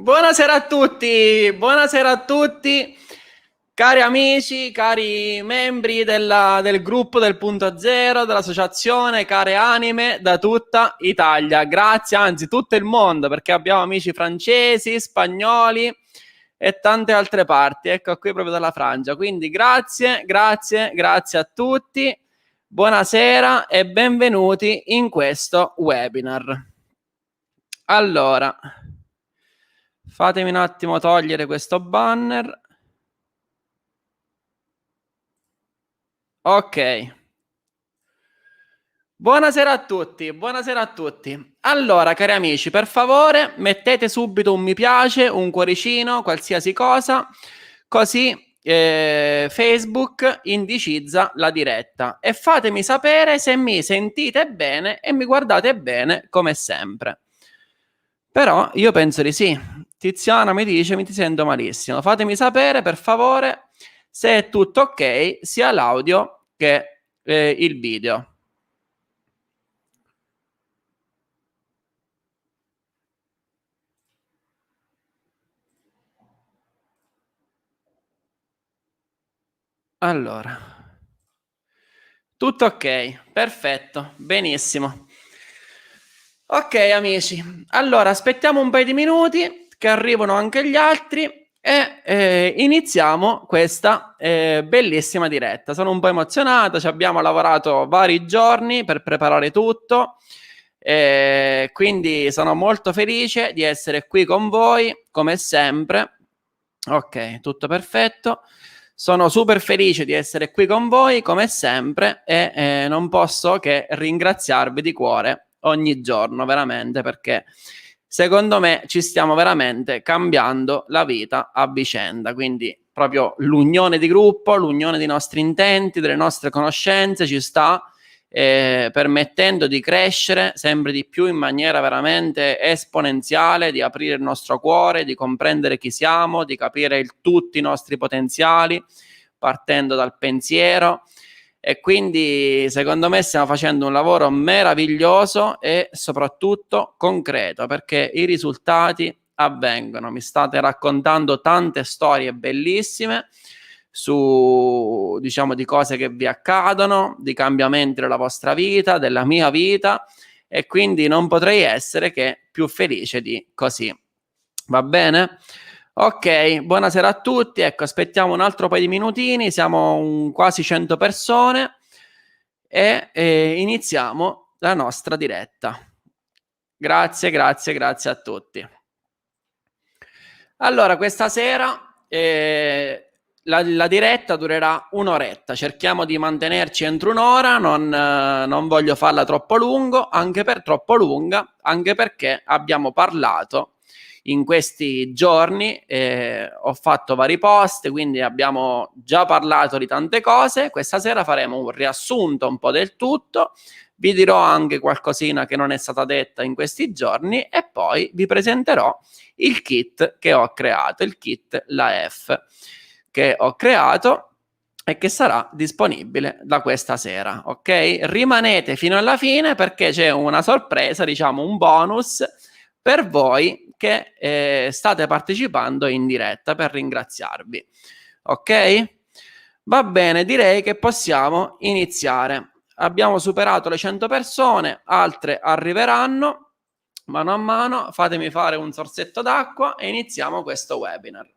Buonasera a tutti, buonasera a tutti. Cari amici, cari membri del gruppo del Punto Zero, dell'associazione, care anime da tutta Italia, grazie, anzi tutto il mondo, perché abbiamo amici francesi, spagnoli e tante altre parti, ecco qui proprio dalla Francia, quindi grazie, grazie, grazie a tutti, buonasera e benvenuti in questo webinar. Allora, fatemi un attimo togliere questo banner. Ok. Buonasera a tutti, buonasera a tutti. Allora, cari amici, per favore mettete subito un mi piace, un cuoricino, qualsiasi cosa, così Facebook indicizza la diretta e fatemi sapere se mi sentite bene e mi guardate bene come sempre. Però io penso di sì. Tiziana mi dice mi ti sento malissimo. Fatemi sapere per favore se è tutto ok sia l'audio che il video. Allora, tutto ok, perfetto, benissimo. Ok amici, allora aspettiamo un paio di minuti che arrivano anche gli altri e iniziamo questa bellissima diretta. Sono un po' emozionato, ci abbiamo lavorato vari giorni per preparare tutto, quindi sono molto felice di essere qui con voi come sempre. Ok, tutto perfetto. Sono super felice di essere qui con voi come sempre e non posso che ringraziarvi di cuore ogni giorno, veramente, perché secondo me ci stiamo veramente cambiando la vita a vicenda. Quindi proprio l'unione di gruppo, l'unione dei nostri intenti, delle nostre conoscenze ci sta permettendo di crescere sempre di più in maniera veramente esponenziale, di aprire il nostro cuore, di comprendere chi siamo, di capire tutti i nostri potenziali, partendo dal pensiero. E quindi secondo me stiamo facendo un lavoro meraviglioso e soprattutto concreto, perché i risultati avvengono. Mi state raccontando tante storie bellissime su, diciamo, di cose che vi accadono, di cambiamenti della vostra vita, della mia vita, e quindi non potrei essere che più felice di così. Va bene? Ok, buonasera a tutti. Ecco, aspettiamo un altro paio di minutini, siamo quasi 100 persone e iniziamo la nostra diretta. Grazie, grazie, grazie a tutti. Allora, questa sera la diretta durerà un'oretta. Cerchiamo di mantenerci entro un'ora, non voglio farla troppo lunga, anche perché abbiamo parlato in questi giorni, ho fatto vari post, quindi abbiamo già parlato di tante cose. Questa sera faremo un riassunto un po' del tutto, vi dirò anche qualcosina che non è stata detta in questi giorni e poi vi presenterò il kit che ho creato, il kit La F che ho creato e che sarà disponibile da questa sera, ok? Rimanete fino alla fine perché c'è una sorpresa, diciamo un bonus per voi che state partecipando in diretta per ringraziarvi, ok? Va bene, direi che possiamo iniziare. Abbiamo superato le 100 persone, altre arriveranno mano a mano. Fatemi fare un sorsetto d'acqua e iniziamo questo webinar.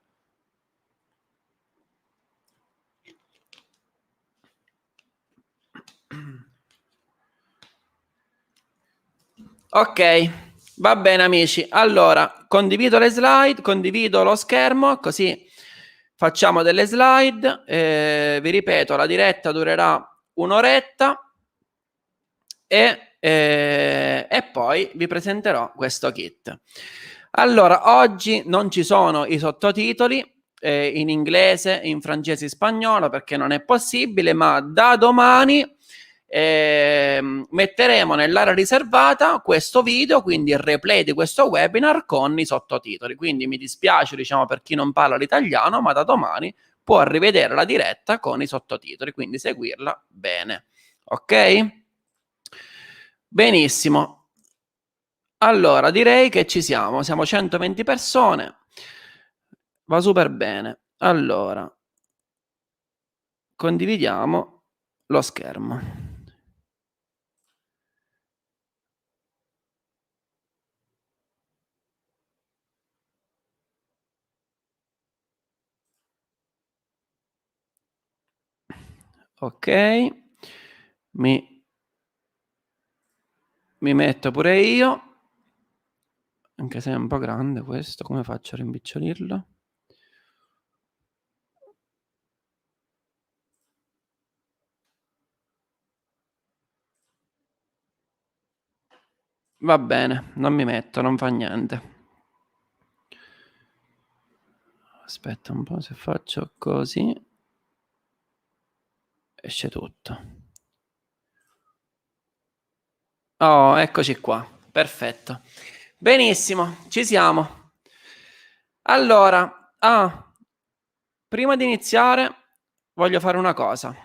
Ok, va bene amici. Allora, condivido le slide, condivido lo schermo, così facciamo delle slide. Vi ripeto, la diretta durerà un'oretta e poi vi presenterò questo kit. Allora, oggi non ci sono i sottotitoli in inglese, in francese e spagnolo perché non è possibile, ma da domani metteremo nell'area riservata questo video, quindi il replay di questo webinar con i sottotitoli. Quindi mi dispiace, diciamo, per chi non parla l'italiano, ma da domani può rivedere la diretta con i sottotitoli, quindi seguirla bene. Ok? Benissimo. Allora, direi che ci siamo 120 persone, va super bene. Allora, condividiamo lo schermo. Ok, mi metto pure io, anche se è un po' grande questo. Come faccio a rimpicciolirlo? Va bene, non mi metto, non fa niente. Aspetta un po', se faccio così esce tutto. Oh, eccoci qua, perfetto. Benissimo, ci siamo. Allora, prima di iniziare voglio fare una cosa.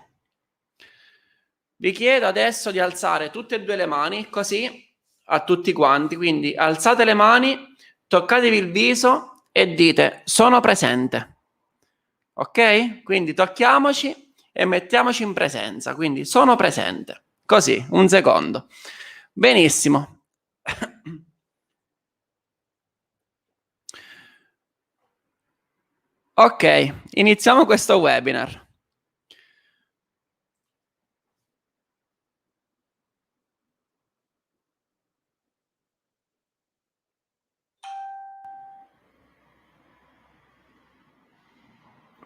Vi chiedo adesso di alzare tutte e due le mani, così, a tutti quanti. Quindi alzate le mani, toccatevi il viso e dite sono presente. Ok? Quindi tocchiamoci e mettiamoci in presenza. Quindi sono presente. Così, un secondo. Benissimo. Ok, iniziamo questo webinar.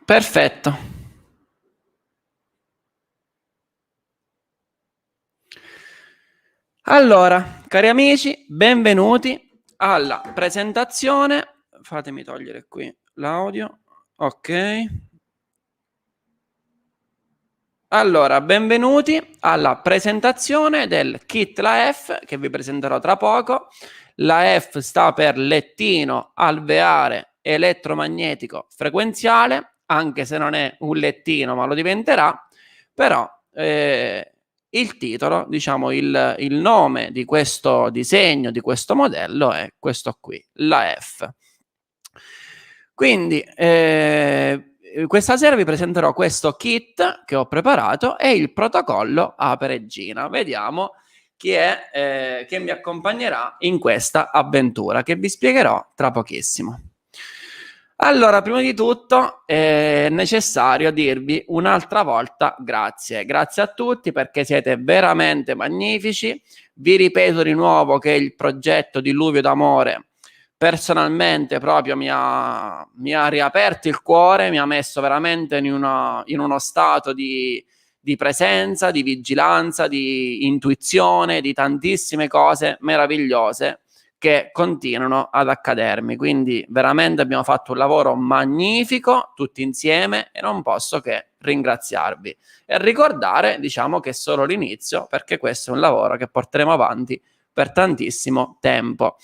Perfetto. Allora, cari amici, benvenuti alla presentazione. Fatemi togliere qui l'audio. Ok. Allora, benvenuti alla presentazione del kit La F che vi presenterò tra poco. La F sta per lettino alveare elettromagnetico frequenziale, anche se non è un lettino, ma lo diventerà. Però il titolo, diciamo il nome di questo disegno, di questo modello è questo qui, la F. Quindi questa sera vi presenterò questo kit che ho preparato e il protocollo Ape-Regina. Vediamo chi è che mi accompagnerà in questa avventura che vi spiegherò tra pochissimo. Allora, prima di tutto è necessario dirvi un'altra volta grazie. Grazie a tutti perché siete veramente magnifici. Vi ripeto di nuovo che il progetto Diluvio d'Amore personalmente proprio mi ha riaperto il cuore, mi ha messo veramente in uno stato di presenza, di vigilanza, di intuizione, di tantissime cose meravigliose che continuano ad accadermi. Quindi veramente abbiamo fatto un lavoro magnifico tutti insieme e non posso che ringraziarvi e ricordare, diciamo, che è solo l'inizio, perché questo è un lavoro che porteremo avanti per tantissimo tempo.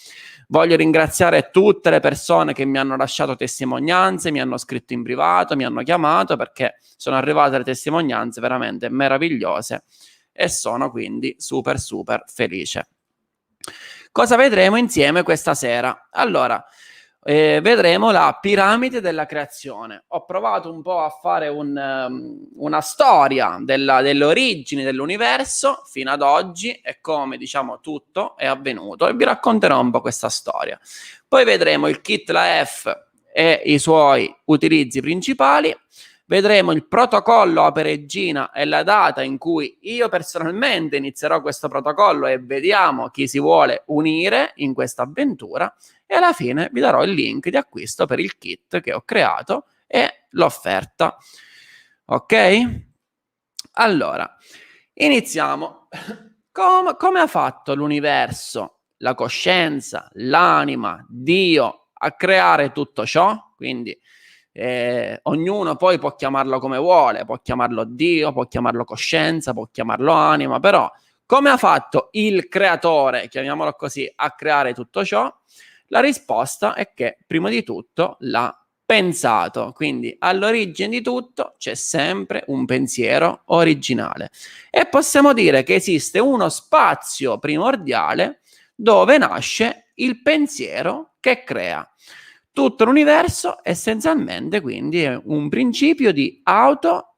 Voglio ringraziare tutte le persone che mi hanno lasciato testimonianze, mi hanno scritto in privato, mi hanno chiamato, perché sono arrivate le testimonianze veramente meravigliose e sono quindi super super felice. Cosa vedremo insieme questa sera? Allora, vedremo la piramide della creazione. Ho provato un po' a fare una storia delle origini dell'universo fino ad oggi e come, diciamo, tutto è avvenuto, e vi racconterò un po' questa storia. Poi vedremo il kit La F e i suoi utilizzi principali. Vedremo il protocollo Ape-Regina e la data in cui io personalmente inizierò questo protocollo e vediamo chi si vuole unire in questa avventura, e alla fine vi darò il link di acquisto per il kit che ho creato e l'offerta. Ok? Allora, iniziamo. Come ha fatto l'universo, la coscienza, l'anima, Dio a creare tutto ciò? Quindi ognuno poi può chiamarlo come vuole, può chiamarlo Dio, può chiamarlo coscienza, può chiamarlo anima, però come ha fatto il creatore, chiamiamolo così, a creare tutto ciò? La risposta è che prima di tutto l'ha pensato, quindi all'origine di tutto c'è sempre un pensiero originale e possiamo dire che esiste uno spazio primordiale dove nasce il pensiero che crea. Tutto l'universo essenzialmente quindi è un principio di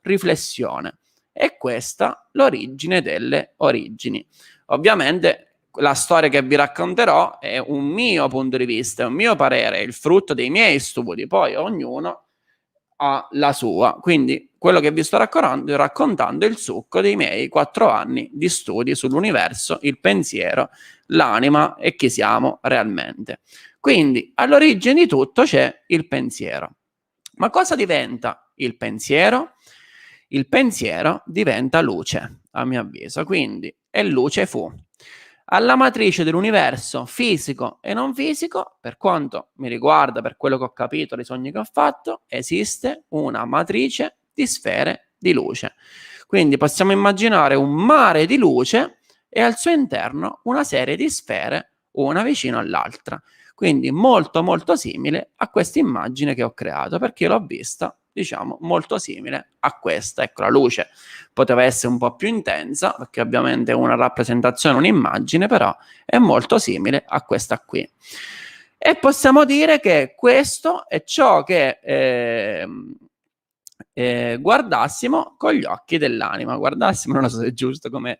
riflessione. E questa l'origine delle origini. Ovviamente la storia che vi racconterò è un mio punto di vista, è un mio parere, è il frutto dei miei studi, poi ognuno ha la sua. Quindi quello che vi sto raccontando è il succo dei miei 4 anni di studi sull'universo, il pensiero, l'anima e chi siamo realmente. Quindi all'origine di tutto c'è il pensiero. Ma cosa diventa il pensiero? Il pensiero diventa luce, a mio avviso, quindi è luce fu. Alla matrice dell'universo fisico e non fisico, per quanto mi riguarda, per quello che ho capito dei sogni che ho fatto, esiste una matrice di sfere di luce. Quindi possiamo immaginare un mare di luce e al suo interno una serie di sfere, una vicino all'altra. Quindi molto molto simile a questa immagine che ho creato, perché l'ho vista, diciamo, molto simile a questa. Ecco, la luce poteva essere un po' più intensa, perché ovviamente è una rappresentazione, un'immagine, però è molto simile a questa qui. E possiamo dire che questo è ciò che guardassimo con gli occhi dell'anima. Guardassimo, non so se è giusto come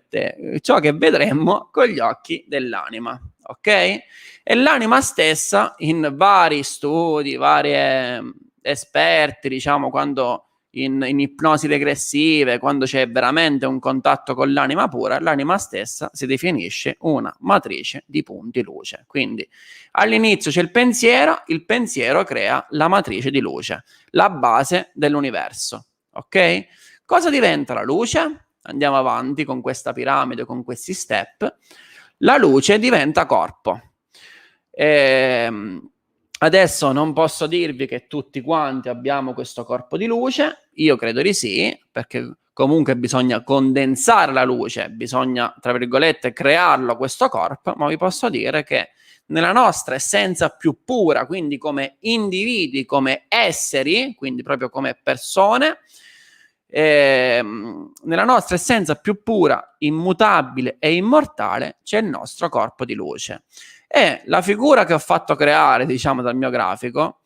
te, ciò che vedremmo con gli occhi dell'anima, ok? E l'anima stessa, in vari studi, vari esperti, diciamo, quando in ipnosi regressive, quando c'è veramente un contatto con l'anima pura, l'anima stessa si definisce una matrice di punti luce. Quindi all'inizio c'è il pensiero crea la matrice di luce, la base dell'universo, ok? Cosa diventa la luce? Andiamo avanti con questa piramide, con questi step. La luce diventa corpo. Adesso non posso dirvi che tutti quanti abbiamo questo corpo di luce, io credo di sì, perché comunque bisogna condensare la luce, bisogna, tra virgolette, crearlo questo corpo, ma vi posso dire che nella nostra essenza più pura, quindi come individui, come esseri, quindi proprio come persone, nella nostra essenza più pura, immutabile e immortale, c'è il nostro corpo di luce. E la figura che ho fatto creare, diciamo, dal mio grafico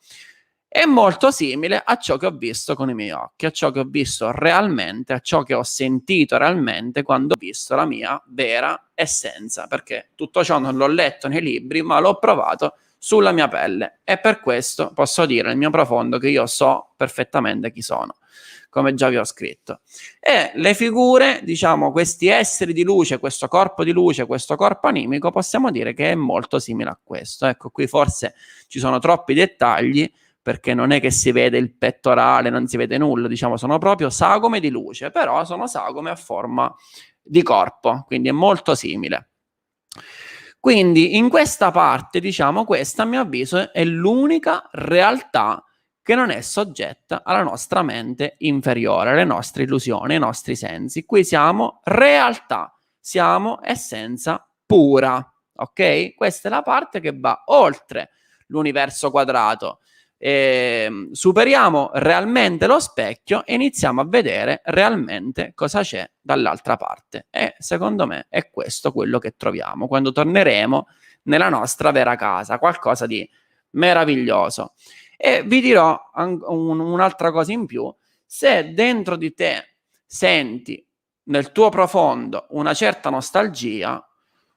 è molto simile a ciò che ho visto con i miei occhi, a ciò che ho visto realmente, a ciò che ho sentito realmente quando ho visto la mia vera essenza, perché tutto ciò non l'ho letto nei libri, ma l'ho provato sulla mia pelle, e per questo posso dire nel mio profondo che io so perfettamente chi sono, come già vi ho scritto. E le figure, diciamo, questi esseri di luce, questo corpo di luce, questo corpo animico, possiamo dire che è molto simile a questo. Ecco, qui forse ci sono troppi dettagli, perché non è che si vede il pettorale, non si vede nulla, diciamo, sono proprio sagome di luce, però sono sagome a forma di corpo, quindi è molto simile. Quindi in questa parte, diciamo, questa a mio avviso è l'unica realtà che non è soggetta alla nostra mente inferiore, alle nostre illusioni, ai nostri sensi. Qui siamo realtà, siamo essenza pura, ok? Questa è la parte che va oltre l'universo quadrato. Superiamo realmente lo specchio e iniziamo a vedere realmente cosa c'è dall'altra parte. E secondo me è questo quello che troviamo quando torneremo nella nostra vera casa, qualcosa di meraviglioso. E vi dirò un'altra cosa in più: se dentro di te senti nel tuo profondo una certa nostalgia,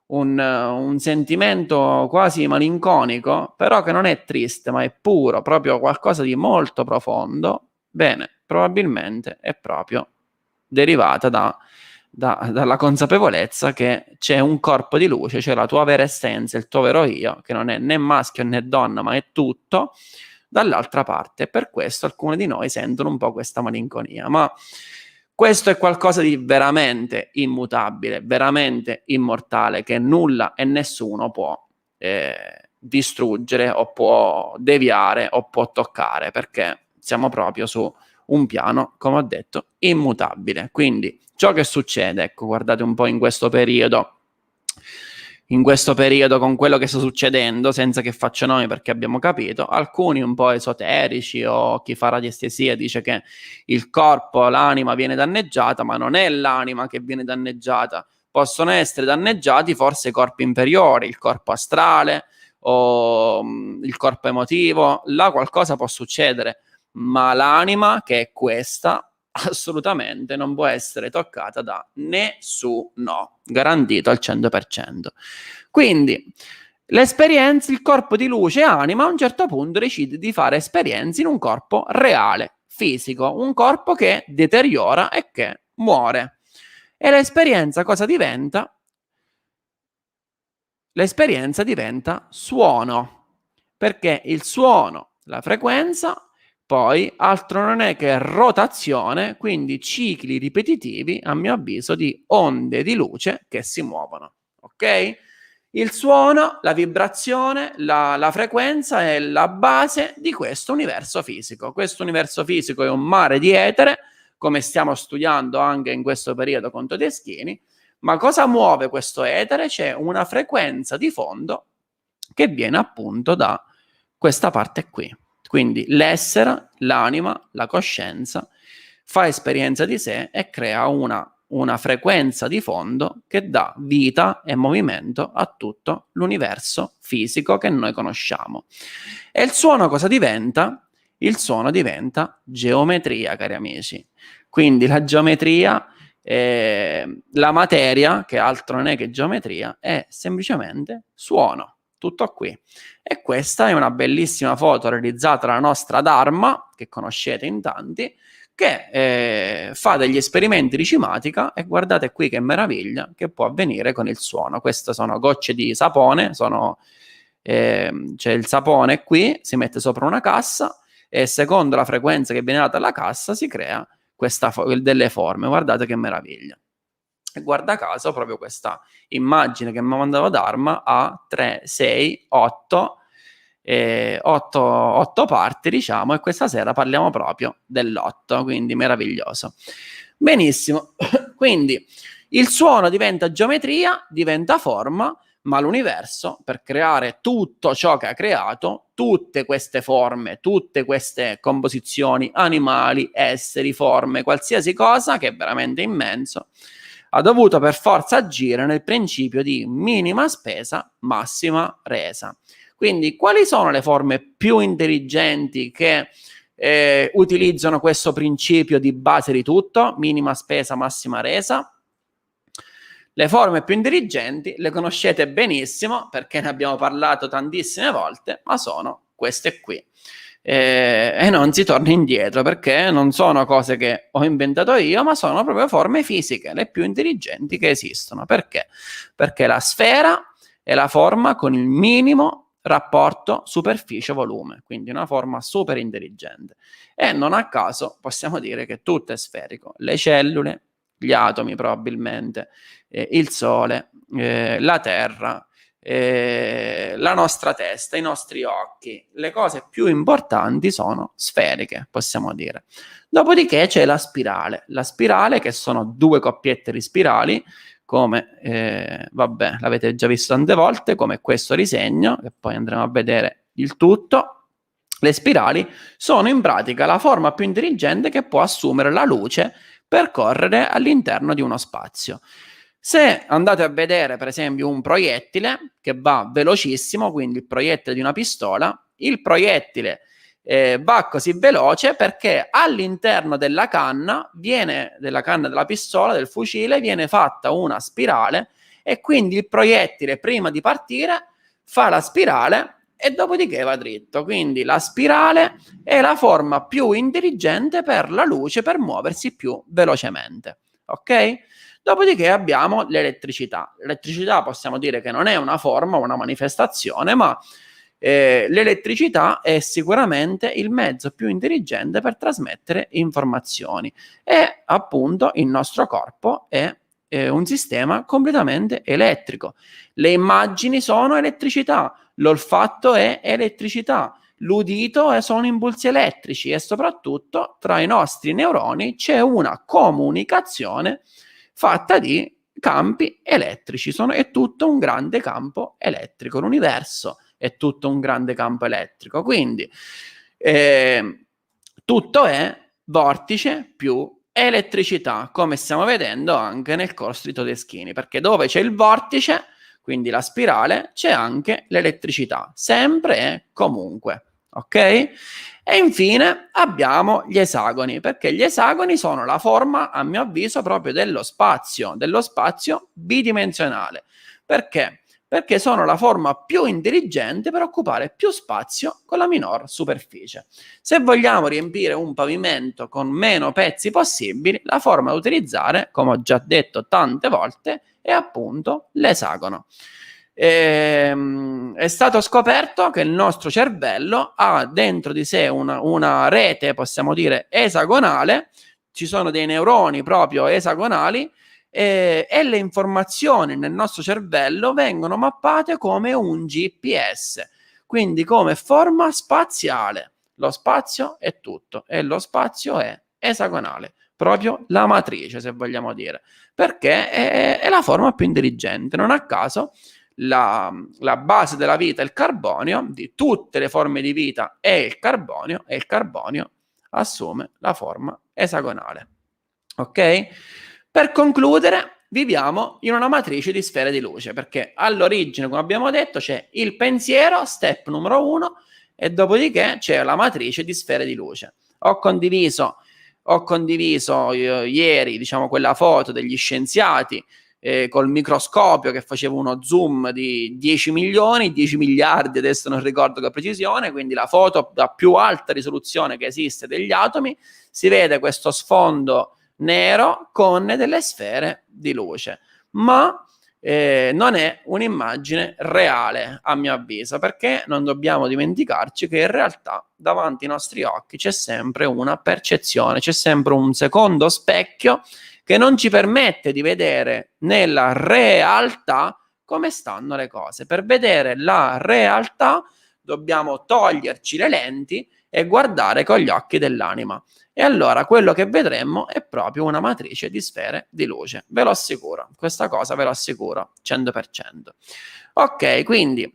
un sentimento quasi malinconico, però che non è triste, ma è puro, proprio qualcosa di molto profondo, bene, probabilmente è proprio derivata dalla consapevolezza che c'è un corpo di luce, cioè la tua vera essenza, il tuo vero io, che non è né maschio né donna, ma è tutto, dall'altra parte. Per questo alcuni di noi sentono un po' questa malinconia, ma questo è qualcosa di veramente immutabile, veramente immortale, che nulla e nessuno può distruggere o può deviare o può toccare, perché siamo proprio su un piano, come ho detto, immutabile. Quindi ciò che succede, ecco, guardate un po' in questo periodo con quello che sta succedendo, senza che faccia nomi perché abbiamo capito, alcuni un po' esoterici o chi fa radiestesia dice che il corpo, l'anima viene danneggiata, ma non è l'anima che viene danneggiata, possono essere danneggiati forse i corpi inferiori, il corpo astrale o il corpo emotivo, là qualcosa può succedere, ma l'anima, che è questa, assolutamente non può essere toccata da nessuno, garantito al 100%. Quindi l'esperienza, il corpo di luce anima a un certo punto decide di fare esperienze in un corpo reale, fisico, un corpo che deteriora e che muore. E l'esperienza cosa diventa? L'esperienza diventa suono, perché il suono, la frequenza, poi altro non è che rotazione, quindi cicli ripetitivi, a mio avviso, di onde di luce che si muovono. Ok? Il suono, la vibrazione, la frequenza è la base di questo universo fisico. Questo universo fisico è un mare di etere, come stiamo studiando anche in questo periodo con Todeschini. Ma cosa muove questo etere? C'è una frequenza di fondo che viene appunto da questa parte qui. Quindi l'essere, l'anima, la coscienza fa esperienza di sé e crea una frequenza di fondo che dà vita e movimento a tutto l'universo fisico che noi conosciamo. E il suono cosa diventa? Il suono diventa geometria, cari amici. Quindi la geometria, la materia, che altro non è che geometria, è semplicemente suono. Tutto qui. E questa è una bellissima foto realizzata dalla nostra Dharma, che conoscete in tanti, che fa degli esperimenti di cimatica e guardate qui che meraviglia che può avvenire con il suono. Queste sono gocce di sapone, c'è il sapone qui, si mette sopra una cassa e secondo la frequenza che viene data alla cassa si crea delle forme. Guardate che meraviglia. E guarda caso proprio questa immagine che mi mandava Dharma ha 3, 6, 8 parti, diciamo, e questa sera parliamo proprio dell'8, quindi meraviglioso. Benissimo, quindi il suono diventa geometria, diventa forma, ma l'universo, per creare tutto ciò che ha creato, tutte queste forme, tutte queste composizioni, animali, esseri, forme, qualsiasi cosa, che è veramente immenso, ha dovuto per forza agire nel principio di minima spesa, massima resa. Quindi, quali sono le forme più intelligenti che utilizzano questo principio di base di tutto, minima spesa, massima resa? Le forme più intelligenti le conoscete benissimo perché ne abbiamo parlato tantissime volte, ma sono queste qui. E non si torna indietro perché non sono cose che ho inventato io, ma sono proprio forme fisiche, le più intelligenti che esistono. Perché? Perché la sfera è la forma con il minimo rapporto superficie-volume, quindi una forma super intelligente. E non a caso possiamo dire che tutto è sferico. Le cellule, gli atomi probabilmente, il Sole, la Terra, la nostra testa, i nostri occhi, le cose più importanti sono sferiche, possiamo dire. Dopodiché c'è la spirale che sono due coppiette di spirali, come, vabbè, l'avete già visto tante volte, come questo disegno, che poi andremo a vedere il tutto. Le spirali sono in pratica la forma più intelligente che può assumere la luce per correre all'interno di uno spazio. Se andate a vedere per esempio un proiettile che va velocissimo, quindi il proiettile di una pistola, il proiettile va così veloce perché all'interno della canna della pistola, del fucile, viene fatta una spirale e quindi il proiettile prima di partire fa la spirale e dopodiché va dritto. Quindi la spirale è la forma più intelligente per la luce per muoversi più velocemente. Ok? Dopodiché abbiamo l'elettricità. L'elettricità possiamo dire che non è una forma, una manifestazione, ma l'elettricità è sicuramente il mezzo più intelligente per trasmettere informazioni e appunto il nostro corpo è un sistema completamente elettrico. Le immagini sono elettricità, l'olfatto è elettricità, l'udito sono impulsi elettrici e soprattutto tra i nostri neuroni c'è una comunicazione fatta di campi elettrici. È tutto un grande campo elettrico. L'universo è tutto un grande campo elettrico. Quindi tutto è vortice più elettricità, come stiamo vedendo anche nel corso di Todeschini, perché dove c'è il vortice, quindi la spirale, c'è anche l'elettricità, sempre e comunque. ok? E infine abbiamo gli esagoni, perché gli esagoni sono la forma, a mio avviso, proprio dello spazio bidimensionale. Perché? Perché sono la forma più intelligente per occupare più spazio con la minor superficie. Se vogliamo riempire un pavimento con meno pezzi possibili, la forma da utilizzare, come ho già detto tante volte, è appunto l'esagono. È stato scoperto che il nostro cervello ha dentro di sé una rete, possiamo dire, esagonale, ci sono dei neuroni proprio esagonali, e le informazioni nel nostro cervello vengono mappate come un GPS, quindi come forma spaziale. Lo spazio è tutto e lo spazio è esagonale, proprio la matrice, se vogliamo dire, perché è la forma più intelligente. Non a caso la base della vita è il carbonio, di tutte le forme di vita è il carbonio, e il carbonio assume la forma esagonale. Ok? Per concludere, viviamo in una matrice di sfere di luce, perché all'origine, come abbiamo detto, c'è il pensiero, step numero 1, e dopodiché c'è la matrice di sfere di luce. Ho condiviso ieri, diciamo, quella foto degli scienziati col microscopio che faceva uno zoom di 10 milioni, 10 miliardi, adesso non ricordo con precisione, quindi la foto a più alta risoluzione che esiste degli atomi, si vede questo sfondo nero con delle sfere di luce, ma non è un'immagine reale, a mio avviso, perché non dobbiamo dimenticarci che in realtà davanti ai nostri occhi c'è sempre una percezione, c'è sempre un secondo specchio che non ci permette di vedere nella realtà come stanno le cose. Per vedere la realtà dobbiamo toglierci le lenti e guardare con gli occhi dell'anima. E allora quello che vedremmo è proprio una matrice di sfere di luce. Ve lo assicuro, questa cosa ve lo assicuro, 100%. Ok, quindi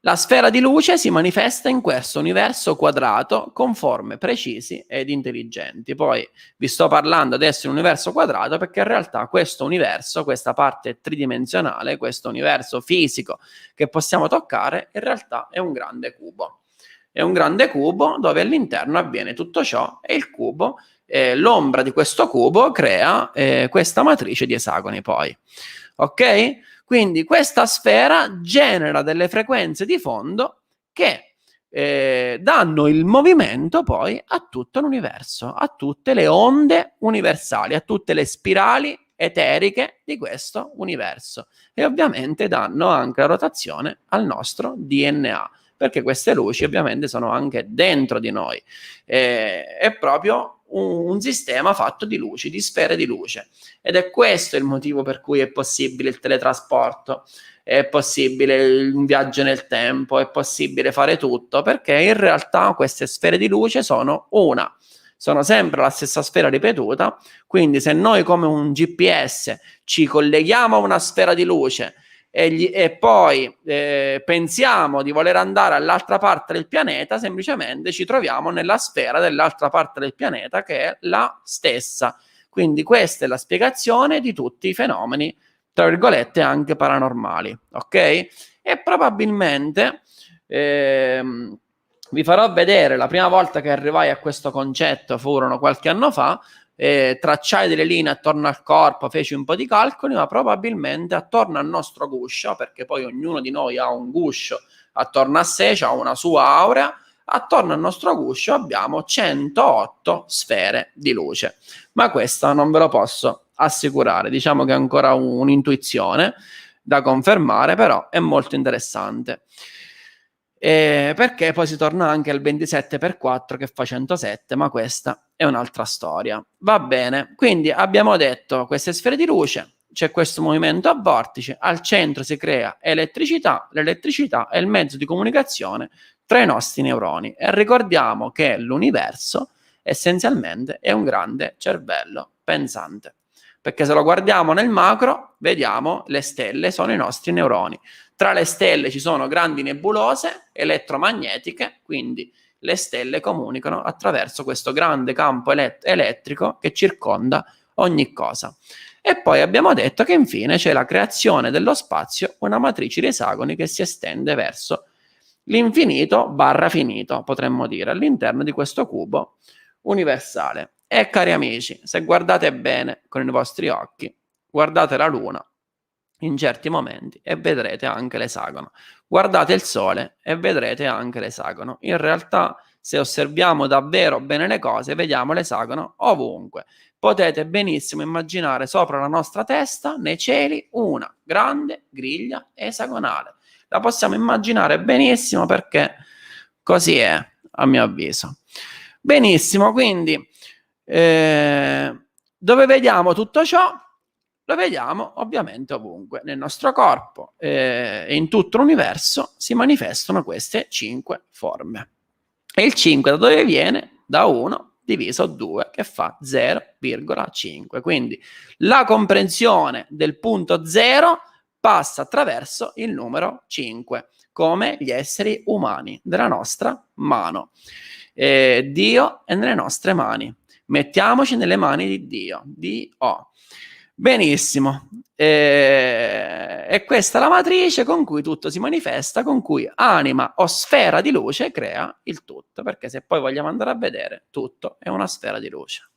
la sfera di luce si manifesta in questo universo quadrato con forme precisi ed intelligenti. Poi vi sto parlando adesso di un universo quadrato perché in realtà questo universo, questa parte tridimensionale, questo universo fisico che possiamo toccare, in realtà è un grande cubo. È un grande cubo dove all'interno avviene tutto ciò e il cubo, l'ombra di questo cubo crea questa matrice di esagoni poi. Ok? Quindi questa sfera genera delle frequenze di fondo che danno il movimento poi a tutto l'universo, a tutte le onde universali, a tutte le spirali eteriche di questo universo e ovviamente danno anche la rotazione al nostro DNA, perché queste luci ovviamente sono anche dentro di noi. È proprio un sistema fatto di luci, di sfere di luce. Ed è questo il motivo per cui è possibile il teletrasporto, è possibile un viaggio nel tempo, è possibile fare tutto, perché in realtà queste sfere di luce sono sempre la stessa sfera ripetuta, quindi se noi come un GPS ci colleghiamo a una sfera di luce e poi pensiamo di voler andare all'altra parte del pianeta, semplicemente ci troviamo nella sfera dell'altra parte del pianeta che è la stessa. Quindi questa è la spiegazione di tutti i fenomeni, tra virgolette, anche paranormali, ok? E probabilmente vi farò vedere, la prima volta che arrivai a questo concetto furono qualche anno fa, tracciai delle linee attorno al corpo, feci un po' di calcoli, ma probabilmente attorno al nostro guscio, perché poi ognuno di noi ha un guscio attorno a sé, ha una sua aurea, attorno al nostro guscio abbiamo 108 sfere di luce, ma questa non ve lo posso assicurare, diciamo che è ancora un'intuizione da confermare, però è molto interessante. Perché poi si torna anche al 27x4 che fa 107, ma questa è un'altra storia. Va bene, quindi abbiamo detto queste sfere di luce, c'è questo movimento a vortice, al centro si crea elettricità, l'elettricità è il mezzo di comunicazione tra i nostri neuroni e ricordiamo che l'universo essenzialmente è un grande cervello pensante, perché se lo guardiamo nel macro vediamo le stelle sono i nostri neuroni. Tra le stelle ci sono grandi nebulose elettromagnetiche, quindi le stelle comunicano attraverso questo grande campo elettrico che circonda ogni cosa. E poi abbiamo detto che infine c'è la creazione dello spazio, una matrice di esagoni che si estende verso l'infinito barra finito, potremmo dire, all'interno di questo cubo universale. E cari amici, se guardate bene con i vostri occhi, guardate la Luna in certi momenti e vedrete anche l'esagono. Guardate il Sole e vedrete anche l'esagono. In realtà, se osserviamo davvero bene le cose, vediamo l'esagono ovunque. Potete benissimo immaginare sopra la nostra testa, nei cieli, una grande griglia esagonale. La possiamo immaginare benissimo perché così è, a mio avviso. Benissimo, quindi dove vediamo tutto ciò? Lo vediamo ovviamente ovunque, nel nostro corpo e in tutto l'universo si manifestano queste 5 forme. E il 5 da dove viene? Da 1 diviso 2 che fa 0,5. Quindi la comprensione del punto 0 passa attraverso il numero 5, come gli esseri umani della nostra mano. Dio è nelle nostre mani. Mettiamoci nelle mani di Dio. Dio. Benissimo. E questa è la matrice con cui tutto si manifesta, con cui anima o sfera di luce crea il tutto, perché se poi vogliamo andare a vedere, tutto è una sfera di luce.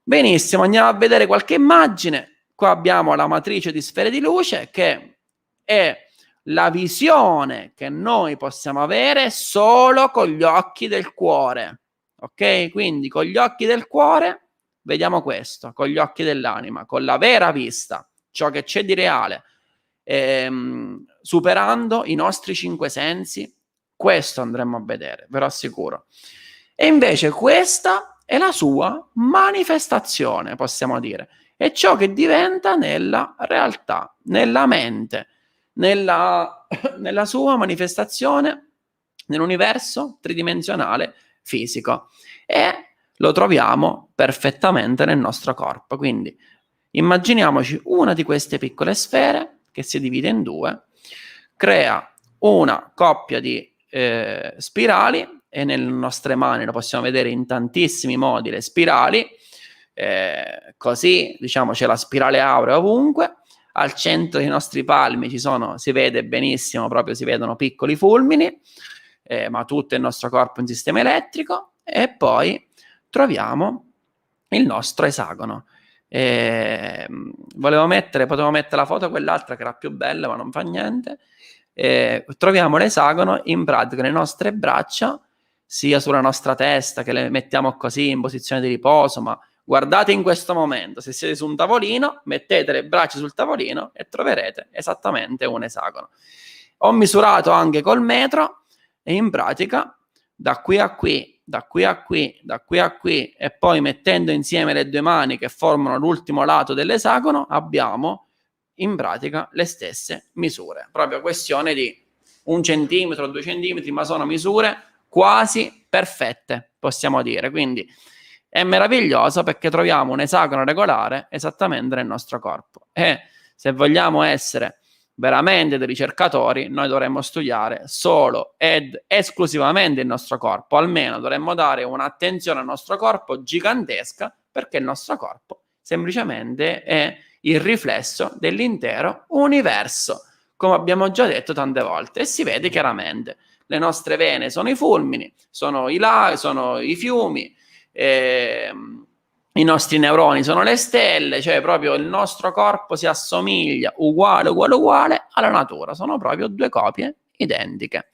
Benissimo, andiamo a vedere qualche immagine. Qua abbiamo la matrice di sfere di luce, che è la visione che noi possiamo avere solo con gli occhi del cuore. Ok? Quindi con gli occhi del cuore vediamo questo, con gli occhi dell'anima, con la vera vista, ciò che c'è di reale, superando i nostri 5 sensi, questo andremo a vedere, ve lo assicuro. E invece questa è la sua manifestazione, possiamo dire, è ciò che diventa nella realtà, nella mente, nella sua manifestazione nell'universo tridimensionale fisico, e lo troviamo perfettamente nel nostro corpo. Quindi immaginiamoci una di queste piccole sfere che si divide in 2, crea una coppia di spirali, e nelle nostre mani lo possiamo vedere in tantissimi modi, le spirali, così diciamo c'è la spirale aurea ovunque. Al centro dei nostri palmi si vede benissimo, proprio si vedono piccoli fulmini, ma tutto il nostro corpo è un sistema elettrico. E poi troviamo il nostro esagono. Potevo mettere la foto quell'altra che era più bella, ma non fa niente. Troviamo l'esagono in pratica le nostre braccia, sia sulla nostra testa, che le mettiamo così in posizione di riposo, ma guardate in questo momento, se siete su un tavolino, mettete le braccia sul tavolino e troverete esattamente un esagono. Ho misurato anche col metro e in pratica da qui a qui, da qui a qui, da qui a qui, e poi mettendo insieme le 2 mani che formano l'ultimo lato dell'esagono, abbiamo in pratica le stesse misure. Proprio questione di 1 centimetro, 2 centimetri, ma sono misure quasi perfette, possiamo dire. Quindi è meraviglioso perché troviamo un esagono regolare esattamente nel nostro corpo. E se vogliamo essere veramente dei ricercatori, noi dovremmo studiare solo ed esclusivamente il nostro corpo, almeno dovremmo dare un'attenzione al nostro corpo gigantesca, perché il nostro corpo semplicemente è il riflesso dell'intero universo, come abbiamo già detto tante volte, e si vede chiaramente. Le nostre vene sono i fulmini, sono i laghi, sono i fiumi, i nostri neuroni sono le stelle, cioè proprio il nostro corpo si assomiglia uguale alla natura, sono proprio 2 copie identiche.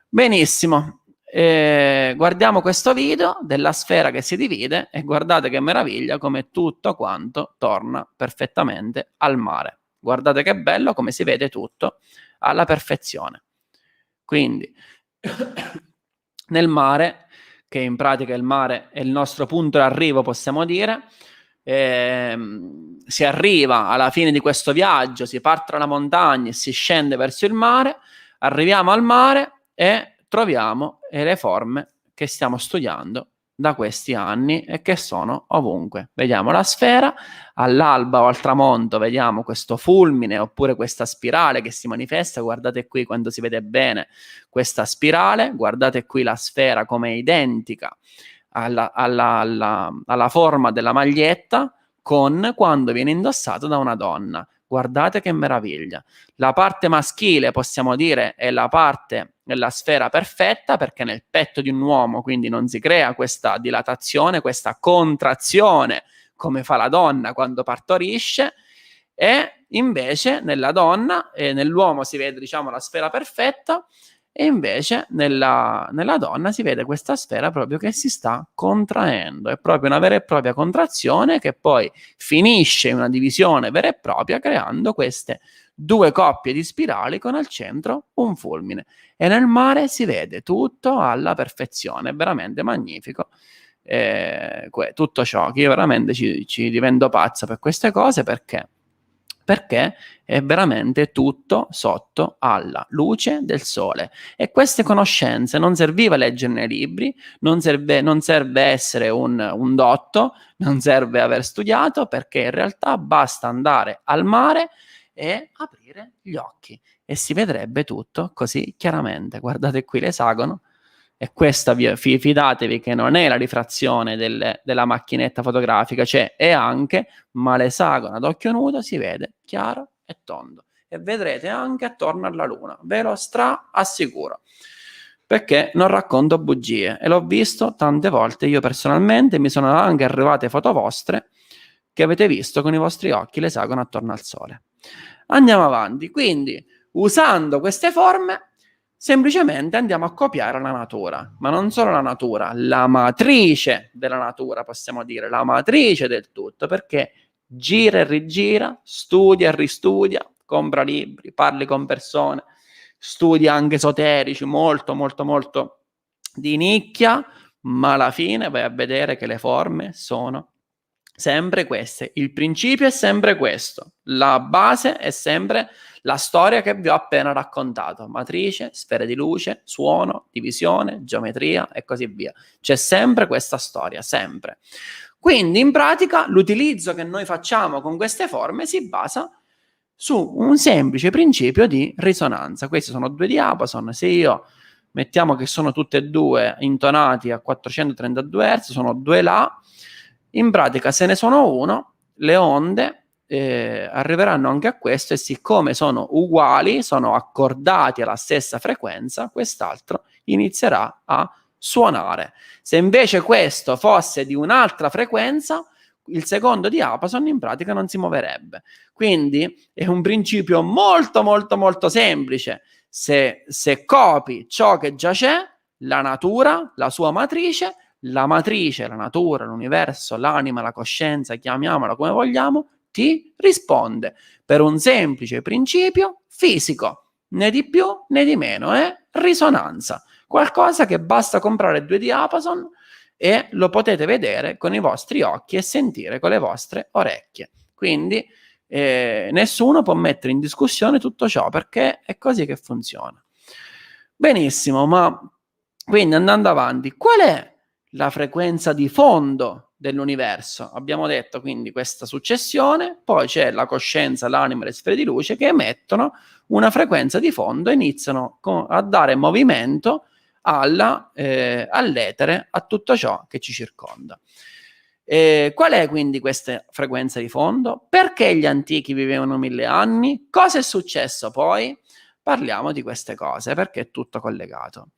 Benissimo, guardiamo questo video della sfera che si divide e guardate che meraviglia come tutto quanto torna perfettamente al mare. Guardate che bello come si vede tutto alla perfezione. Quindi nel mare, che in pratica il mare è il nostro punto d'arrivo, possiamo dire, si arriva alla fine di questo viaggio, si parte dalla montagna e si scende verso il mare, arriviamo al mare e troviamo le forme che stiamo studiando da questi anni e che sono ovunque. Vediamo la sfera, all'alba o al tramonto vediamo questo fulmine oppure questa spirale che si manifesta. Guardate qui quando si vede bene questa spirale, guardate qui la sfera come è identica alla forma della maglietta con quando viene indossata da una donna. Guardate che meraviglia. La parte maschile, possiamo dire, è la parte della sfera perfetta, perché nel petto di un uomo quindi non si crea questa dilatazione, questa contrazione come fa la donna quando partorisce, e invece nella donna e nell'uomo si vede, diciamo, la sfera perfetta, e invece nella donna si vede questa sfera proprio che si sta contraendo. È proprio una vera e propria contrazione che poi finisce in una divisione vera e propria, creando queste due coppie di spirali con al centro un fulmine. E nel mare si vede tutto alla perfezione, è veramente magnifico. Tutto ciò che io veramente ci divento pazzo per queste cose, perché è veramente tutto sotto alla luce del sole. E queste conoscenze non serviva leggere nei libri, non serve essere un dotto, non serve aver studiato, perché in realtà basta andare al mare e aprire gli occhi e si vedrebbe tutto così chiaramente. Guardate qui l'esagono, e questa fidatevi che non è la rifrazione della macchinetta fotografica, cioè è anche, ma l'esagono ad occhio nudo si vede chiaro e tondo, e vedrete anche attorno alla luna, ve lo assicuro, perché non racconto bugie e l'ho visto tante volte io personalmente. Mi sono anche arrivate foto vostre che avete visto con i vostri occhi l'esagono attorno al sole. Andiamo avanti, quindi usando queste forme semplicemente andiamo a copiare la natura, ma non solo la natura, la matrice della natura, possiamo dire, la matrice del tutto, perché gira e rigira, studia e ristudia, compra libri, parli con persone, studia anche esoterici, molto, molto, molto di nicchia, ma alla fine vai a vedere che le forme sono sempre queste, il principio è sempre questo, la base è sempre la storia che vi ho appena raccontato: matrice, sfere di luce, suono, divisione, geometria e così via. C'è sempre questa storia, sempre. Quindi in pratica l'utilizzo che noi facciamo con queste forme si basa su un semplice principio di risonanza. Questi sono due diapason, se io mettiamo che sono tutte e due intonati a 432 Hz, sono due La, in pratica se ne sono uno, le onde arriveranno anche a questo, e siccome sono uguali, sono accordati alla stessa frequenza, quest'altro inizierà a suonare. Se invece questo fosse di un'altra frequenza, il secondo diapason in pratica non si muoverebbe. Quindi è un principio molto molto molto semplice. Se copi ciò che già c'è, la natura, la sua matrice, la natura, l'universo, l'anima, la coscienza, chiamiamola come vogliamo, ti risponde per un semplice principio fisico, né di più né di meno, è risonanza. Qualcosa che basta comprare due diapason e lo potete vedere con i vostri occhi e sentire con le vostre orecchie. Quindi nessuno può mettere in discussione tutto ciò, perché è così che funziona. Benissimo, ma quindi andando avanti, qual è la frequenza di fondo dell'universo? Abbiamo detto quindi questa successione, poi c'è la coscienza, l'anima e le sfere di luce che emettono una frequenza di fondo e iniziano a dare movimento all'etere, a tutto ciò che ci circonda. Qual è quindi questa frequenza di fondo? Perché gli antichi vivevano 1000 anni? Cosa è successo poi? Parliamo di queste cose perché è tutto collegato.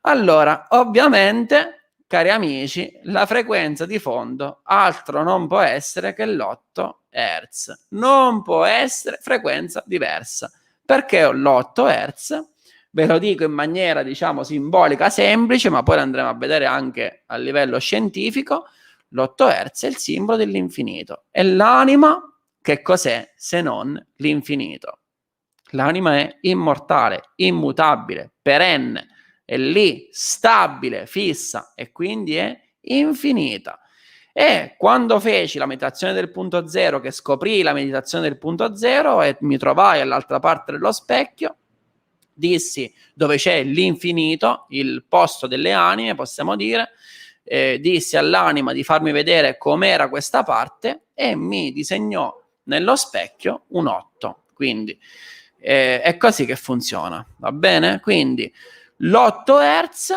Allora, ovviamente, cari amici, la frequenza di fondo altro non può essere che l'8 Hz. Non può essere frequenza diversa. Perché l'8 Hz? Ve lo dico in maniera, diciamo, simbolica, semplice, ma poi andremo a vedere anche a livello scientifico. L'8 Hz è il simbolo dell'infinito. E l'anima, che cos'è se non l'infinito? L'anima è immortale, immutabile, perenne, è lì, stabile, fissa, e quindi è infinita. E quando feci la meditazione del punto zero, che scoprì la meditazione del punto zero e mi trovai all'altra parte dello specchio, dissi, dove c'è l'infinito, il posto delle anime, possiamo dire, dissi all'anima di farmi vedere com'era questa parte e mi disegnò nello specchio un 8. Quindi è così che funziona, va bene? Quindi l'8 Hz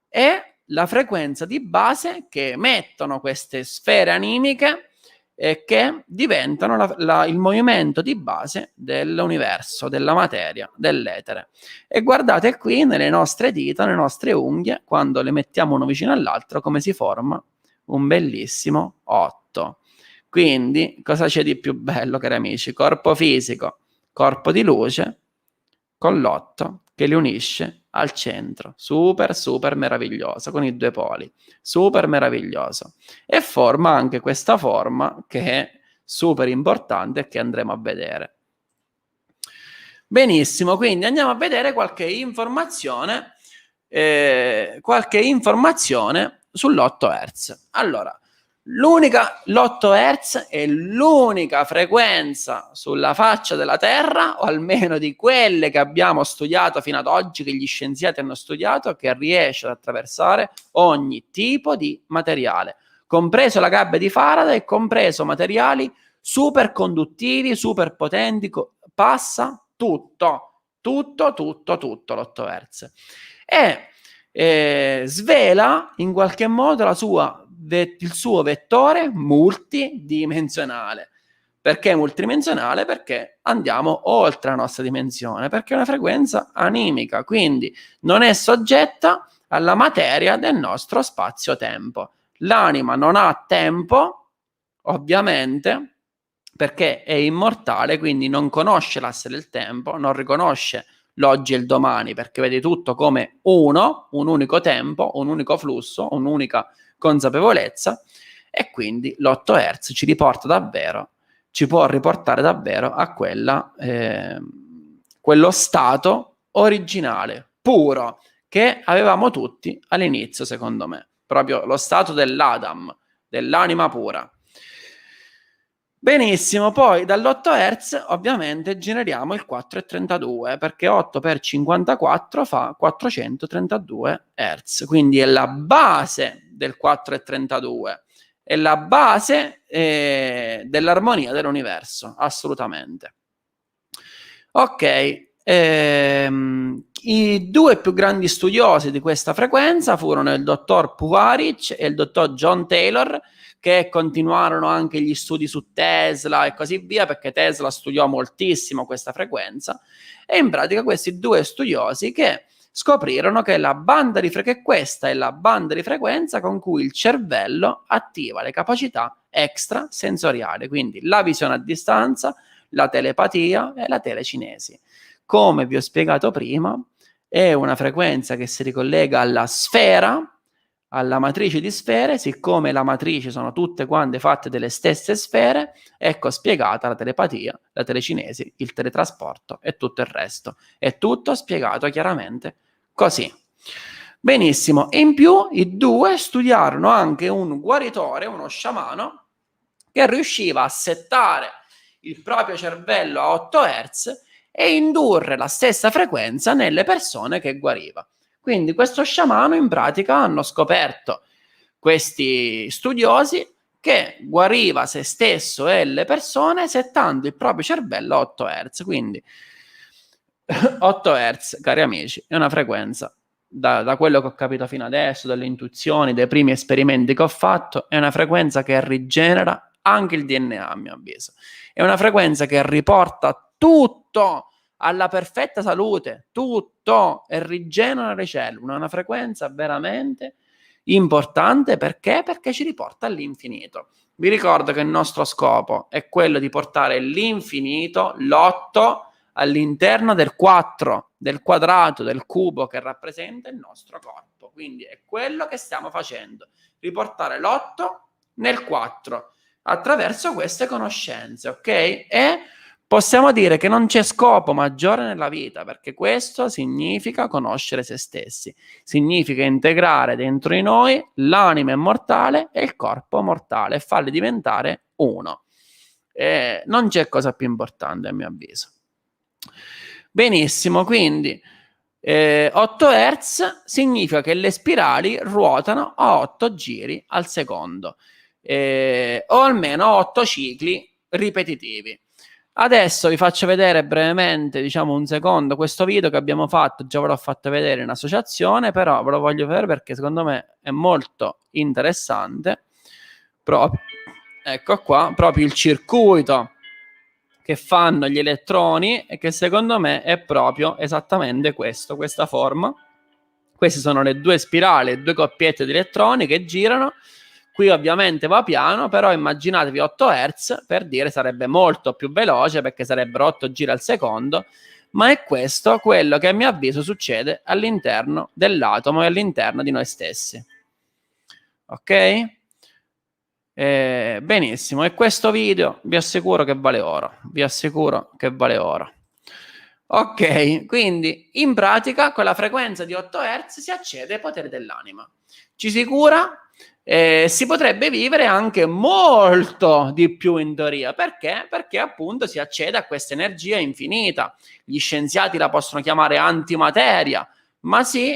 è la frequenza di base che emettono queste sfere animiche che diventano il movimento di base dell'universo, della materia, dell'etere. E guardate qui nelle nostre dita, nelle nostre unghie, quando le mettiamo uno vicino all'altro, come si forma un bellissimo 8. Quindi cosa c'è di più bello, cari amici? Corpo fisico, corpo di luce, con l'8 che li unisce al centro. Super, super meraviglioso, con i due poli. Super meraviglioso. E forma anche questa forma che è super importante e che andremo a vedere. Benissimo, quindi andiamo a vedere qualche informazione sull'8 Hz. Allora, l'8 Hz è l'unica frequenza sulla faccia della Terra, o almeno di quelle che abbiamo studiato fino ad oggi, che gli scienziati hanno studiato, che riesce ad attraversare ogni tipo di materiale, compreso la gabbia di Faraday, compreso materiali super conduttivi, super potenti, passa tutto l'8 Hz. E svela in qualche modo il suo vettore multidimensionale. Perché multidimensionale? Perché andiamo oltre la nostra dimensione, perché è una frequenza animica, quindi non è soggetta alla materia del nostro spazio-tempo. L'anima non ha tempo, ovviamente, perché è immortale, quindi non conosce l'asse del tempo, non riconosce l'oggi e il domani, perché vede tutto come un unico tempo, un unico flusso, un'unica consapevolezza, e quindi l'8 Hz ci può riportare davvero a quello stato originale, puro, che avevamo tutti all'inizio, secondo me, proprio lo stato dell'Adam, dell'anima pura. Benissimo, poi dall'8 Hz ovviamente generiamo il 4,32, perché 8 per 54 fa 432 Hz, quindi è la base del 4,32, è la base dell'armonia dell'universo, assolutamente. Ok, i due più grandi studiosi di questa frequenza furono il dottor Puharich e il dottor John Taylor, che continuarono anche gli studi su Tesla e così via, perché Tesla studiò moltissimo questa frequenza, e in pratica questi due studiosi che scoprirono che questa è la banda di frequenza con cui il cervello attiva le capacità extrasensoriali, quindi la visione a distanza, la telepatia e la telecinesi. Come vi ho spiegato prima, è una frequenza che si ricollega alla sfera, alla matrice di sfere. Siccome la matrice sono tutte quante fatte delle stesse sfere, ecco spiegata la telepatia, la telecinesi, il teletrasporto e tutto il resto. È tutto spiegato chiaramente così. Benissimo, e in più i due studiarono anche un guaritore, uno sciamano, che riusciva a settare il proprio cervello a 8 Hz e indurre la stessa frequenza nelle persone che guariva. Quindi questo sciamano in pratica hanno scoperto questi studiosi che guariva se stesso e le persone settando il proprio cervello a 8 Hz. Quindi 8 Hz, cari amici, è una frequenza, da quello che ho capito fino adesso, dalle intuizioni, dai primi esperimenti che ho fatto, è una frequenza che rigenera anche il DNA, a mio avviso. È una frequenza che riporta tutto alla perfetta salute, tutto, e rigenera le cellule. È una frequenza veramente importante. Perché? Perché ci riporta all'infinito. Vi ricordo che il nostro scopo è quello di portare l'infinito, l'8, all'interno del 4, del quadrato, del cubo che rappresenta il nostro corpo. Quindi è quello che stiamo facendo, riportare l'8 nel 4 attraverso queste conoscenze, ok? E possiamo dire che non c'è scopo maggiore nella vita, perché questo significa conoscere se stessi, significa integrare dentro di noi l'anima immortale e il corpo mortale e farli diventare uno. Non c'è cosa più importante, a mio avviso. Benissimo, quindi 8 Hz significa che le spirali ruotano a 8 giri al secondo, o almeno 8 cicli ripetitivi. Adesso vi faccio vedere brevemente, diciamo un secondo, questo video che abbiamo fatto. Già ve l'ho fatto vedere in associazione, però ve lo voglio vedere perché secondo me è molto interessante, proprio ecco qua, proprio il circuito che fanno gli elettroni e che secondo me è proprio esattamente questo, questa forma. Queste sono le due spirali, due coppiette di elettroni che girano. Qui ovviamente va piano, però immaginatevi 8 Hz, per dire sarebbe molto più veloce perché sarebbero 8 giri al secondo, ma è questo quello che a mio avviso succede all'interno dell'atomo e all'interno di noi stessi. Ok? Benissimo, e questo video vi assicuro che vale oro, vi assicuro che vale oro. Ok, quindi in pratica con la frequenza di 8 Hz si accede ai poteri dell'anima. Ci si cura? Si potrebbe vivere anche molto di più in teoria. Perché? Perché appunto si accede a questa energia infinita. Gli scienziati la possono chiamare antimateria, ma sì,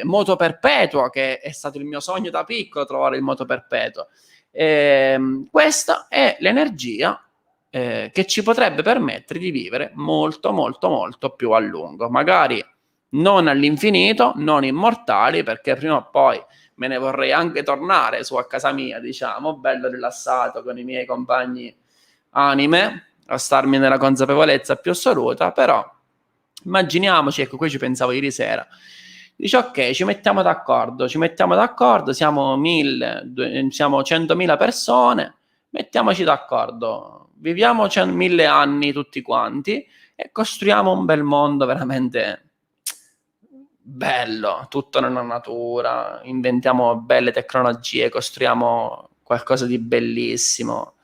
moto perpetuo, che è stato il mio sogno da piccolo, trovare il moto perpetuo. Questa è l'energia che ci potrebbe permettere di vivere molto, molto, molto più a lungo. Magari non all'infinito, non immortali, perché prima o poi me ne vorrei anche tornare su a casa mia, diciamo, bello rilassato con i miei compagni anime, a starmi nella consapevolezza più assoluta, però immaginiamoci, ecco, qui ci pensavo ieri sera, dice ok, ci mettiamo d'accordo, siamo 100.000 persone, mettiamoci d'accordo, viviamo 1.000 anni tutti quanti e costruiamo un bel mondo veramente bello, tutto nella natura, inventiamo belle tecnologie, costruiamo qualcosa di bellissimo.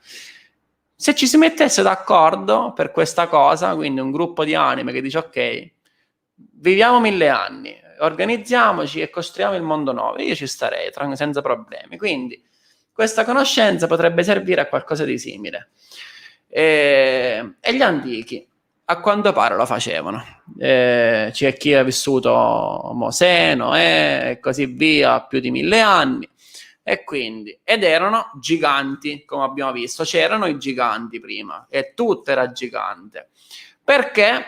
Se ci si mettesse d'accordo per questa cosa, quindi un gruppo di anime che dice ok, viviamo 1.000 anni, organizziamoci e costruiamo il mondo nuovo, io ci starei senza problemi. Quindi questa conoscenza potrebbe servire a qualcosa di simile. E gli antichi a quanto pare lo facevano. C'è chi ha vissuto Mosè, Noè e così via, più di 1.000 anni. E quindi, ed erano giganti, come abbiamo visto, c'erano i giganti prima e tutto era gigante. Perché?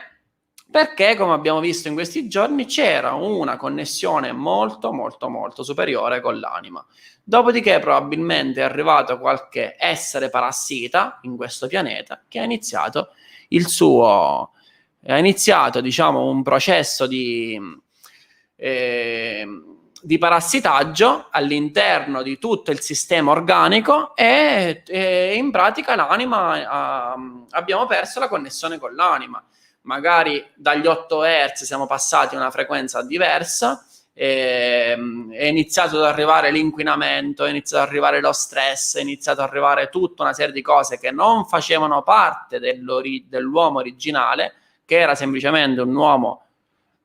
Perché, come abbiamo visto in questi giorni, c'era una connessione molto, molto, molto superiore con l'anima. Dopodiché probabilmente è arrivato qualche essere parassita in questo pianeta che ha iniziato diciamo, un processo di parassitaggio all'interno di tutto il sistema organico e in pratica l'anima, abbiamo perso la connessione con l'anima. Magari dagli 8 Hz siamo passati a una frequenza diversa, è iniziato ad arrivare l'inquinamento, è iniziato ad arrivare lo stress, è iniziato ad arrivare tutta una serie di cose che non facevano parte dell'uomo originale, che era semplicemente un uomo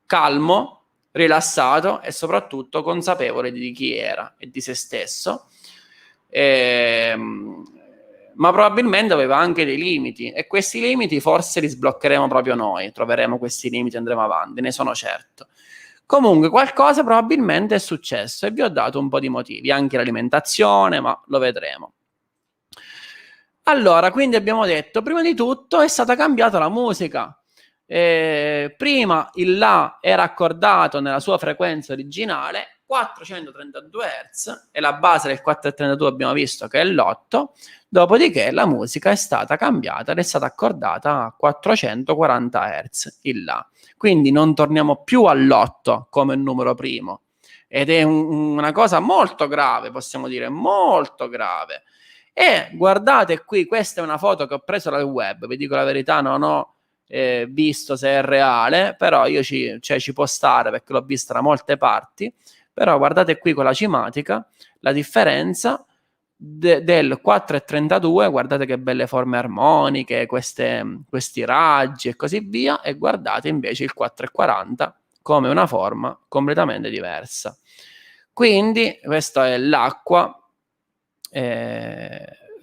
calmo, rilassato e soprattutto consapevole di chi era e di se stesso, ma probabilmente aveva anche dei limiti e questi limiti forse li sbloccheremo proprio noi, troveremo questi limiti e andremo avanti, ne sono certo. Comunque qualcosa probabilmente è successo e vi ho dato un po' di motivi, anche l'alimentazione, ma lo vedremo. Allora, quindi abbiamo detto, prima di tutto è stata cambiata la musica. Prima il La era accordato nella sua frequenza originale 432 Hz e la base del 432 abbiamo visto che è l'8, dopodiché la musica è stata cambiata ed è stata accordata a 440 Hz il La. Quindi non torniamo più all'8 come numero primo ed è una cosa molto grave, possiamo dire molto grave. E guardate qui, questa è una foto che ho preso dal web, vi dico la verità, non ho visto se è reale, però io ci può stare perché l'ho vista da molte parti, però guardate qui con la cimatica la differenza del 4,32, guardate che belle forme armoniche, questi raggi e così via, e guardate invece il 4,40 come una forma completamente diversa. Quindi questa è l'acqua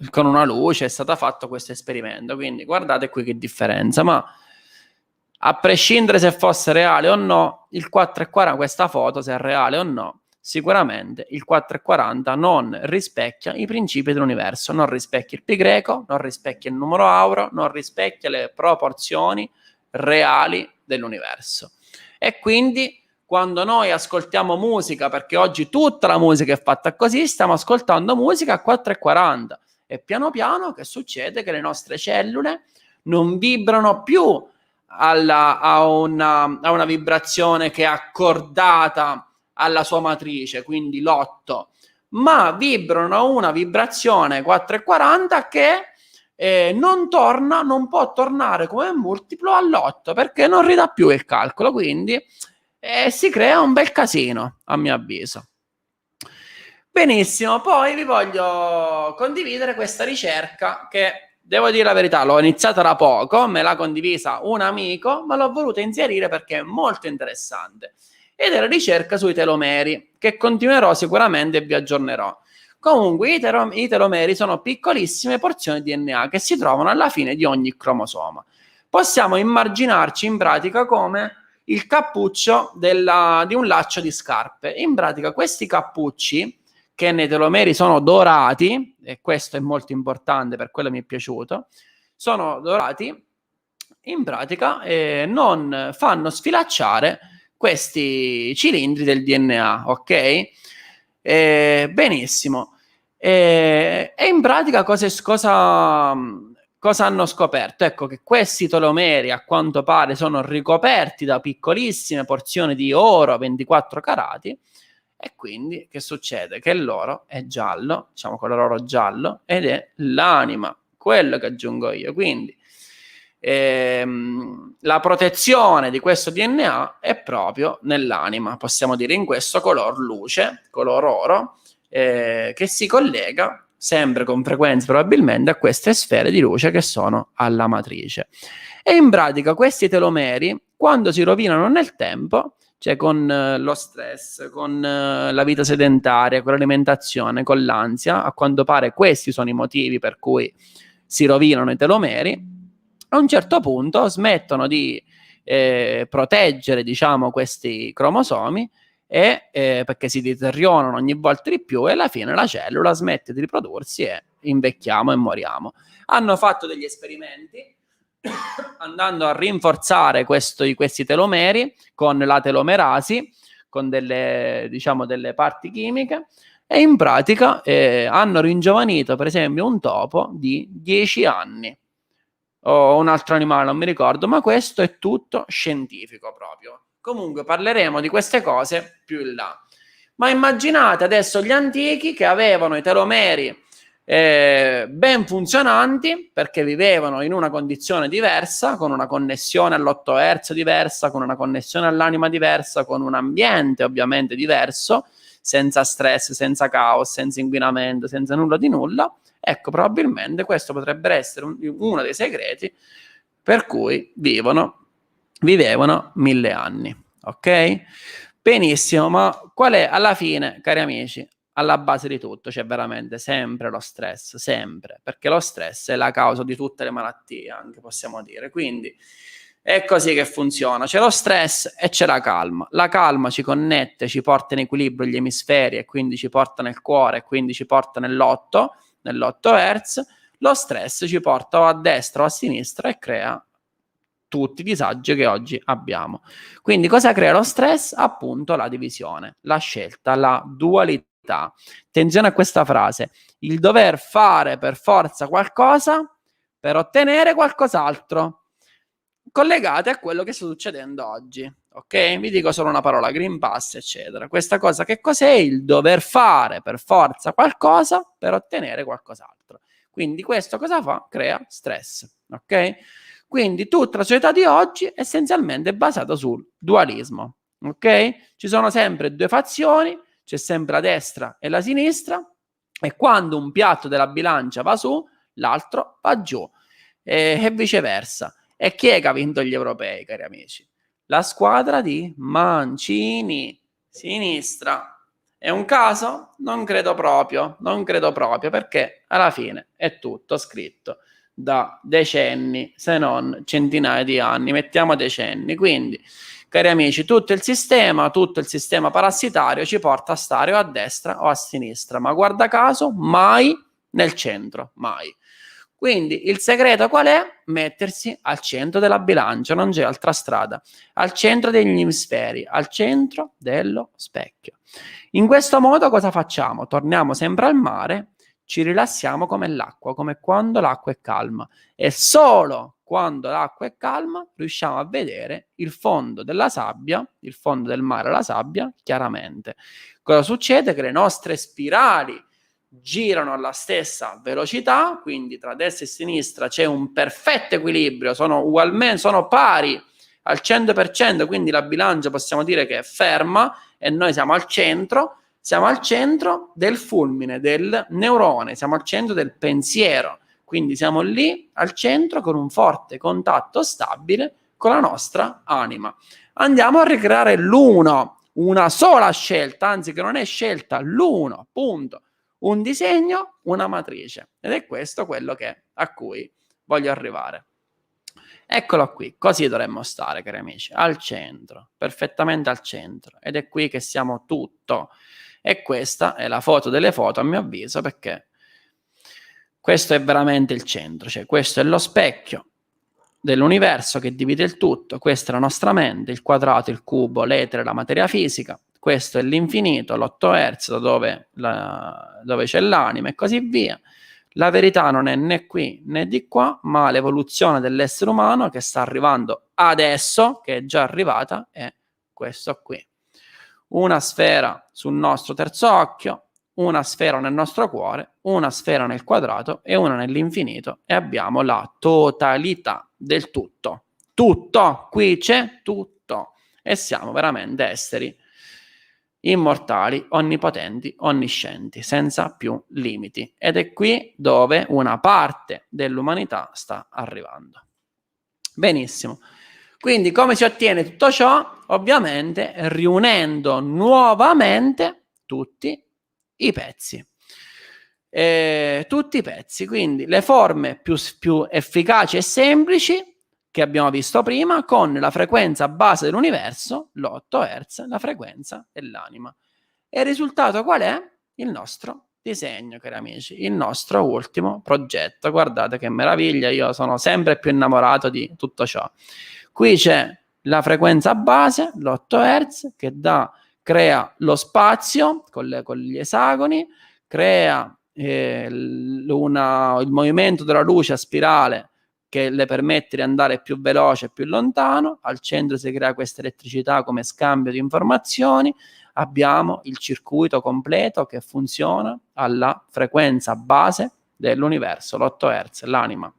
con una luce, è stato fatto questo esperimento, quindi guardate qui che differenza, ma a prescindere se fosse reale o no, il 4,40, questa foto se è reale o no, sicuramente il 4,40 non rispecchia i principi dell'universo, non rispecchia il pi greco, non rispecchia il numero auro, non rispecchia le proporzioni reali dell'universo. E quindi quando noi ascoltiamo musica, perché oggi tutta la musica è fatta così, stiamo ascoltando musica a 4,40 e piano piano che succede? Che le nostre cellule non vibrano più a una vibrazione che è accordata alla sua matrice, quindi l'8, ma vibrano a una vibrazione 4,40 che non può tornare come multiplo all'8 perché non ridà più il calcolo, quindi si crea un bel casino, a mio avviso. Benissimo, poi vi voglio condividere questa ricerca che, devo dire la verità, l'ho iniziata da poco, me l'ha condivisa un amico, ma l'ho voluta inserire perché è molto interessante. Ed è la ricerca sui telomeri, che continuerò sicuramente e vi aggiornerò. Comunque i telomeri sono piccolissime porzioni di DNA che si trovano alla fine di ogni cromosoma. Possiamo immaginarci in pratica come il cappuccio di un laccio di scarpe. In pratica questi cappucci, che nei telomeri sono dorati, e questo è molto importante, per quello mi è piaciuto, sono dorati, in pratica non fanno sfilacciare questi cilindri del DNA, ok? Benissimo. E in pratica cosa hanno scoperto? Ecco che questi telomeri a quanto pare sono ricoperti da piccolissime porzioni di oro 24 carati. E quindi che succede? Che l'oro è giallo, diciamo quell'oro giallo, ed è l'anima, quello che aggiungo io. Quindi la protezione di questo DNA è proprio nell'anima, possiamo dire in questo color luce, color oro, che si collega sempre con frequenza probabilmente a queste sfere di luce che sono alla matrice. E in pratica questi telomeri, quando si rovinano nel tempo, cioè con lo stress, con la vita sedentaria, con l'alimentazione, con l'ansia, a quanto pare questi sono i motivi per cui si rovinano i telomeri, a un certo punto smettono di proteggere, diciamo, questi cromosomi perché si deteriorano ogni volta di più e alla fine la cellula smette di riprodursi e invecchiamo e moriamo. Hanno fatto degli esperimenti andando a rinforzare questi telomeri con la telomerasi, con delle parti chimiche, e in pratica hanno ringiovanito per esempio un topo di 10 anni o un altro animale, non mi ricordo, ma questo è tutto scientifico proprio. Comunque parleremo di queste cose più in là. Ma immaginate adesso gli antichi che avevano i telomeri ben funzionanti perché vivevano in una condizione diversa, con una connessione all'8 Hz diversa, con una connessione all'anima diversa, con un ambiente ovviamente diverso, senza stress, senza caos, senza inquinamento, senza nulla di nulla. Ecco, probabilmente questo potrebbe essere uno dei segreti per cui vivevano 1000 anni, ok? Benissimo, ma qual è alla fine, cari amici? Alla base di tutto c'è veramente sempre lo stress, sempre, perché lo stress è la causa di tutte le malattie, anche possiamo dire. Quindi è così che funziona, c'è lo stress e c'è la calma. La calma ci connette, ci porta in equilibrio gli emisferi e quindi ci porta nel cuore e quindi ci porta nell'8 Hz. Lo stress ci porta o a destra o a sinistra e crea tutti i disagi che oggi abbiamo. Quindi cosa crea lo stress? Appunto la divisione, la scelta, la dualità. Attenzione a questa frase: il dover fare per forza qualcosa per ottenere qualcos'altro, collegate a quello che sta succedendo oggi, ok? Vi dico solo una parola: Green Pass, eccetera. Questa cosa che cos'è? Il dover fare per forza qualcosa per ottenere qualcos'altro. Quindi questo cosa fa? Crea stress, ok? Quindi tutta la società di oggi è essenzialmente basata sul dualismo, ok? Ci sono sempre due fazioni, c'è sempre la destra e la sinistra, e quando un piatto della bilancia va su, l'altro va giù, e viceversa. E chi è che ha vinto gli europei, cari amici? La squadra di Mancini, sinistra. È un caso? Non credo proprio, perché alla fine è tutto scritto da decenni, se non centinaia di anni, mettiamo decenni. Quindi, cari amici, tutto il sistema parassitario ci porta a stare o a destra o a sinistra, ma guarda caso mai nel centro, mai. Quindi il segreto qual è? Mettersi al centro della bilancia, non c'è altra strada, al centro degli emisferi, al centro dello specchio. In questo modo cosa facciamo? Torniamo sempre al mare, ci rilassiamo come l'acqua, come quando l'acqua è calma. E solo quando l'acqua è calma riusciamo a vedere il fondo della sabbia, il fondo del mare, la sabbia, chiaramente. Cosa succede? Che le nostre spirali girano alla stessa velocità, quindi tra destra e sinistra c'è un perfetto equilibrio, sono pari al 100%, quindi la bilancia possiamo dire che è ferma e noi siamo al centro del fulmine, del neurone, siamo al centro del pensiero, quindi siamo lì al centro con un forte contatto stabile con la nostra anima. Andiamo a ricreare l'uno, una sola scelta, anzi che non è scelta, l'uno, punto. Un disegno, una matrice. Ed è questo quello a cui voglio arrivare. Eccolo qui, così dovremmo stare, cari amici, al centro, perfettamente al centro. Ed è qui che siamo tutto. E questa è la foto delle foto, a mio avviso, perché questo è veramente il centro. Cioè, questo è lo specchio dell'universo che divide il tutto. Questa è la nostra mente, il quadrato, il cubo, l'etere, la materia fisica. Questo è l'infinito, l'8 Hertz, dove c'è l'anima e così via. La verità non è né qui né di qua, ma l'evoluzione dell'essere umano che sta arrivando adesso, che è già arrivata, è questo qui. Una sfera sul nostro terzo occhio, una sfera nel nostro cuore, una sfera nel quadrato e una nell'infinito, e abbiamo la totalità del tutto. Tutto, qui c'è tutto. E siamo veramente esseri immortali, onnipotenti, onniscienti, senza più limiti. Ed è qui dove una parte dell'umanità sta arrivando. Benissimo. Quindi come si ottiene tutto ciò? Ovviamente riunendo nuovamente tutti i pezzi. Tutti i pezzi, quindi le forme più efficaci e semplici che abbiamo visto prima, con la frequenza base dell'universo, l'8 Hz, la frequenza dell'anima. E il risultato qual è? Il nostro disegno, cari amici, il nostro ultimo progetto. Guardate che meraviglia, io sono sempre più innamorato di tutto ciò. Qui c'è la frequenza base, l'8 Hz, che crea lo spazio con gli esagoni, crea il movimento della luce a spirale che le permette di andare più veloce e più lontano. Al centro si crea questa elettricità come scambio di informazioni. Abbiamo il circuito completo che funziona alla frequenza base dell'universo, l'8 Hz, l'anima.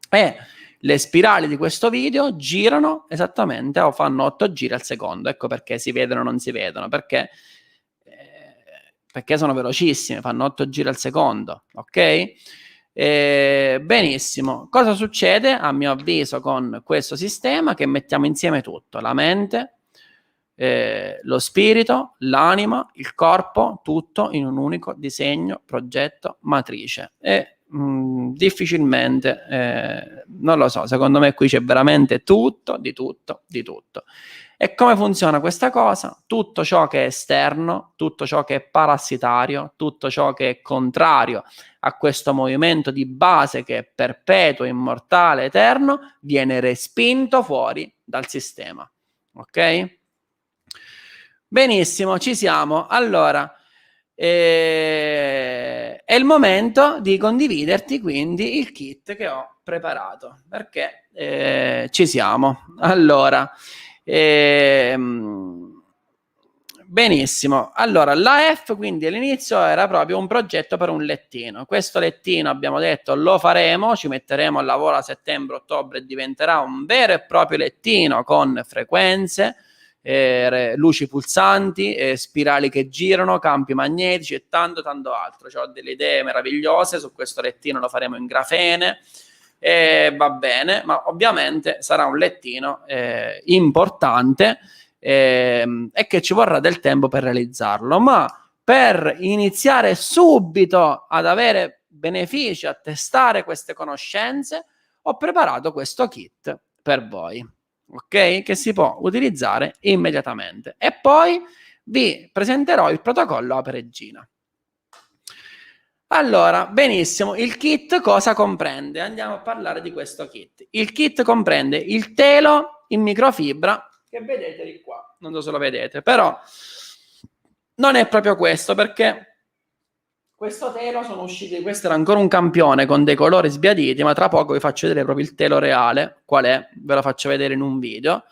E le spirali di questo video girano esattamente o fanno 8 giri al secondo. Ecco perché si vedono o non si vedono, perché sono velocissime, fanno 8 giri al secondo, ok? Benissimo. Cosa succede a mio avviso con questo sistema? Che mettiamo insieme tutto, la mente, lo spirito, l'anima, il corpo, tutto in un unico disegno, progetto, matrice. E difficilmente, non lo so, secondo me qui c'è veramente tutto, di tutto, di tutto. E come funziona questa cosa? Tutto ciò che è esterno, tutto ciò che è parassitario, tutto ciò che è contrario a questo movimento di base che è perpetuo, immortale, eterno, viene respinto fuori dal sistema. Ok? Benissimo, ci siamo. Allora, è il momento di condividerti quindi il kit che ho preparato, perché ci siamo. Allora, benissimo. Allora, l'AF quindi all'inizio era proprio un progetto per un lettino. Questo lettino abbiamo detto lo faremo, ci metteremo al lavoro a settembre-ottobre e diventerà un vero e proprio lettino con frequenze, luci pulsanti, spirali che girano, campi magnetici e tanto altro. Ho delle idee meravigliose su questo lettino, lo faremo in grafene, va bene, ma ovviamente sarà un lettino importante e che ci vorrà del tempo per realizzarlo, ma per iniziare subito ad avere benefici, a testare queste conoscenze, ho preparato questo kit per voi. Ok? Che si può utilizzare immediatamente. E poi vi presenterò il protocollo Aperegina. Allora, benissimo, il kit cosa comprende? Andiamo a parlare di questo kit. Il kit comprende il telo in microfibra, che vedete di qua, non so se lo vedete, però non è proprio questo, perché questo telo sono usciti, questo era ancora un campione con dei colori sbiaditi, ma tra poco vi faccio vedere proprio il telo reale, qual è, ve lo faccio vedere in un video.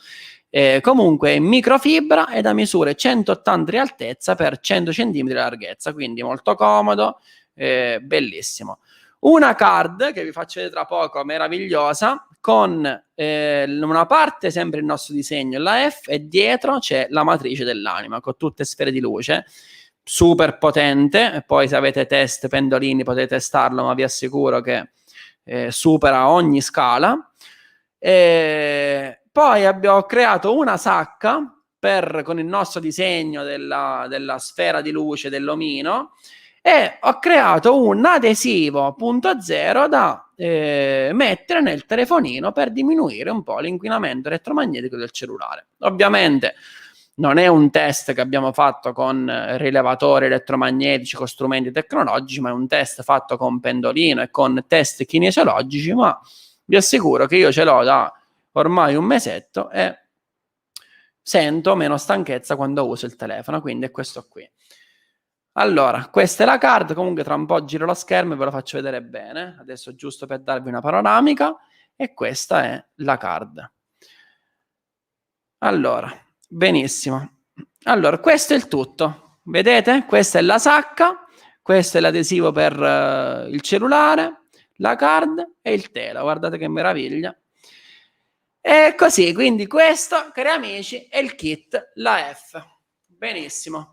Comunque è microfibra ed ha misure 180 di altezza per 100 cm di larghezza, quindi molto comodo, bellissimo. Una card che vi faccio vedere tra poco, meravigliosa, con una parte sempre il nostro disegno, la F, e dietro c'è la matrice dell'anima con tutte sfere di luce, super potente. E poi se avete test pendolini potete testarlo, ma vi assicuro che supera ogni scala. Poi ho creato una sacca con il nostro disegno della sfera di luce dell'omino, e ho creato un adesivo punto zero da mettere nel telefonino per diminuire un po' l'inquinamento elettromagnetico del cellulare. Ovviamente non è un test che abbiamo fatto con rilevatori elettromagnetici, con strumenti tecnologici, ma è un test fatto con pendolino e con test kinesiologici, ma vi assicuro che io ce l'ho da ormai un mesetto e sento meno stanchezza quando uso il telefono, quindi è questo qui. Allora, questa è la card, comunque tra un po' giro lo schermo e ve lo faccio vedere bene, adesso giusto per darvi una panoramica, e questa è la card. Allora, benissimo. Allora, questo è il tutto, vedete? Questa è la sacca, questo è l'adesivo per il cellulare, la card e il telo, guardate che meraviglia. E così, quindi questo, cari amici, è il kit, la F. Benissimo.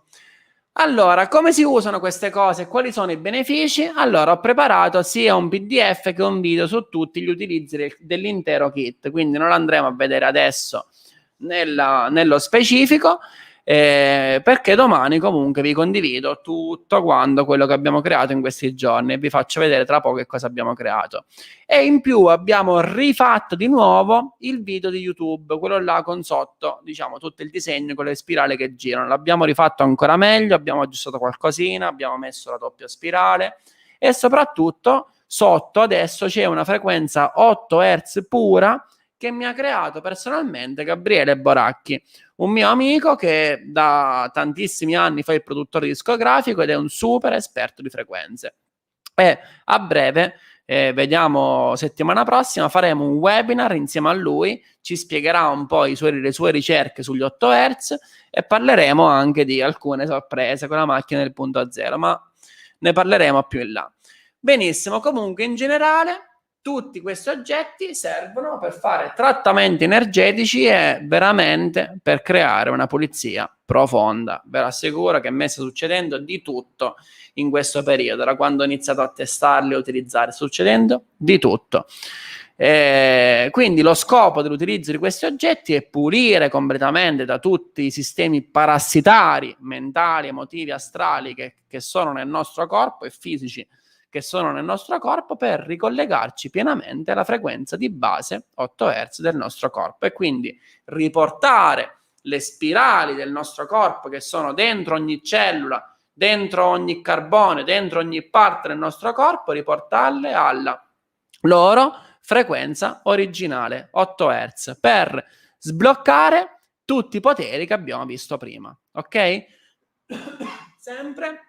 Allora, come si usano queste cose? Quali sono i benefici? Allora, ho preparato sia un PDF che un video su tutti gli utilizzi dell'intero kit, quindi non andremo a vedere adesso nello specifico, perché domani comunque vi condivido tutto quanto quello che abbiamo creato in questi giorni e vi faccio vedere tra poco che cosa abbiamo creato. E in più abbiamo rifatto di nuovo il video di YouTube, quello là con sotto, diciamo, tutto il disegno con le spirali che girano. L'abbiamo rifatto ancora meglio, abbiamo aggiustato qualcosina, abbiamo messo la doppia spirale e soprattutto sotto adesso c'è una frequenza 8 Hz pura che mi ha creato personalmente Gabriele Boracchi, un mio amico che da tantissimi anni fa il produttore discografico ed è un super esperto di frequenze. E a breve, vediamo settimana prossima, faremo un webinar insieme a lui, ci spiegherà un po' le sue ricerche sugli 8 Hz e parleremo anche di alcune sorprese con la macchina del punto zero, ma ne parleremo più in là. Benissimo, comunque in generale tutti questi oggetti servono per fare trattamenti energetici e veramente per creare una pulizia profonda. Ve lo assicuro che a me sta succedendo di tutto in questo periodo, da quando ho iniziato a testarli e utilizzare, sta succedendo di tutto. Quindi lo scopo dell'utilizzo di questi oggetti è pulire completamente da tutti i sistemi parassitari, mentali, emotivi, astrali che sono nel nostro corpo e fisici che sono nel nostro corpo, per ricollegarci pienamente alla frequenza di base 8 Hz del nostro corpo e quindi riportare le spirali del nostro corpo che sono dentro ogni cellula, dentro ogni carbone, dentro ogni parte del nostro corpo, riportarle alla loro frequenza originale 8 Hz per sbloccare tutti i poteri che abbiamo visto prima, ok? Sempre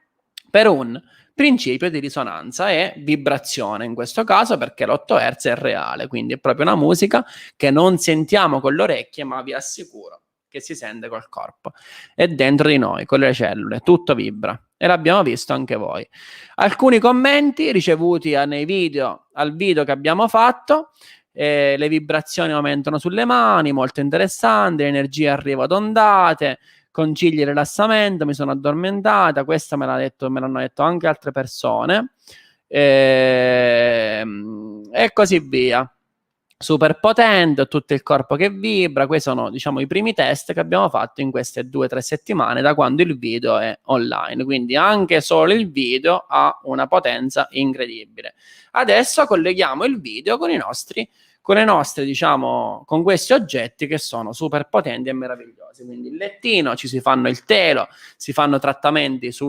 per un principio di risonanza e vibrazione in questo caso, perché l'8 Hz è reale, quindi è proprio una musica che non sentiamo con le orecchie, ma vi assicuro che si sente col corpo. È dentro di noi, con le cellule, tutto vibra e l'abbiamo visto anche voi. Alcuni commenti ricevuti al video che abbiamo fatto. Le vibrazioni aumentano sulle mani, molto interessante, l'energia arriva ad ondate, concili e rilassamento, mi sono addormentata, questa me l'hanno detto anche altre persone, e così via. Super potente, tutto il corpo che vibra. Questi sono, diciamo, i primi test che abbiamo fatto in queste 2 o 3 settimane da quando il video è online, quindi anche solo il video ha una potenza incredibile. Adesso colleghiamo il video con le nostre, diciamo, con questi oggetti che sono super potenti e meravigliosi. Quindi il lettino, ci si fanno il telo, si fanno trattamenti si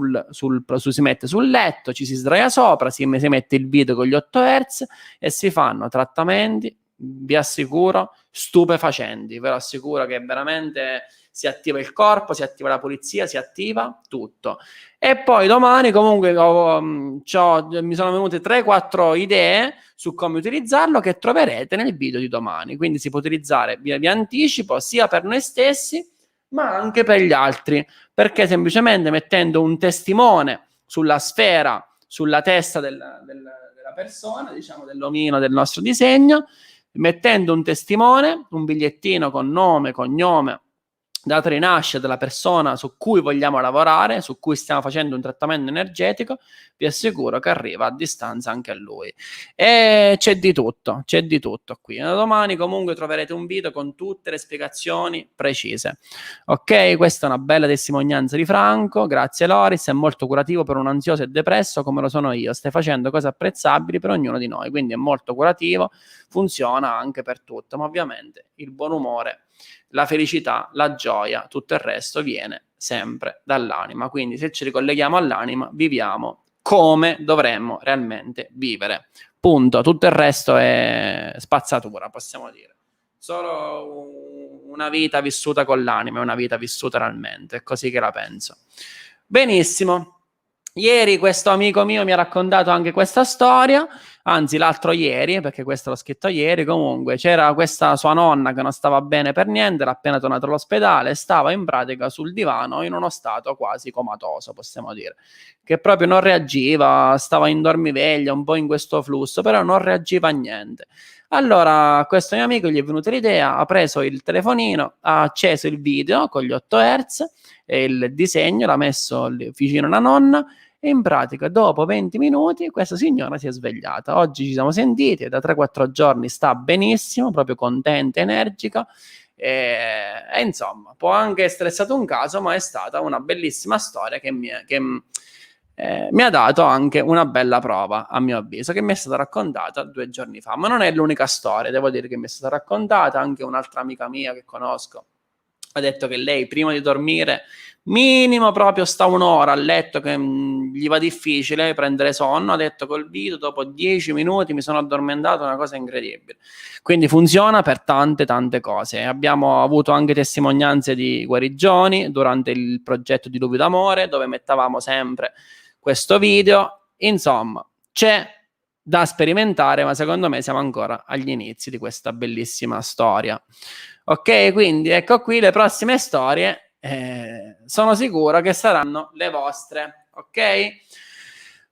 mette sul letto, ci si sdraia sopra, si mette il video con gli 8 Hz e si fanno trattamenti, vi assicuro, stupefacenti. Ve lo assicuro che veramente si attiva il corpo, si attiva la pulizia, si attiva tutto. E poi domani comunque mi sono venute 3-4 idee su come utilizzarlo che troverete nel video di domani. Quindi si può utilizzare, vi anticipo, sia per noi stessi ma anche per gli altri, perché semplicemente mettendo un testimone sulla sfera, sulla testa della persona, diciamo dell'omino del nostro disegno, mettendo un testimone, un bigliettino con nome, cognome, data di nascita della persona su cui vogliamo lavorare, su cui stiamo facendo un trattamento energetico, vi assicuro che arriva a distanza anche a lui. E c'è di tutto qui. Da domani comunque troverete un video con tutte le spiegazioni precise. Ok, questa è una bella testimonianza di Franco, grazie Loris, è molto curativo per un ansioso e depresso come lo sono io, stai facendo cose apprezzabili per ognuno di noi, quindi è molto curativo, funziona anche per tutto, ma ovviamente il buon umore, la felicità, la gioia, tutto il resto viene sempre dall'anima. Quindi se ci ricolleghiamo all'anima, viviamo come dovremmo realmente vivere. Punto. Tutto il resto è spazzatura, possiamo dire. Solo una vita vissuta con l'anima, è una vita vissuta realmente. È così che la penso. Benissimo. Ieri questo amico mio mi ha raccontato anche questa storia, anzi l'altro ieri, perché questo l'ho scritto ieri, comunque c'era questa sua nonna che non stava bene per niente, era appena tornata all'ospedale, stava in pratica sul divano in uno stato quasi comatoso, possiamo dire, che proprio non reagiva, stava in dormiveglia, un po' in questo flusso, però non reagiva a niente. Allora a questo mio amico gli è venuta l'idea, ha preso il telefonino, ha acceso il video con gli 8 Hz e il disegno, l'ha messo vicino alla nonna, e in pratica dopo 20 minuti questa signora si è svegliata. Oggi ci siamo sentiti e da 3-4 giorni sta benissimo, proprio contenta, energica e insomma può anche essere stato un caso, ma è stata una bellissima storia che mi ha dato anche una bella prova, a mio avviso, che mi è stata raccontata 2 giorni fa. Ma non è l'unica storia, devo dire, che mi è stata raccontata. Anche un'altra amica mia che conosco ha detto che lei prima di dormire minimo proprio sta un'ora a letto, che gli va difficile prendere sonno. Ha detto col video dopo 10 minuti mi sono addormentato, una cosa incredibile. Quindi funziona per tante cose. Abbiamo avuto anche testimonianze di guarigioni durante il progetto Diluvio d'amore, dove mettavamo sempre questo video. Insomma, c'è da sperimentare, ma secondo me siamo ancora agli inizi di questa bellissima storia. Ok, quindi ecco qui le prossime storie. Sono sicuro che saranno le vostre, ok?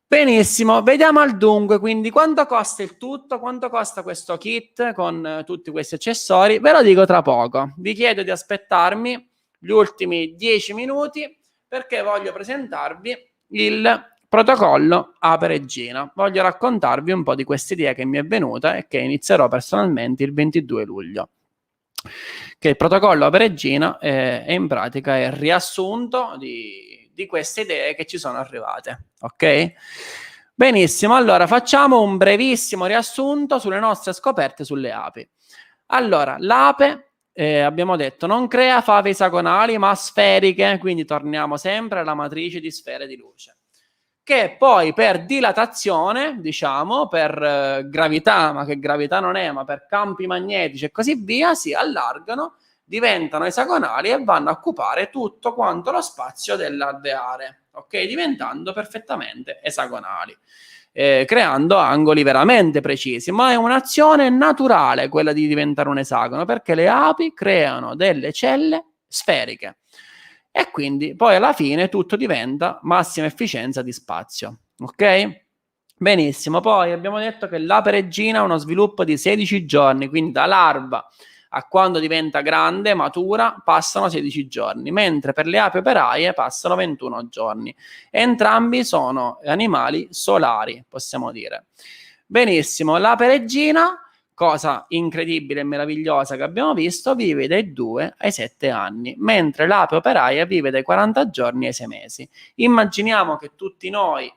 Benissimo, vediamo al dunque, quindi quanto costa il tutto, quanto costa questo kit con tutti questi accessori, ve lo dico tra poco. Vi chiedo di aspettarmi gli ultimi 10 minuti perché voglio presentarvi il protocollo Ape Regina. Voglio raccontarvi un po' di questa idea che mi è venuta e che inizierò personalmente il 22 luglio. Che il protocollo Ape Regina è in pratica il riassunto di queste idee che ci sono arrivate, ok? Benissimo, allora facciamo un brevissimo riassunto sulle nostre scoperte sulle api. Allora, l'ape, abbiamo detto, non crea fave esagonali ma sferiche, quindi torniamo sempre alla matrice di sfere di luce, che poi per dilatazione, diciamo, per gravità, ma che gravità non è, ma per campi magnetici e così via, si allargano, diventano esagonali e vanno a occupare tutto quanto lo spazio dell'alveare, ok? Diventando perfettamente esagonali, creando angoli veramente precisi, ma è un'azione naturale quella di diventare un esagono, perché le api creano delle celle sferiche. E quindi poi alla fine tutto diventa massima efficienza di spazio, ok? Benissimo, poi abbiamo detto che l'ape regina ha uno sviluppo di 16 giorni, quindi da larva a quando diventa grande, matura, passano 16 giorni, mentre per le api operaie passano 21 giorni. Entrambi sono animali solari, possiamo dire. Benissimo, l'ape regina, cosa incredibile e meravigliosa che abbiamo visto, vive dai 2 ai 7 anni, mentre l'ape operaia vive dai 40 giorni ai 6 mesi. Immaginiamo che tutti noi,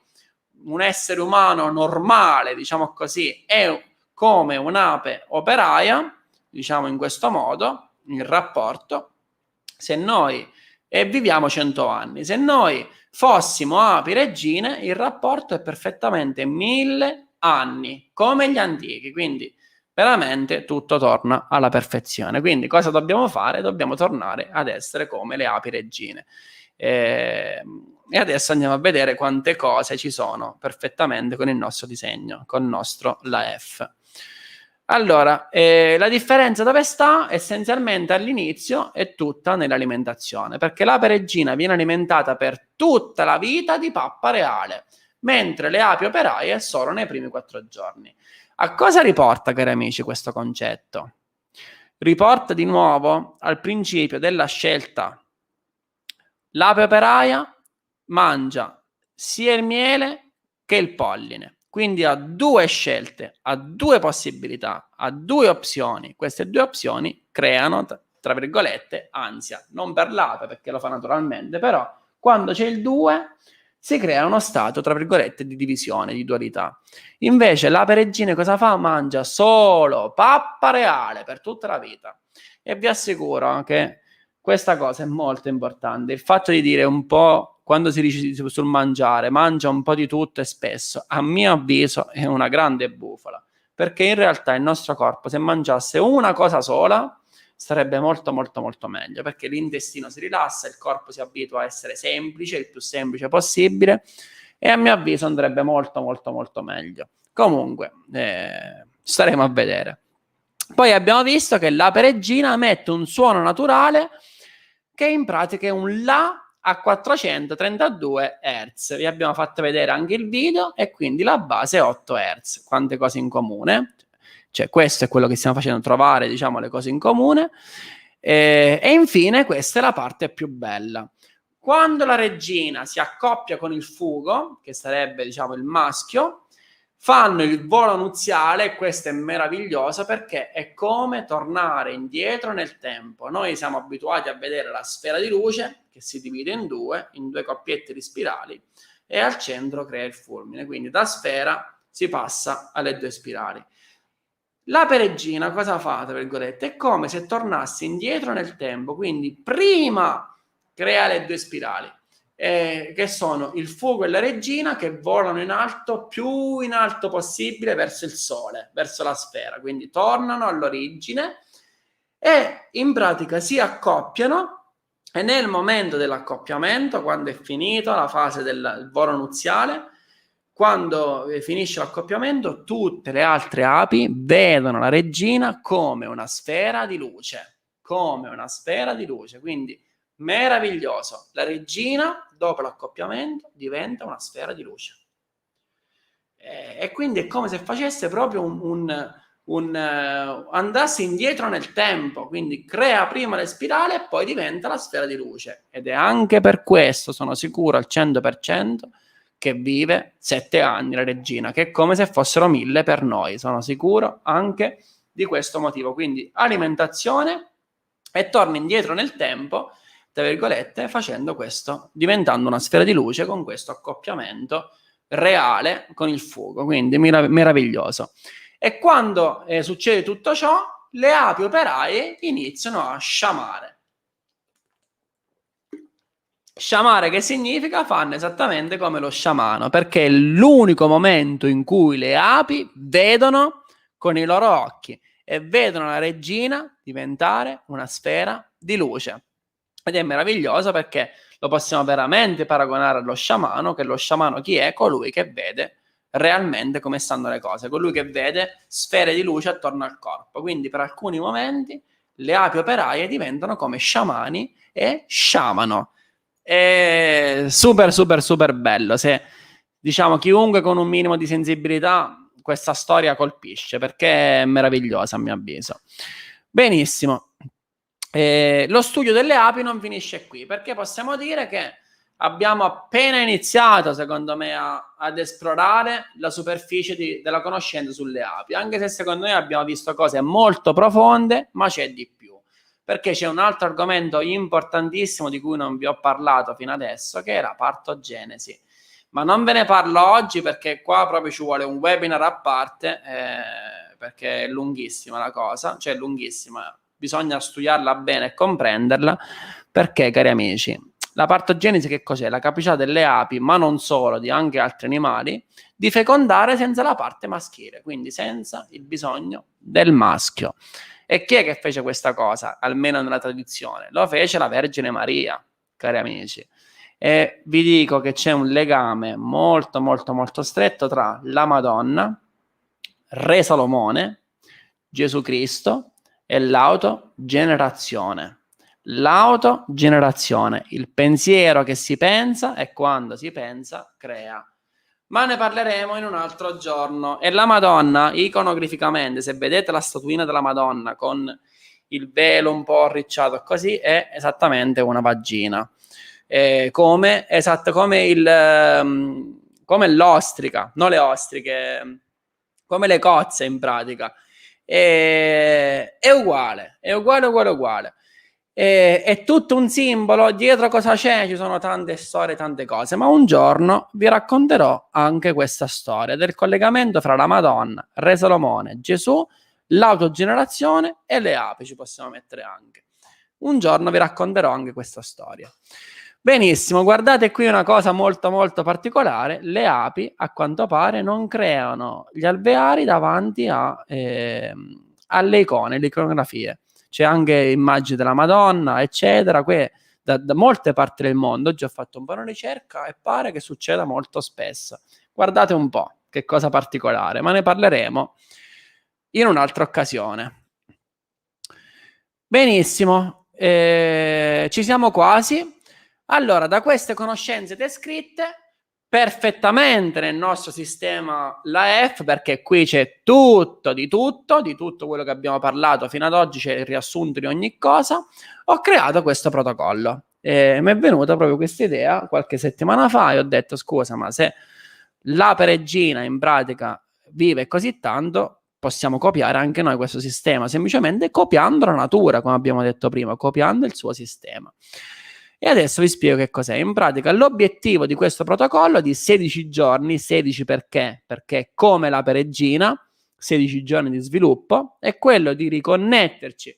un essere umano normale, diciamo così, è come un'ape operaia, diciamo in questo modo, il rapporto, se noi viviamo 100 anni, se noi fossimo api regine, il rapporto è perfettamente 1000 anni, come gli antichi, quindi veramente tutto torna alla perfezione. Quindi cosa dobbiamo fare? Dobbiamo tornare ad essere come le api regine. E adesso andiamo a vedere quante cose ci sono perfettamente con il nostro disegno, con il nostro la F. Allora, la differenza dove sta? Essenzialmente all'inizio è tutta nell'alimentazione, perché l'ape regina viene alimentata per tutta la vita di pappa reale, mentre le api operaie solo nei primi 4 giorni. A cosa riporta, cari amici, questo concetto? Riporta di nuovo al principio della scelta. L'ape operaia mangia sia il miele che il polline, quindi ha 2 scelte, ha 2 possibilità, ha 2 opzioni. Queste 2 opzioni creano, tra virgolette, ansia. Non per l'ape, perché lo fa naturalmente, però quando c'è il 2 si crea uno stato, tra virgolette, di divisione, di dualità. Invece l'ape regina cosa fa? Mangia solo pappa reale per tutta la vita. E vi assicuro che questa cosa è molto importante. Il fatto di dire un po', quando si dice sul mangiare, mangia un po' di tutto e spesso, a mio avviso è una grande bufala. Perché in realtà il nostro corpo, se mangiasse una cosa sola, sarebbe molto molto molto meglio, perché l'intestino si rilassa, il corpo si abitua a essere semplice, il più semplice possibile, e a mio avviso andrebbe molto molto molto meglio. Comunque staremo a vedere. Poi abbiamo visto che l'ape regina emette un suono naturale che in pratica è un La a 432 Hz. Vi abbiamo fatto vedere anche il video, e quindi la base è 8 Hz. Quante cose in comune? Cioè, questo è quello che stiamo facendo, trovare, diciamo, le cose in comune. E infine, questa è la parte più bella. Quando la regina si accoppia con il fugo, che sarebbe, diciamo, il maschio, fanno il volo nuziale, e questo è meraviglioso perché è come tornare indietro nel tempo. Noi siamo abituati a vedere la sfera di luce che si divide in 2 coppiette di spirali, e al centro crea il fulmine. Quindi da sfera si passa alle 2 spirali. L'ape regina cosa fa, tra virgolette? È come se tornasse indietro nel tempo, quindi prima crea le 2 spirali, che sono il fuoco e la regina, che volano in alto, più in alto possibile, verso il sole, verso la sfera. Quindi tornano all'origine e in pratica si accoppiano, e nel momento dell'accoppiamento, quando è finita la fase del volo nuziale, quando finisce l'accoppiamento, tutte le altre api vedono la regina come una sfera di luce, quindi meraviglioso. La regina, dopo l'accoppiamento, diventa una sfera di luce. E quindi è come se facesse proprio andasse indietro nel tempo, quindi crea prima le spirali e poi diventa la sfera di luce. Ed è anche per questo, sono sicuro al 100%, che vive 7 anni la regina, che è come se fossero 1000 per noi. Sono sicuro anche di questo motivo. Quindi alimentazione, e torna indietro nel tempo, tra virgolette, facendo questo, diventando una sfera di luce con questo accoppiamento reale con il fuoco. Quindi meraviglioso. E quando succede tutto ciò, le api operaie iniziano a sciamare. Sciamare che significa? Fanno esattamente come lo sciamano, perché è l'unico momento in cui le api vedono con i loro occhi e vedono la regina diventare una sfera di luce. Ed è meraviglioso perché lo possiamo veramente paragonare allo sciamano, che lo sciamano chi è? Colui che vede realmente come stanno le cose, colui che vede sfere di luce attorno al corpo. Quindi per alcuni momenti le api operaie diventano come sciamani e sciamano. È super super super bello. Se, diciamo, chiunque con un minimo di sensibilità, questa storia colpisce, perché è meravigliosa a mio avviso. Benissimo. Lo studio delle api non finisce qui, perché possiamo dire che abbiamo appena iniziato, secondo me, ad esplorare la superficie della conoscenza sulle api, anche se secondo me abbiamo visto cose molto profonde, ma c'è di più. Perché c'è un altro argomento importantissimo di cui non vi ho parlato fino adesso, che è la partogenesi. Ma non ve ne parlo oggi perché qua proprio ci vuole un webinar a parte, perché è lunghissima la cosa, bisogna studiarla bene e comprenderla, perché, cari amici, La partogenesi che cos'è? La capacità delle api, ma non solo, di anche altri animali, di fecondare senza la parte maschile, quindi senza il bisogno del maschio. E chi è che fece questa cosa, almeno nella tradizione? Lo fece la Vergine Maria, cari amici. E vi dico che c'è un legame molto molto molto stretto tra la Madonna, Re Salomone, Gesù Cristo e l'autogenerazione. L'autogenerazione, il pensiero che si pensa e quando si pensa crea. Ma ne parleremo in un altro giorno. E la Madonna, iconograficamente, se vedete la statuina della Madonna con il velo un po' arricciato così, è esattamente una vagina. Come l'ostrica, non le ostriche, come le cozze in pratica. È uguale. È tutto un simbolo. Dietro cosa c'è? Ci sono tante storie, tante cose, ma un giorno vi racconterò anche questa storia del collegamento fra la Madonna, Re Salomone, Gesù, l'autogenerazione e le api. Ci possiamo mettere anche. Un giorno vi racconterò anche questa storia. Benissimo, guardate qui una cosa molto molto particolare: le api a quanto pare non creano gli alveari davanti alle icone, le iconografie. C'è anche immagini della Madonna, eccetera, da molte parti del mondo. Oggi ho fatto un po' una ricerca e pare che succeda molto spesso. Guardate un po' che cosa particolare, ma ne parleremo in un'altra occasione. Benissimo, ci siamo quasi. Allora, da queste conoscenze descritte perfettamente nel nostro sistema LAEF, perché qui c'è tutto quello che abbiamo parlato fino ad oggi, c'è il riassunto di ogni cosa, ho creato questo protocollo. Mi è venuta proprio questa idea qualche settimana fa e ho detto: scusa, ma se l'ape regina in pratica vive così tanto, possiamo copiare anche noi questo sistema, semplicemente copiando la natura, come abbiamo detto prima, copiando il suo sistema. E adesso vi spiego che cos'è. In pratica l'obiettivo di questo protocollo di 16 giorni, 16 perché? Perché come l'ape regina, 16 giorni di sviluppo, è quello di riconnetterci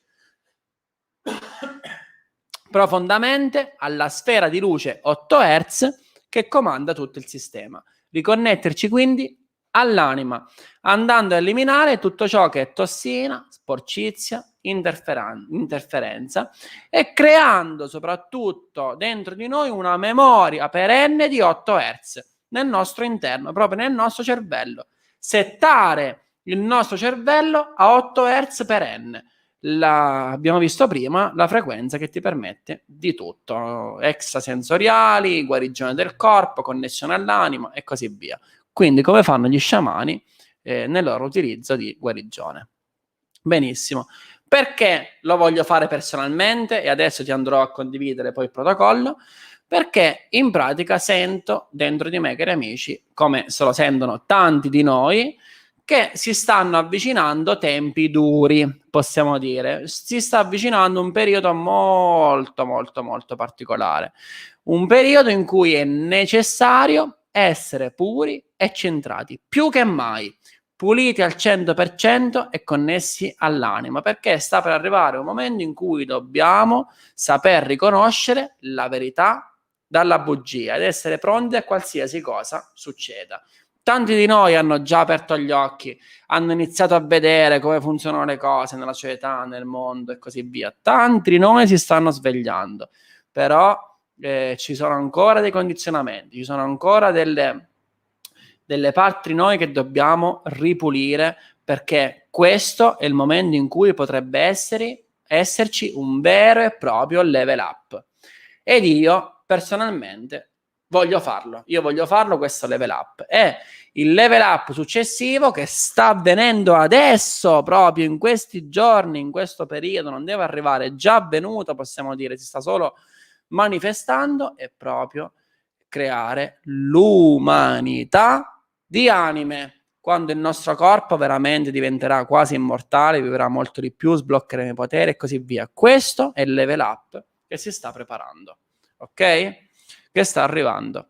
profondamente alla sfera di luce 8 Hz che comanda tutto il sistema. Riconnetterci quindi all'anima, andando a eliminare tutto ciò che è tossina, sporcizia, interferenza e creando soprattutto dentro di noi una memoria perenne di 8 Hz nel nostro interno, proprio nel nostro cervello. Settare il nostro cervello a 8 Hz perenne. Abbiamo visto prima la frequenza che ti permette di tutto, extrasensoriali, guarigione del corpo, connessione all'anima e così via. Quindi come fanno gli sciamani nel loro utilizzo di guarigione. Benissimo. Perché lo voglio fare personalmente e adesso ti andrò a condividere poi il protocollo? Perché in pratica sento dentro di me, cari amici, come se lo sentono tanti di noi, che si stanno avvicinando tempi duri, possiamo dire. Si sta avvicinando un periodo molto, molto, molto particolare. Un periodo in cui è necessario essere puri e centrati, più che mai. Puliti al 100% e connessi all'anima, perché sta per arrivare un momento in cui dobbiamo saper riconoscere la verità dalla bugia ed essere pronti a qualsiasi cosa succeda. Tanti di noi hanno già aperto gli occhi, hanno iniziato a vedere come funzionano le cose nella società, nel mondo e così via. Tanti di noi si stanno svegliando, però ci sono ancora dei condizionamenti, ci sono ancora delle parti di noi che dobbiamo ripulire, perché questo è il momento in cui potrebbe esserci un vero e proprio level up. Ed io personalmente voglio farlo questo level up. E il level up successivo che sta avvenendo adesso, proprio in questi giorni, in questo periodo, non deve arrivare, è già avvenuto, possiamo dire, si sta solo manifestando, è proprio creare l'umanità di anime, quando il nostro corpo veramente diventerà quasi immortale, vivrà molto di più, sbloccheremo i poteri e così via. Questo è il level up che si sta preparando, ok? Che sta arrivando.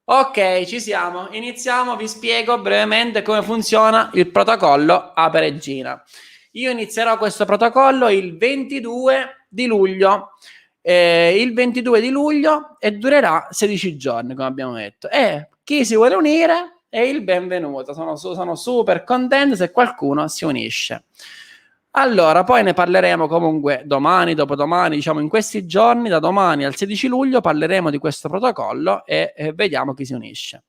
Ok, ci siamo, iniziamo, vi spiego brevemente come funziona il protocollo Ape Regina. Io inizierò questo protocollo il 22 di luglio. il 22 di luglio e durerà 16 giorni, come abbiamo detto. E chi si vuole unire è il benvenuto. Sono super contento se qualcuno si unisce. Allora, poi ne parleremo comunque domani, dopodomani, diciamo in questi giorni, da domani al 16 luglio parleremo di questo protocollo e vediamo chi si unisce.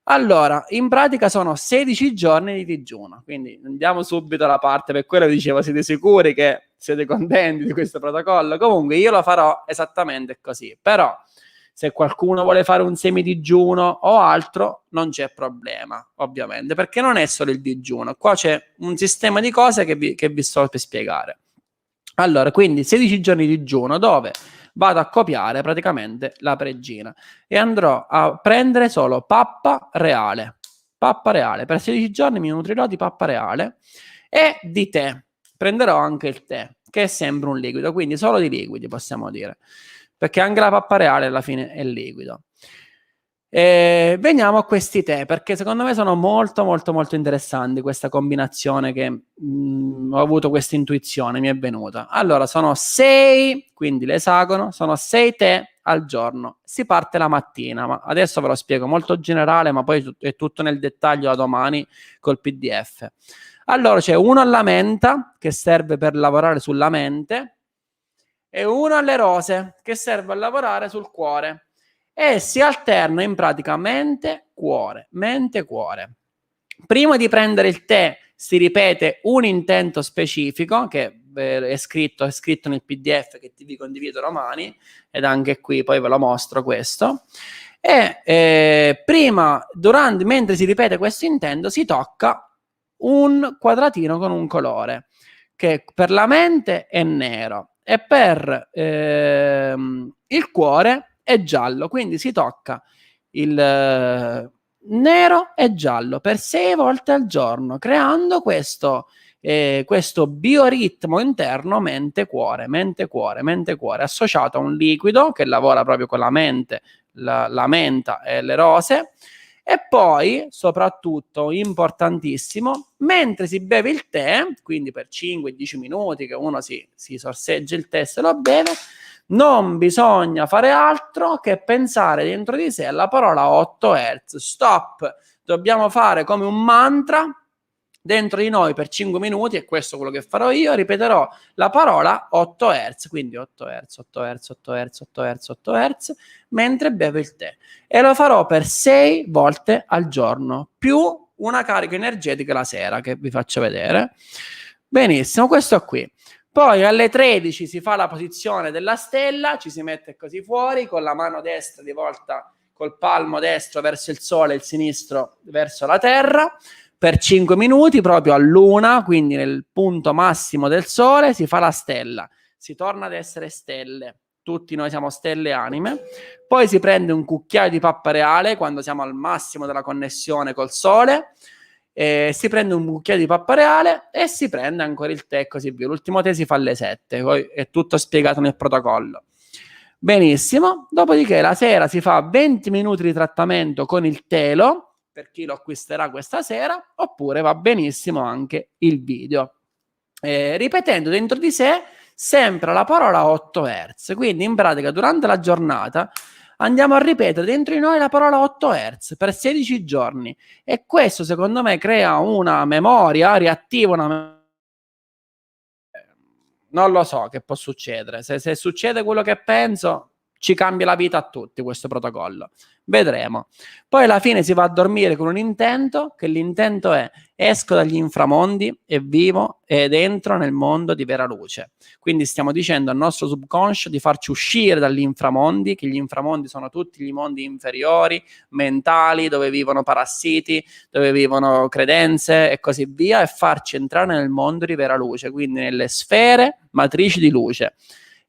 Allora, in pratica sono 16 giorni di digiuno, quindi andiamo subito alla parte, per quello dicevo, siete sicuri che siete contenti di questo protocollo? Comunque io lo farò esattamente così, però se qualcuno vuole fare un semidigiuno o altro non c'è problema, ovviamente, perché non è solo il digiuno, qua c'è un sistema di cose che vi sto per spiegare. Allora, quindi 16 giorni di digiuno dove vado a copiare praticamente la pregina e andrò a prendere solo pappa reale. Pappa reale, per 16 giorni mi nutrirò di pappa reale e di tè. Prenderò anche il tè, che è sempre un liquido, quindi solo di liquidi possiamo dire, perché anche la pappa reale alla fine è liquido. Veniamo a questi tè, perché secondo me sono molto molto molto interessanti, questa combinazione che ho avuto questa intuizione, mi è venuta. Allora, sono 6, quindi l'esagono, sono 6 tè al giorno. Si parte la mattina, ma adesso ve lo spiego molto generale, ma poi è tutto nel dettaglio da domani col PDF. Allora, c'è uno alla menta, che serve per lavorare sulla mente, e uno alle rose, che serve a lavorare sul cuore. E si alterna in pratica mente-cuore, mente-cuore. Prima di prendere il tè si ripete un intento specifico che è scritto nel PDF che vi condivido domani, ed anche qui poi ve lo mostro questo. E mentre si ripete questo intento si tocca un quadratino con un colore che per la mente è nero e per il cuore è giallo, quindi si tocca il nero e giallo per 6 volte al giorno, creando questo bioritmo interno mente-cuore, mente-cuore, mente-cuore, associato a un liquido che lavora proprio con la mente, la menta e le rose. E poi, soprattutto, importantissimo, mentre si beve il tè, quindi per 5-10 minuti che uno si sorsegge il tè e se lo beve, non bisogna fare altro che pensare dentro di sé alla parola 8 Hz. Stop! Dobbiamo fare come un mantra dentro di noi per 5 minuti, e questo è quello che farò io, ripeterò la parola 8 Hz, quindi 8 Hz, 8 Hz, 8 Hz, 8 Hz, 8 Hz, mentre bevo il tè. E lo farò per 6 volte al giorno, più una carica energetica la sera, che vi faccio vedere. Benissimo, questo qui. Poi alle 13 si fa la posizione della stella, ci si mette così fuori, con la mano destra rivolta col palmo destro verso il sole e il sinistro verso la terra, per 5 minuti proprio a luna, quindi nel punto massimo del sole, si fa la stella, si torna ad essere stelle, tutti noi siamo stelle anime, poi si prende un cucchiaio di pappa reale quando siamo al massimo della connessione col sole, si prende un cucchiaio di pappa reale e si prende ancora il tè e così via. L'ultimo tè si fa alle 7, poi è tutto spiegato nel protocollo. Benissimo, dopodiché la sera si fa 20 minuti di trattamento con il telo, per chi lo acquisterà questa sera, oppure va benissimo anche il video, ripetendo dentro di sé sempre la parola 8 Hz. Quindi in pratica durante la giornata andiamo a ripetere dentro di noi la parola 8 Hz per 16 giorni, e questo secondo me crea una memoria, riattiva una memoria. Non lo so che può succedere, se succede quello che penso ci cambia la vita a tutti questo protocollo, vedremo. Poi alla fine si va a dormire con un intento, che l'intento è: esco dagli inframondi e vivo ed entro nel mondo di vera luce. Quindi stiamo dicendo al nostro subconscio di farci uscire dagli inframondi, che gli inframondi sono tutti gli mondi inferiori, mentali, dove vivono parassiti, dove vivono credenze e così via, e farci entrare nel mondo di vera luce, quindi nelle sfere matrici di luce.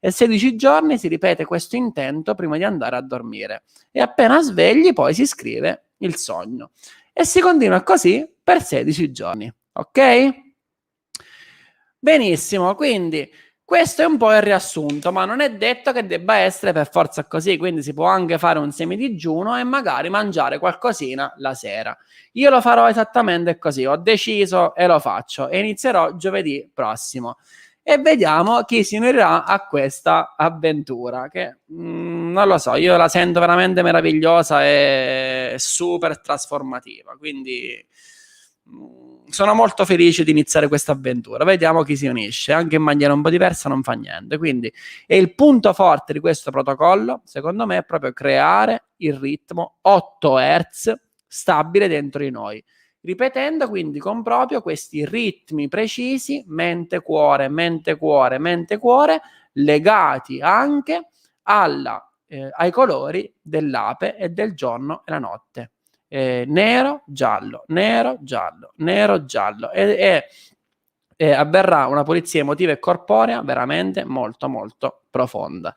E 16 giorni si ripete questo intento prima di andare a dormire, e appena svegli poi si scrive il sogno, e si continua così per 16 giorni, ok? Benissimo, quindi questo è un po' il riassunto, ma non è detto che debba essere per forza così, quindi si può anche fare un semidigiuno e magari mangiare qualcosina la sera. Io lo farò esattamente così, ho deciso e lo faccio, e inizierò giovedì prossimo. e vediamo chi si unirà a questa avventura che non lo so, io la sento veramente meravigliosa e super trasformativa, quindi sono molto felice di iniziare questa avventura. Vediamo chi si unisce, anche in maniera un po' diversa, non fa niente. Quindi, e il punto forte di questo protocollo, secondo me, è proprio creare il ritmo 8 Hz stabile dentro di noi, ripetendo quindi con proprio questi ritmi precisi, mente, cuore, mente, cuore, mente, cuore, legati anche ai colori dell'ape e del giorno e la notte. Nero, giallo, nero, giallo, nero, giallo, e avverrà una pulizia emotiva e corporea veramente molto molto profonda.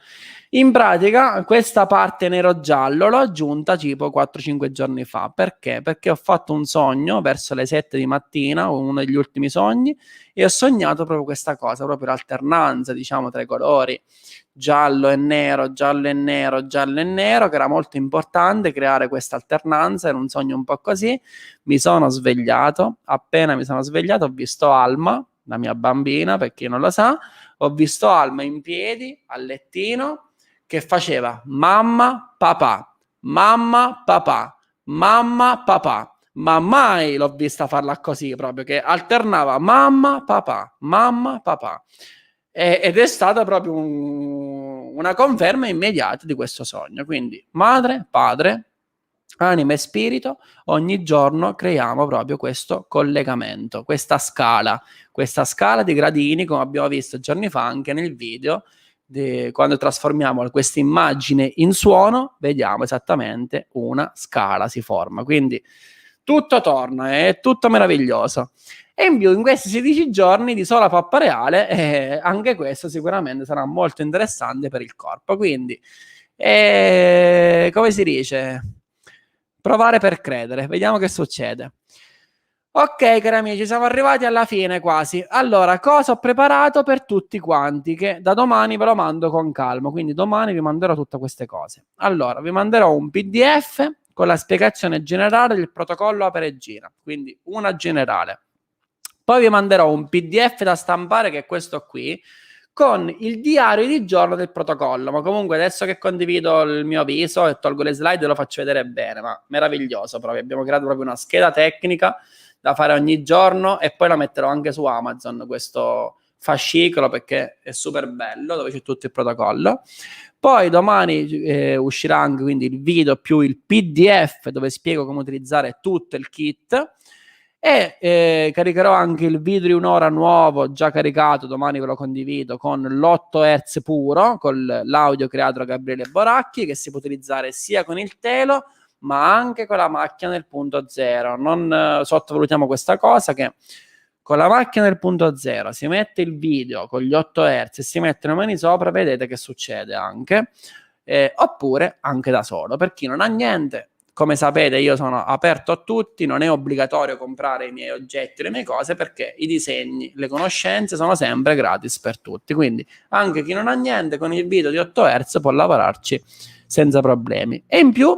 In pratica questa parte nero-giallo l'ho aggiunta tipo 4-5 giorni fa. Perché? Perché ho fatto un sogno verso le 7 di mattina, uno degli ultimi sogni, e ho sognato proprio questa cosa, proprio l'alternanza, diciamo, tra i colori giallo e nero, giallo e nero, giallo e nero, che era molto importante creare questa alternanza. Era un sogno un po' così. Mi sono svegliato, appena mi sono svegliato ho visto Alma, la mia bambina, per chi non lo sa, ho visto Alma in piedi al lettino che faceva mamma, papà, mamma, papà, mamma, papà, ma mai l'ho vista farla così, proprio che alternava mamma, papà, mamma, papà. Ed è stata proprio una conferma immediata di questo sogno. Quindi madre, padre, anima e spirito, ogni giorno creiamo proprio questo collegamento, questa scala di gradini, come abbiamo visto giorni fa anche nel video, quando trasformiamo questa immagine in suono, vediamo esattamente una scala si forma. Quindi tutto torna, è tutto meraviglioso. E in più in questi 16 giorni di sola pappa reale, anche questo sicuramente sarà molto interessante per il corpo. Quindi, come si dice? Provare per credere. Vediamo che succede. Ok, cari amici, siamo arrivati alla fine quasi. Allora, cosa ho preparato per tutti quanti? Che da domani ve lo mando con calma. Quindi domani vi manderò tutte queste cose. Allora, vi manderò un PDF con la spiegazione generale del protocollo Ape Regina. Quindi una generale. Poi vi manderò un PDF da stampare, che è questo qui, con il diario di giorno del protocollo. Ma comunque adesso che condivido il mio viso e tolgo le slide lo faccio vedere bene, ma meraviglioso proprio. Abbiamo creato proprio una scheda tecnica da fare ogni giorno e poi la metterò anche su Amazon, questo fascicolo, perché è super bello, dove c'è tutto il protocollo. Poi domani uscirà anche quindi il video più il PDF dove spiego come utilizzare tutto il kit. E caricherò anche il video di un'ora nuovo, già caricato, domani ve lo condivido, con l'8 Hz puro, con l'audio creato da Gabriele Boracchi, che si può utilizzare sia con il telo, ma anche con la macchina del punto zero. Non sottovalutiamo questa cosa, che con la macchina del punto zero si mette il video con gli 8 Hz e si mettono le mani sopra, vedete che succede anche, oppure anche da solo. Per chi non ha niente, come sapete io sono aperto a tutti, non è obbligatorio comprare i miei oggetti, le mie cose, perché i disegni, le conoscenze sono sempre gratis per tutti. Quindi anche chi non ha niente con il video di 8 Hz può lavorarci senza problemi. E in più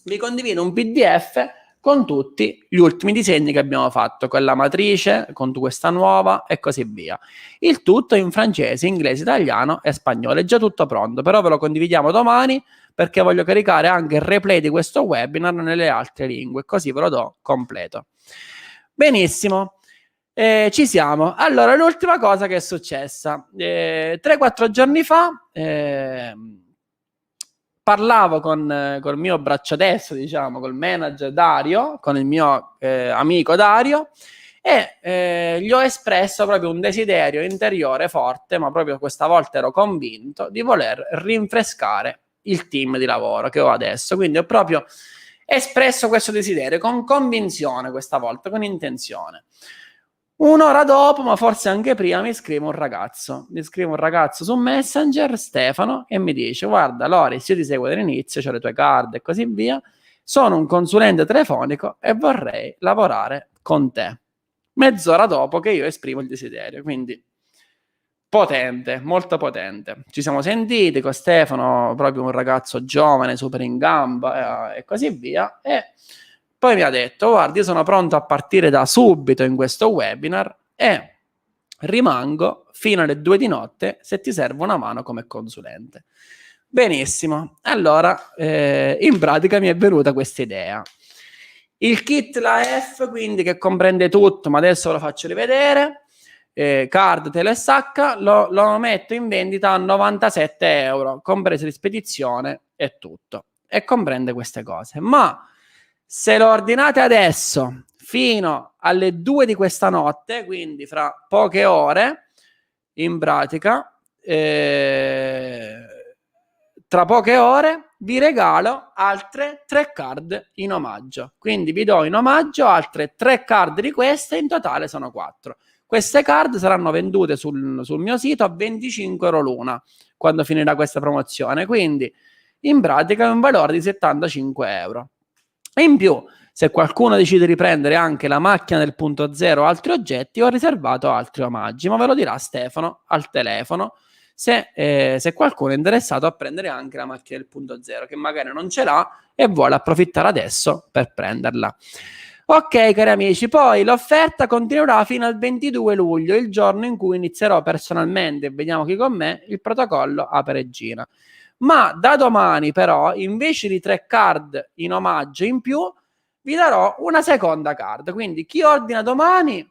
vi condivido un PDF con tutti gli ultimi disegni che abbiamo fatto, con la matrice, con questa nuova e così via. Il tutto in francese, inglese, italiano e spagnolo. È già tutto pronto, però ve lo condividiamo domani, perché voglio caricare anche il replay di questo webinar nelle altre lingue, così ve lo do completo. Benissimo, ci siamo. Allora, l'ultima cosa che è successa, 3-4 giorni fa parlavo con il mio braccio destro, diciamo, col manager Dario, con il mio amico Dario, e gli ho espresso proprio un desiderio interiore forte, ma proprio questa volta ero convinto di voler rinfrescare il team di lavoro che ho adesso. Quindi ho proprio espresso questo desiderio con convinzione, questa volta con intenzione. Un'ora dopo, ma forse anche prima, mi scrive un ragazzo su Messenger, Stefano, e mi dice: guarda Loris, io ti seguo dall'inizio, c'ho le tue card e così via, sono un consulente telefonico e vorrei lavorare con te. Mezz'ora dopo che io esprimo il desiderio. Quindi potente, molto potente. Ci siamo sentiti con Stefano, proprio un ragazzo giovane, super in gamba, e così via, e poi mi ha detto: guarda, io sono pronto a partire da subito in questo webinar e rimango fino alle 2 di notte se ti serve una mano come consulente. Benissimo, allora in pratica mi è venuta questa idea. Il kit la F, quindi, che comprende tutto, ma adesso ve lo faccio rivedere, card, tele e sacca, lo metto in vendita a 97 euro, compreso di spedizione e tutto, e comprende queste cose. Ma se lo ordinate adesso fino alle 2 di questa notte, quindi fra poche ore, in pratica, tra poche ore vi regalo altre 3 card in omaggio. Quindi vi do in omaggio altre 3 card di queste, in totale sono 4. Queste card saranno vendute sul mio sito a 25 euro l'una quando finirà questa promozione, quindi in pratica è un valore di 75 euro. E in più, se qualcuno decide di prendere anche la macchina del punto zero o altri oggetti, ho riservato altri omaggi, ma ve lo dirà Stefano al telefono se qualcuno è interessato a prendere anche la macchina del punto zero, che magari non ce l'ha e vuole approfittare adesso per prenderla. Ok, cari amici, poi l'offerta continuerà fino al 22 luglio, il giorno in cui inizierò personalmente, vediamo chi con me, il protocollo Ape Regina. Ma da domani però, invece di 3 card in omaggio in più, vi darò una seconda card. Quindi chi ordina domani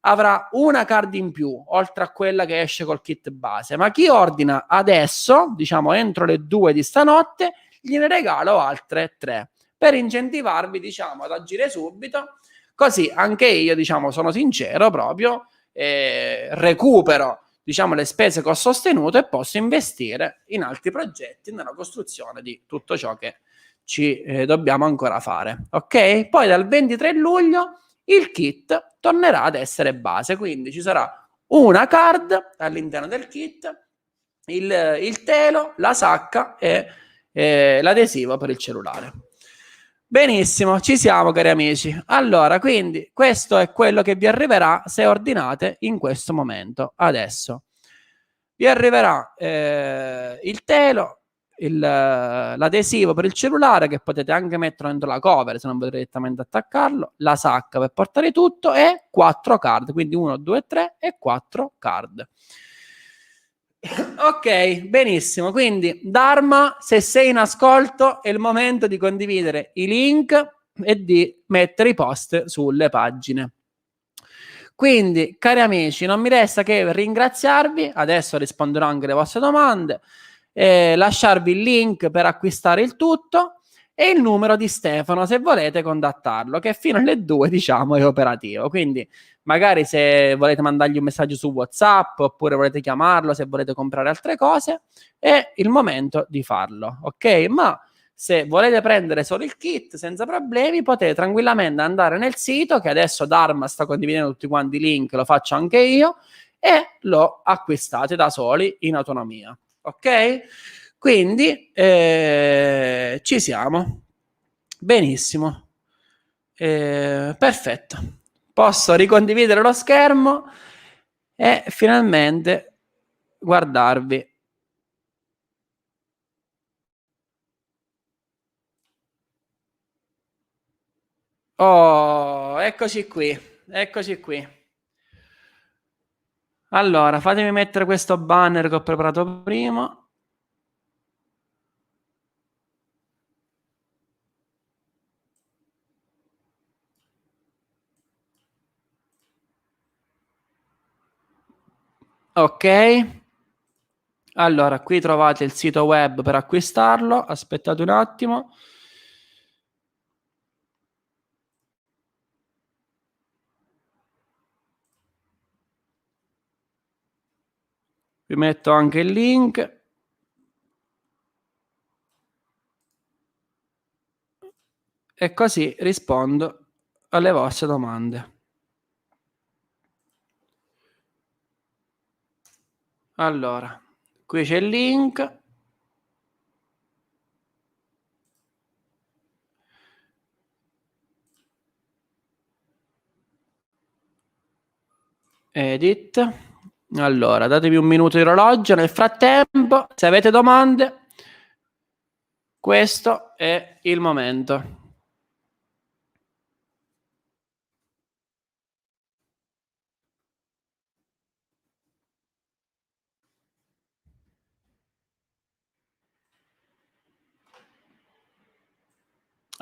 avrà una card in più, oltre a quella che esce col kit base. Ma chi ordina adesso, diciamo entro le 2 di stanotte, gliene regalo altre 3 per incentivarvi, diciamo, ad agire subito. Così anche io, diciamo, sono sincero proprio, recupero, diciamo, le spese che ho sostenuto e posso investire in altri progetti, nella costruzione di tutto ciò che ci dobbiamo ancora fare. Ok? Poi dal 23 luglio il kit tornerà ad essere base, quindi ci sarà una card all'interno del kit, il telo, la sacca e l'adesivo per il cellulare. Benissimo, ci siamo, cari amici. Allora, quindi questo è quello che vi arriverà se ordinate in questo momento. Adesso vi arriverà il telo, l'adesivo per il cellulare, che potete anche mettere dentro la cover se non potete direttamente attaccarlo, la sacca per portare tutto e 4 card, quindi 1, 2, 3 e 4 card. Ok, benissimo. Quindi Dharma, se sei in ascolto, è il momento di condividere i link e di mettere i post sulle pagine. Quindi, cari amici, non mi resta che ringraziarvi. Adesso risponderò anche alle vostre domande, lasciarvi il link per acquistare il tutto e il numero di Stefano se volete contattarlo, che fino alle 2, diciamo, è operativo. Quindi magari se volete mandargli un messaggio su WhatsApp oppure volete chiamarlo se volete comprare altre cose, è il momento di farlo, ok? Ma se volete prendere solo il kit senza problemi, potete tranquillamente andare nel sito, che adesso Dharma sta condividendo tutti quanti i link, lo faccio anche io, e lo acquistate da soli in autonomia, ok? Quindi ci siamo. Benissimo. Perfetto. Posso ricondividere lo schermo e finalmente guardarvi. Oh, eccoci qui, eccoci qui. Allora, fatemi mettere questo banner che ho preparato prima. Ok. Allora, qui trovate il sito web per acquistarlo. Aspettate un attimo. Vi metto anche il link. E così rispondo alle vostre domande. Allora, qui c'è il link. Edit. Allora, datemi un minuto di orologio. Nel frattempo, se avete domande, questo è il momento.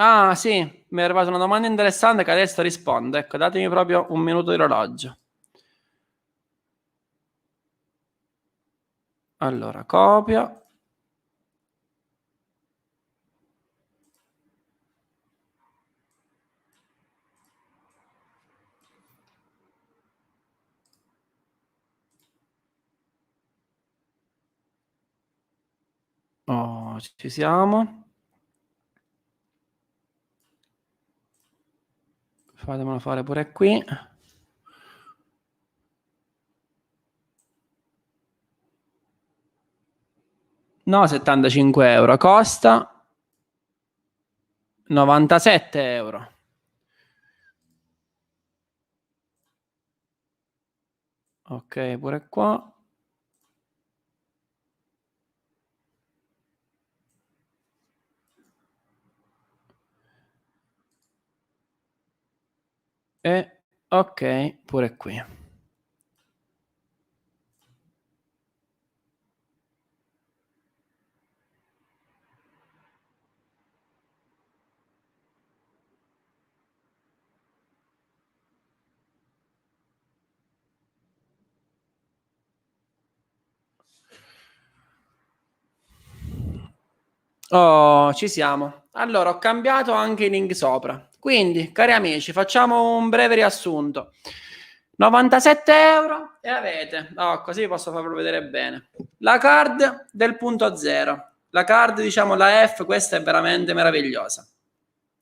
Ah, sì, mi è arrivata una domanda interessante che adesso rispondo. Ecco, datemi proprio un minuto di orologio. Allora, copio. Oh, ci siamo. Fatemelo fare pure qui. No, 75 euro. Costa 97 euro. Ok, pure qua. E ok, pure qui. Oh, ci siamo. Allora, ho cambiato anche i link sopra. Quindi, cari amici, facciamo un breve riassunto. 97 euro e avete, oh, così vi posso farlo vedere bene, la card del punto zero. La card, diciamo, la F, questa è veramente meravigliosa.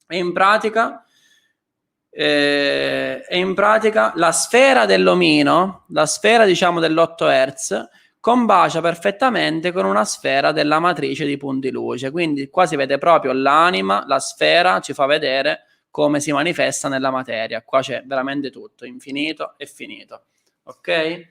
E in pratica la sfera dell'omino, la sfera, diciamo, dell'8 Hz, combacia perfettamente con una sfera della matrice di punti luce. Quindi qua si vede proprio l'anima, la sfera ci fa vedere come si manifesta nella materia. Qua c'è veramente tutto, infinito e finito. Ok?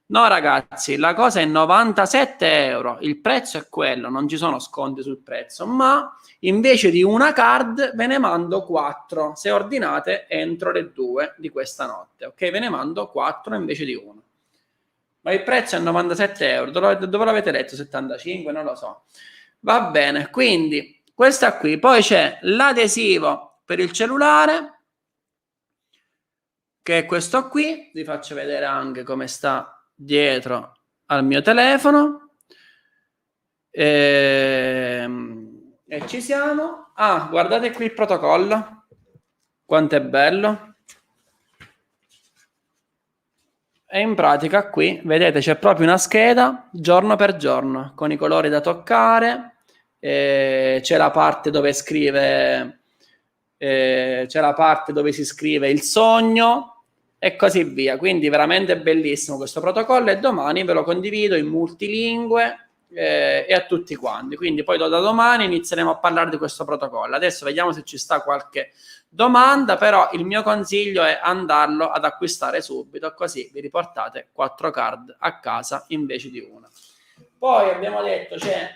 No, ragazzi, la cosa è 97 euro. Il prezzo è quello, non ci sono sconti sul prezzo, ma invece di una card ve ne mando 4 se ordinate entro le 2 di questa notte. Ok? Ve ne mando 4 invece di 1. Ma il prezzo è 97 euro. Dove l'avete letto? 75? Non lo so. Va bene, quindi questa qui. Poi c'è l'adesivo per il cellulare, che è questo qui. Vi faccio vedere anche come sta dietro al mio telefono. E ci siamo. Ah, guardate qui il protocollo. Quanto è bello. E in pratica qui, vedete, c'è proprio una scheda giorno per giorno, con i colori da toccare, c'è la parte dove scrive, c'è la parte dove si scrive il sogno e così via. Quindi veramente bellissimo questo protocollo e domani ve lo condivido in multilingue e a tutti quanti. Quindi poi da domani inizieremo a parlare di questo protocollo. Adesso vediamo se ci sta qualche domanda, però il mio consiglio è andarlo ad acquistare subito, così vi riportate 4 card a casa invece di una. Poi abbiamo detto c'è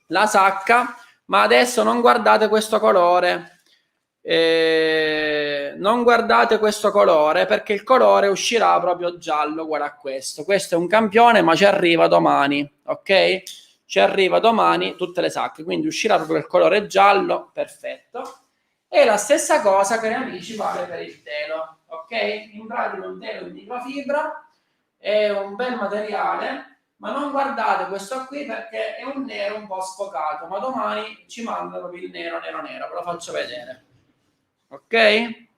la sacca, ma adesso non guardate questo colore. Non guardate questo colore perché il colore uscirà proprio giallo uguale a questo. Questo è un campione, ma ci arriva domani, ok? Ci arriva domani tutte le sacche, quindi uscirà proprio il colore giallo, perfetto. E la stessa cosa, cari amici, vale per il telo, ok? In pratica un telo in microfibra è un bel materiale, ma non guardate questo qui perché è un nero un po' sfocato, ma domani ci mandano il nero, nero, nero, ve lo faccio vedere, ok?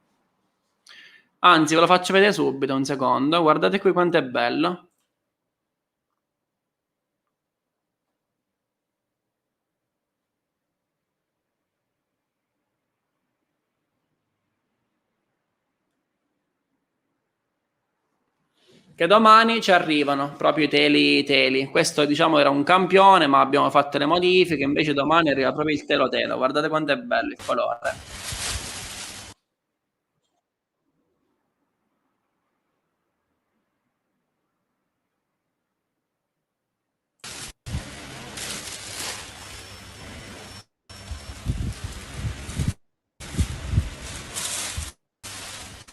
Anzi, ve lo faccio vedere subito, un secondo, guardate qui quanto è bello. Che domani ci arrivano proprio i teli. Questo diciamo era un campione, ma abbiamo fatto le modifiche, invece domani arriva proprio il telo. Guardate quanto è bello il colore.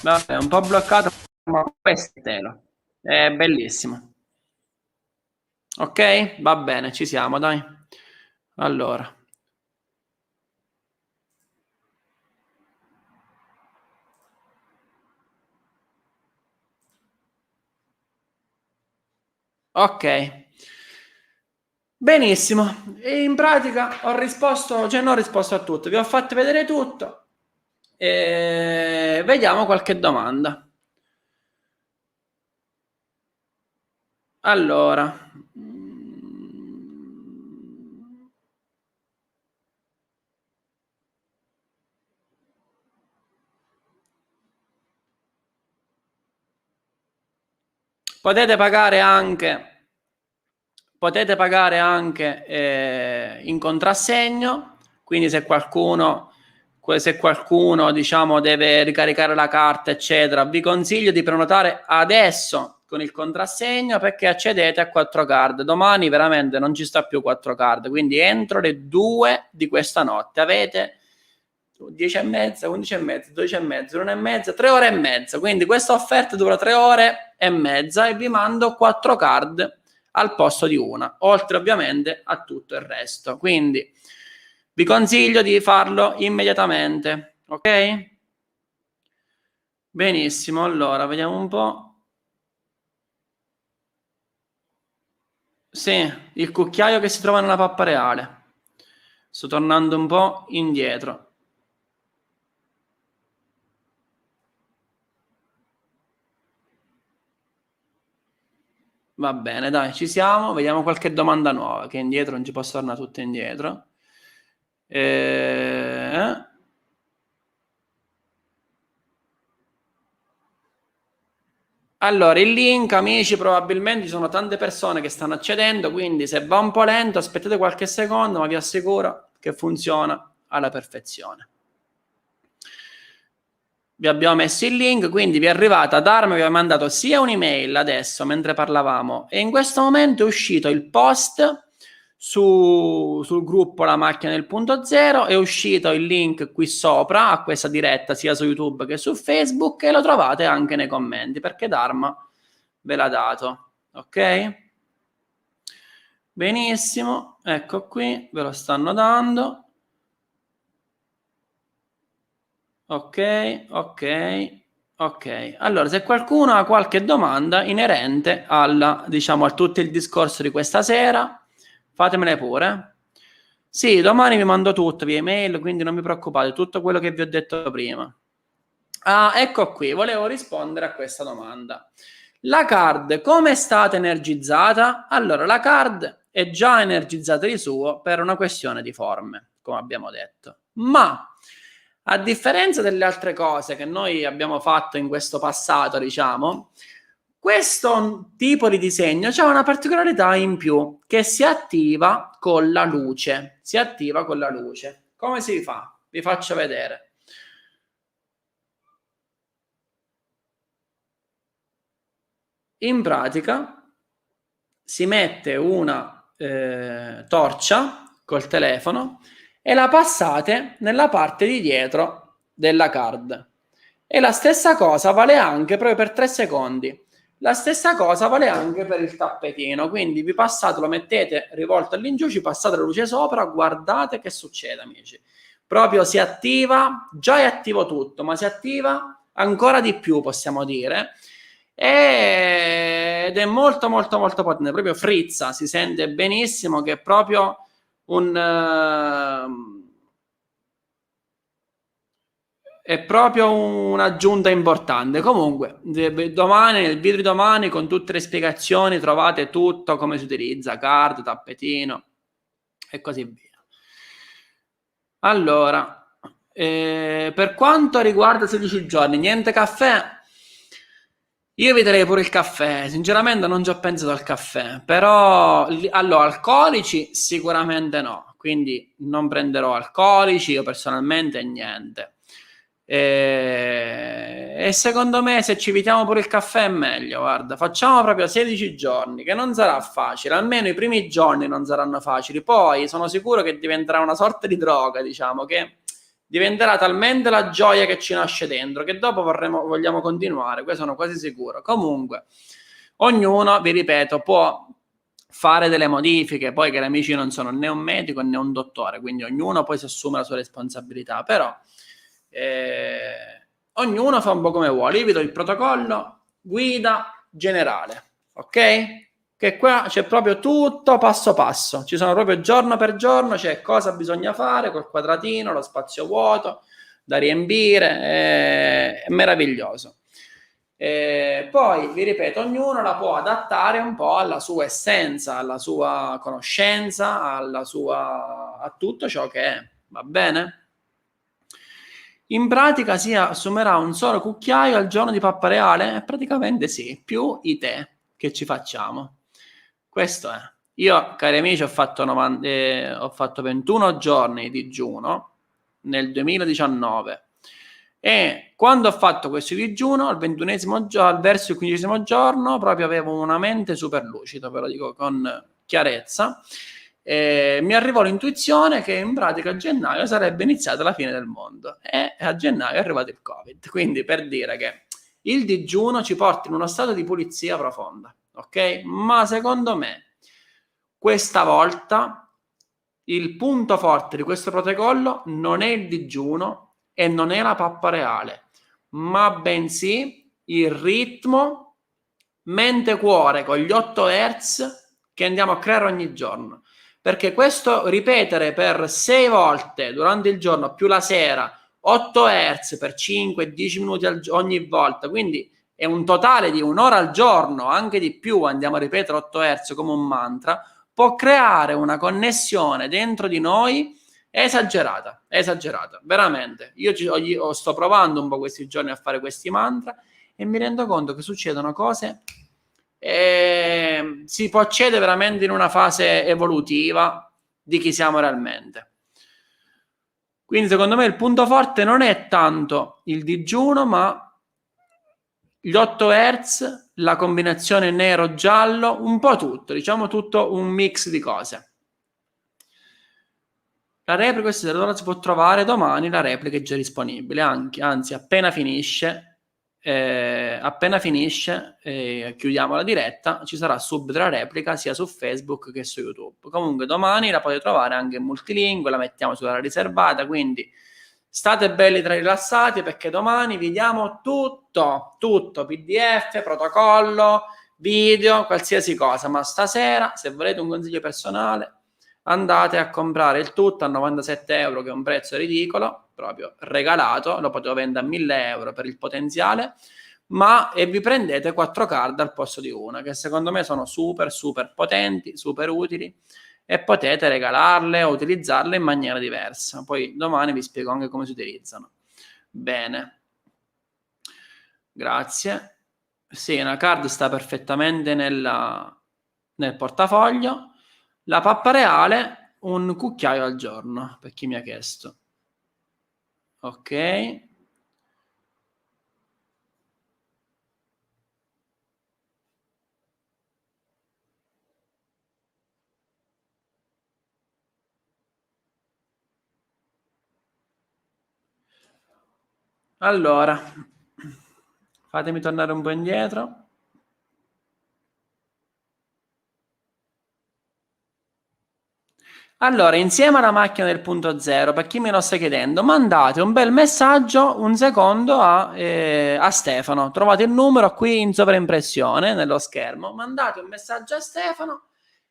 Vabbè, è un po' bloccato, ma questo è telo. È bellissimo. Ok? Va bene, ci siamo, dai. Allora. Ok. Benissimo, e in pratica ho risposto, cioè non ho risposto a tutto, vi ho fatto vedere tutto e vediamo qualche domanda. Allora, potete pagare anche, in contrassegno, quindi se qualcuno diciamo deve ricaricare la carta eccetera, vi consiglio di prenotare adesso con il contrassegno perché accedete a 4 card. Domani veramente non ci sta più 4 card, quindi entro le 2 di questa notte avete 10:30, 11:30, 12:30, 1:30, 3 ore e mezza. Quindi questa offerta dura 3 ore e mezza e vi mando 4 card al posto di una, oltre ovviamente a tutto il resto. Quindi vi consiglio di farlo immediatamente, ok? Benissimo, allora vediamo un po'. Sì, il cucchiaio che si trova nella pappa reale. Sto tornando un po' indietro. Va bene, dai, ci siamo. Vediamo qualche domanda nuova, che indietro non ci posso tornare tutte indietro. Allora, il link, amici, probabilmente ci sono tante persone che stanno accedendo, quindi se va un po' lento, aspettate qualche secondo, ma vi assicuro che funziona alla perfezione. Vi abbiamo messo il link, quindi vi è arrivata Dharma, vi ha mandato sia un'email adesso mentre parlavamo e in questo momento è uscito il post sul gruppo La Macchina del Punto Zero, è uscito il link qui sopra a questa diretta sia su YouTube che su Facebook e lo trovate anche nei commenti perché Dharma ve l'ha dato, ok? Benissimo, ecco qui, ve lo stanno dando. Ok. Allora, se qualcuno ha qualche domanda inerente diciamo, a tutto il discorso di questa sera, fatemele pure. Sì, domani vi mando tutto via email, quindi non vi preoccupate, tutto quello che vi ho detto prima. Ah, ecco qui, volevo rispondere a questa domanda. La card come è stata energizzata? Allora, la card è già energizzata di suo per una questione di forme, come abbiamo detto. Ma a differenza delle altre cose che noi abbiamo fatto in questo passato, diciamo, questo tipo di disegno ha una particolarità in più, che si attiva con la luce. Si attiva con la luce. Come si fa? Vi faccio vedere. In pratica si mette una torcia col telefono e la passate nella parte di dietro della card. E la stessa cosa vale anche proprio per 3 secondi. La stessa cosa vale anche per il tappetino. Quindi vi passate, lo mettete rivolto all'ingiù, ci passate la luce sopra, guardate che succede, amici. Proprio si attiva, già è attivo tutto, ma si attiva ancora di più, possiamo dire. Ed è molto molto molto potente, proprio frizza, si sente benissimo che è proprio è proprio un'aggiunta importante. Comunque, domani, nel video di domani, con tutte le spiegazioni, trovate tutto, come si utilizza, card, tappetino e così via. Allora, per quanto riguarda 16 giorni, niente caffè. Io vi darei pure il caffè, sinceramente non ci ho pensato al caffè, però allora alcolici sicuramente no, quindi non prenderò alcolici io personalmente niente. E secondo me se ci evitiamo pure il caffè è meglio, guarda, facciamo proprio 16 giorni, che non sarà facile, almeno i primi giorni non saranno facili, poi sono sicuro che diventerà una sorta di droga, diciamo, che diventerà talmente la gioia che ci nasce dentro che dopo vogliamo continuare, questo sono quasi sicuro. Comunque, ognuno, vi ripeto, può fare delle modifiche, poi che gli amici non sono né un medico né un dottore, quindi ognuno poi si assume la sua responsabilità, però ognuno fa un po' come vuole. Io vi do il protocollo guida generale, ok? che qua c'è proprio tutto passo passo, ci sono proprio giorno per giorno, c'è cosa bisogna fare col quadratino, lo spazio vuoto da riempire, è meraviglioso. Poi vi ripeto, ognuno la può adattare un po' alla sua essenza, alla sua conoscenza, a tutto ciò che è, va bene? In pratica si assumerà un solo cucchiaio al giorno di pappa reale? Praticamente sì, più i tè che ci facciamo. Questo è. Io, cari amici, ho fatto 21 giorni di digiuno nel 2019 e quando ho fatto questo digiuno, al 21esimo giorno, verso il 15esimo giorno, proprio avevo una mente super lucida, ve lo dico con chiarezza. Mi arrivò l'intuizione che in pratica a gennaio sarebbe iniziata la fine del mondo e a gennaio è arrivato il Covid. Quindi per dire che il digiuno ci porta in uno stato di pulizia profonda, ok? Ma secondo me questa volta il punto forte di questo protocollo non è il digiuno e non è la pappa reale, ma bensì il ritmo mente-cuore con gli 8 Hz che andiamo a creare ogni giorno. Perché questo ripetere per 6 volte durante il giorno più la sera 8 Hz per 5-10 minuti ogni volta, quindi è un totale di un'ora al giorno, anche di più, andiamo a ripetere 8 Hz come un mantra, può creare una connessione dentro di noi esagerata, veramente. Io sto provando un po' questi giorni a fare questi mantra e mi rendo conto che succedono cose e si può accedere veramente in una fase evolutiva di chi siamo realmente. Quindi secondo me il punto forte non è tanto il digiuno, ma gli 8 Hz, la combinazione nero-giallo, un po' tutto, diciamo tutto un mix di cose. La replica questa sera si può trovare domani, la replica è già disponibile, anzi appena finisce chiudiamo la diretta, ci sarà subito la replica sia su Facebook che su YouTube. Comunque domani la potete trovare anche in multilingue, la mettiamo sulla riservata, quindi state belli rilassati perché domani vi diamo tutto, PDF, protocollo, video, qualsiasi cosa, ma stasera, se volete un consiglio personale, andate a comprare il tutto a 97 euro, che è un prezzo ridicolo, proprio regalato, lo potevo vendere a 1000 euro per il potenziale, e vi prendete 4 card al posto di una, che secondo me sono super potenti, super utili e potete regalarle o utilizzarle in maniera diversa. Poi domani vi spiego anche come si utilizzano. Bene. Grazie. Sì, una card sta perfettamente nel portafoglio. La pappa reale, un cucchiaio al giorno, per chi mi ha chiesto. Ok. Allora, fatemi tornare un po' indietro. Allora, insieme alla macchina del punto zero, per chi me lo sta chiedendo, mandate un bel messaggio, un secondo, a Stefano. Trovate il numero qui in sovraimpressione nello schermo. Mandate un messaggio a Stefano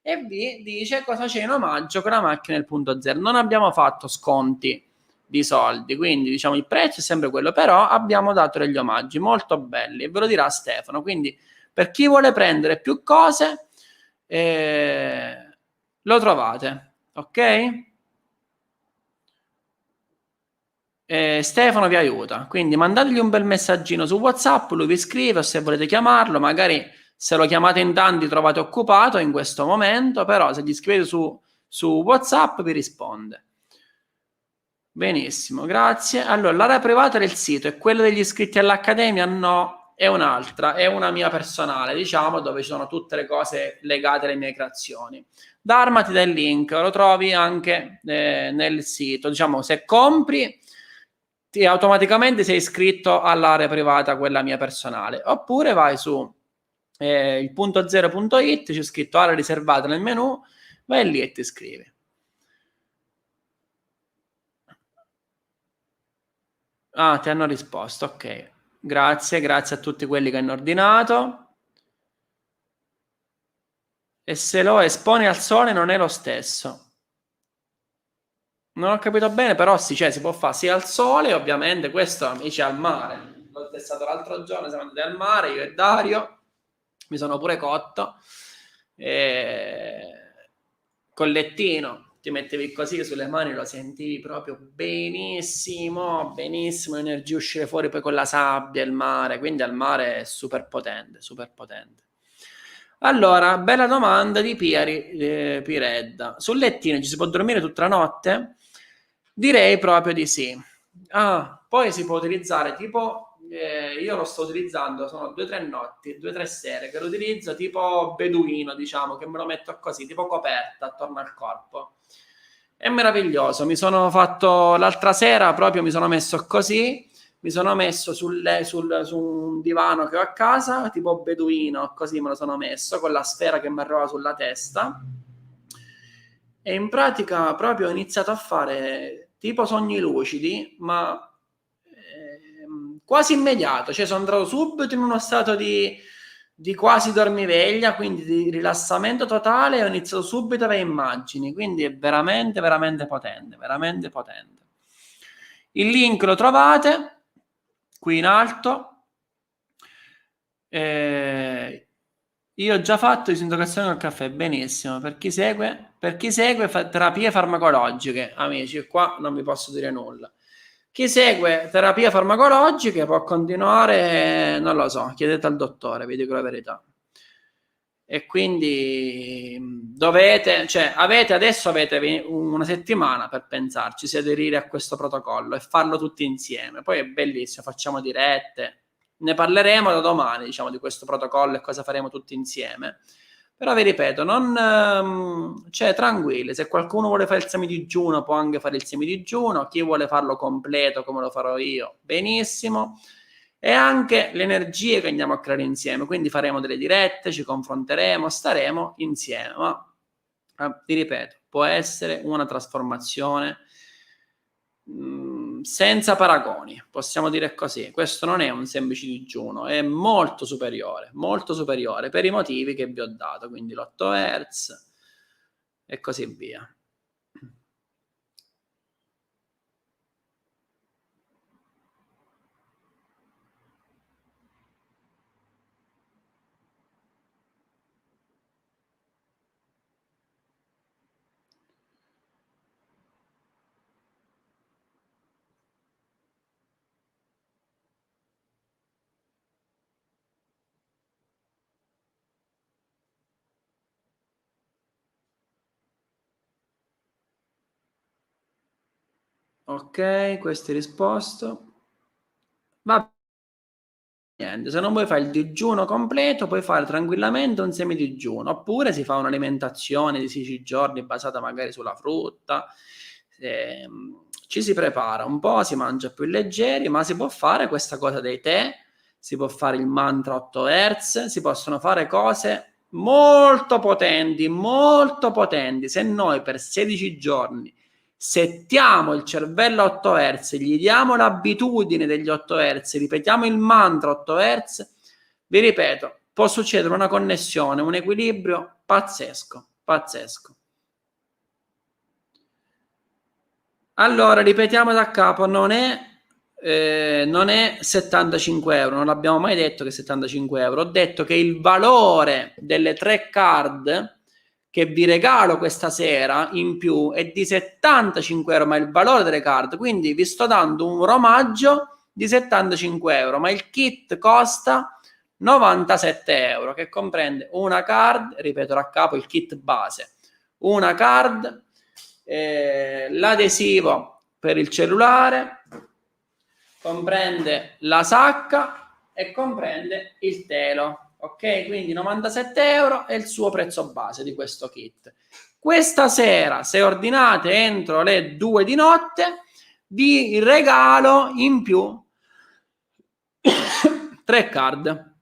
e vi dice cosa c'è in omaggio con la macchina del punto zero. Non abbiamo fatto sconti di soldi, quindi diciamo il prezzo è sempre quello, però abbiamo dato degli omaggi molto belli e ve lo dirà Stefano. Quindi per chi vuole prendere più cose, lo trovate. Ok? Stefano vi aiuta, quindi mandategli un bel messaggino su WhatsApp, lui vi scrive o se volete chiamarlo, magari se lo chiamate in tanti trovate occupato in questo momento, però se gli scrivete su WhatsApp vi risponde. Benissimo, grazie. Allora, l'area privata del sito è quella degli iscritti all'Accademia? No, è un'altra, è una mia personale, diciamo, dove ci sono tutte le cose legate alle mie creazioni. Dharma ti dà il link, lo trovi anche nel sito. Diciamo, se compri, automaticamente sei iscritto all'area privata, quella mia personale. Oppure vai su il punto zero.it, c'è scritto area riservata nel menu, vai lì e ti iscrivi. Ah, ti hanno risposto, ok. Grazie a tutti quelli che hanno ordinato. E se lo esponi al sole non è lo stesso. Non ho capito bene, però sì, cioè, si può fare sia al sole, ovviamente, questo amici al mare. L'ho testato l'altro giorno, siamo andati al mare, io e Dario, mi sono pure cotto. Col lettino, ti mettevi così sulle mani, lo sentivi proprio benissimo, benissimo, l'energia uscire fuori poi con la sabbia, il mare, quindi al mare è super potente, super potente. Allora, bella domanda di Piredda. Sul lettino ci si può dormire tutta la notte? Direi proprio di sì. Poi si può utilizzare tipo, io lo sto utilizzando, sono 2 o 3 notti, 2 o 3 sere che lo utilizzo tipo beduino, diciamo, che me lo metto così, tipo coperta attorno al corpo. È meraviglioso, mi sono fatto l'altra sera, proprio mi sono messo così, mi sono messo su un divano che ho a casa, tipo beduino, così me lo sono messo, con la sfera che mi arrivava sulla testa, e in pratica proprio ho iniziato a fare tipo sogni lucidi, ma quasi immediato, cioè sono entrato subito in uno stato di quasi dormiveglia, quindi di rilassamento totale, e ho iniziato subito a avere immagini, quindi è veramente, veramente potente, veramente potente. Il link lo trovate qui in alto. Io ho già fatto disintossicazione col caffè, benissimo. Per chi segue terapie farmacologiche, amici, qua non vi posso dire nulla. Chi segue terapie farmacologiche può continuare, non lo so, chiedete al dottore, vi dico la verità. E quindi adesso avete una settimana per pensarci, se aderire a questo protocollo e farlo tutti insieme. Poi è bellissimo, facciamo dirette, ne parleremo da domani, diciamo, di questo protocollo e cosa faremo tutti insieme. Però vi ripeto, tranquilli, se qualcuno vuole fare il semidigiuno può anche fare il semidigiuno, chi vuole farlo completo come lo farò io, benissimo. E anche le energie che andiamo a creare insieme, quindi faremo delle dirette, ci confronteremo, staremo insieme, ma vi ripeto, può essere una trasformazione senza paragoni, possiamo dire così. Questo non è un semplice digiuno, è molto superiore per i motivi che vi ho dato, quindi l'8 Hz e così via. Ok, questo è risposto. Va niente, se non vuoi fare il digiuno completo, puoi fare tranquillamente un semidigiuno, oppure si fa un'alimentazione di 16 giorni basata magari sulla frutta, ci si prepara un po', si mangia più leggeri, ma si può fare questa cosa dei tè, si può fare il mantra 8 Hz, si possono fare cose molto potenti, se noi per 16 giorni settiamo il cervello a 8 Hz, gli diamo l'abitudine degli 8 Hz, ripetiamo il mantra 8 Hz, vi ripeto, può succedere una connessione, un equilibrio pazzesco, pazzesco. Allora, ripetiamo da capo, non è 75 euro, non l'abbiamo mai detto che è 75 euro, ho detto che il valore delle 3 card che vi regalo questa sera in più è di 75 euro, ma il valore delle card, quindi vi sto dando un omaggio di 75 euro, ma il kit costa 97 euro, che comprende una card, ripeto da capo il kit base, una card, l'adesivo per il cellulare, comprende la sacca e comprende il telo. Ok, quindi 97 euro è il suo prezzo base di questo kit. Questa sera, se ordinate entro le 2 di notte, vi regalo in più 3 card,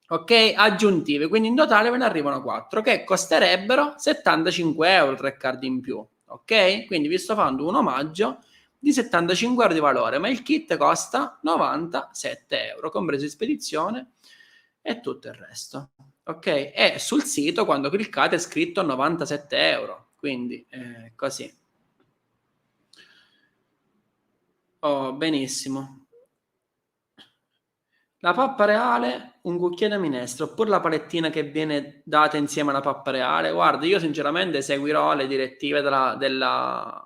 ok, aggiuntive, quindi in totale ve ne arrivano 4 che costerebbero 75 euro, 3 card in più, ok? Quindi vi sto facendo un omaggio di 75 euro di valore, ma il kit costa 97 euro, compreso in spedizione e tutto il resto. ok? E sul sito quando cliccate è scritto 97 euro, quindi così. Oh, benissimo. La pappa reale, un cucchiaio di minestra, oppure la palettina che viene data insieme alla pappa reale. Guarda, io sinceramente seguirò le direttive della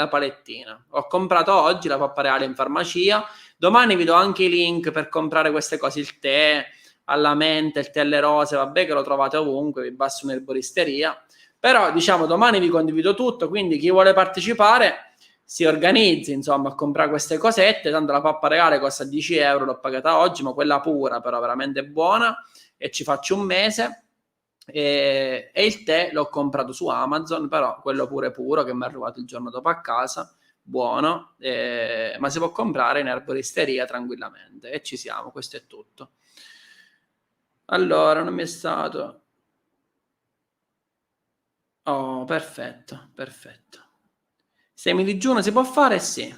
palettina. Ho comprato oggi la pappa reale in farmacia, domani vi do anche i link per comprare queste cose, il tè alla menta, il tè alle rose, vabbè che lo trovate ovunque, vi basta un'erboristeria. Però diciamo domani vi condivido tutto, quindi chi vuole partecipare si organizzi insomma a comprare queste cosette, tanto la pappa reale costa 10 euro, l'ho pagata oggi, ma quella pura però veramente buona, e ci faccio un mese. E il tè l'ho comprato su Amazon, però quello pure puro che mi è arrivato il giorno dopo a casa, buono, ma si può comprare in erboristeria tranquillamente. E ci siamo, questo è tutto. Allora, non mi è stato... Oh, perfetto, perfetto. Semi digiuno si può fare? Sì.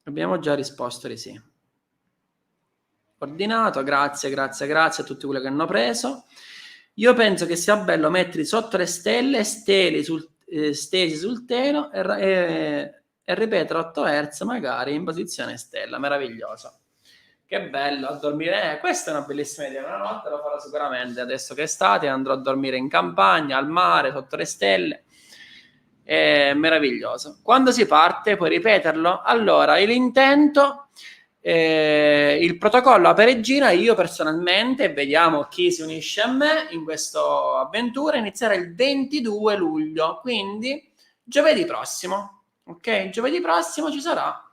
Abbiamo già risposto di sì. Ordinato, grazie a tutti quelli che hanno preso. Io penso che sia bello mettere sotto le stelle, stesi sul telo e ripetere 8 Hz magari in posizione stella, meraviglioso. Che bello, a dormire. Questa è una bellissima idea, una notte lo farò sicuramente, adesso che è estate andrò a dormire in campagna, al mare, sotto le stelle. È meraviglioso. Quando si parte, puoi ripeterlo? Allora, l'intento, il protocollo a Pereggina, io personalmente, vediamo chi si unisce a me in questa avventura, inizierà il 22 luglio, quindi giovedì prossimo. Ok, giovedì prossimo ci sarà,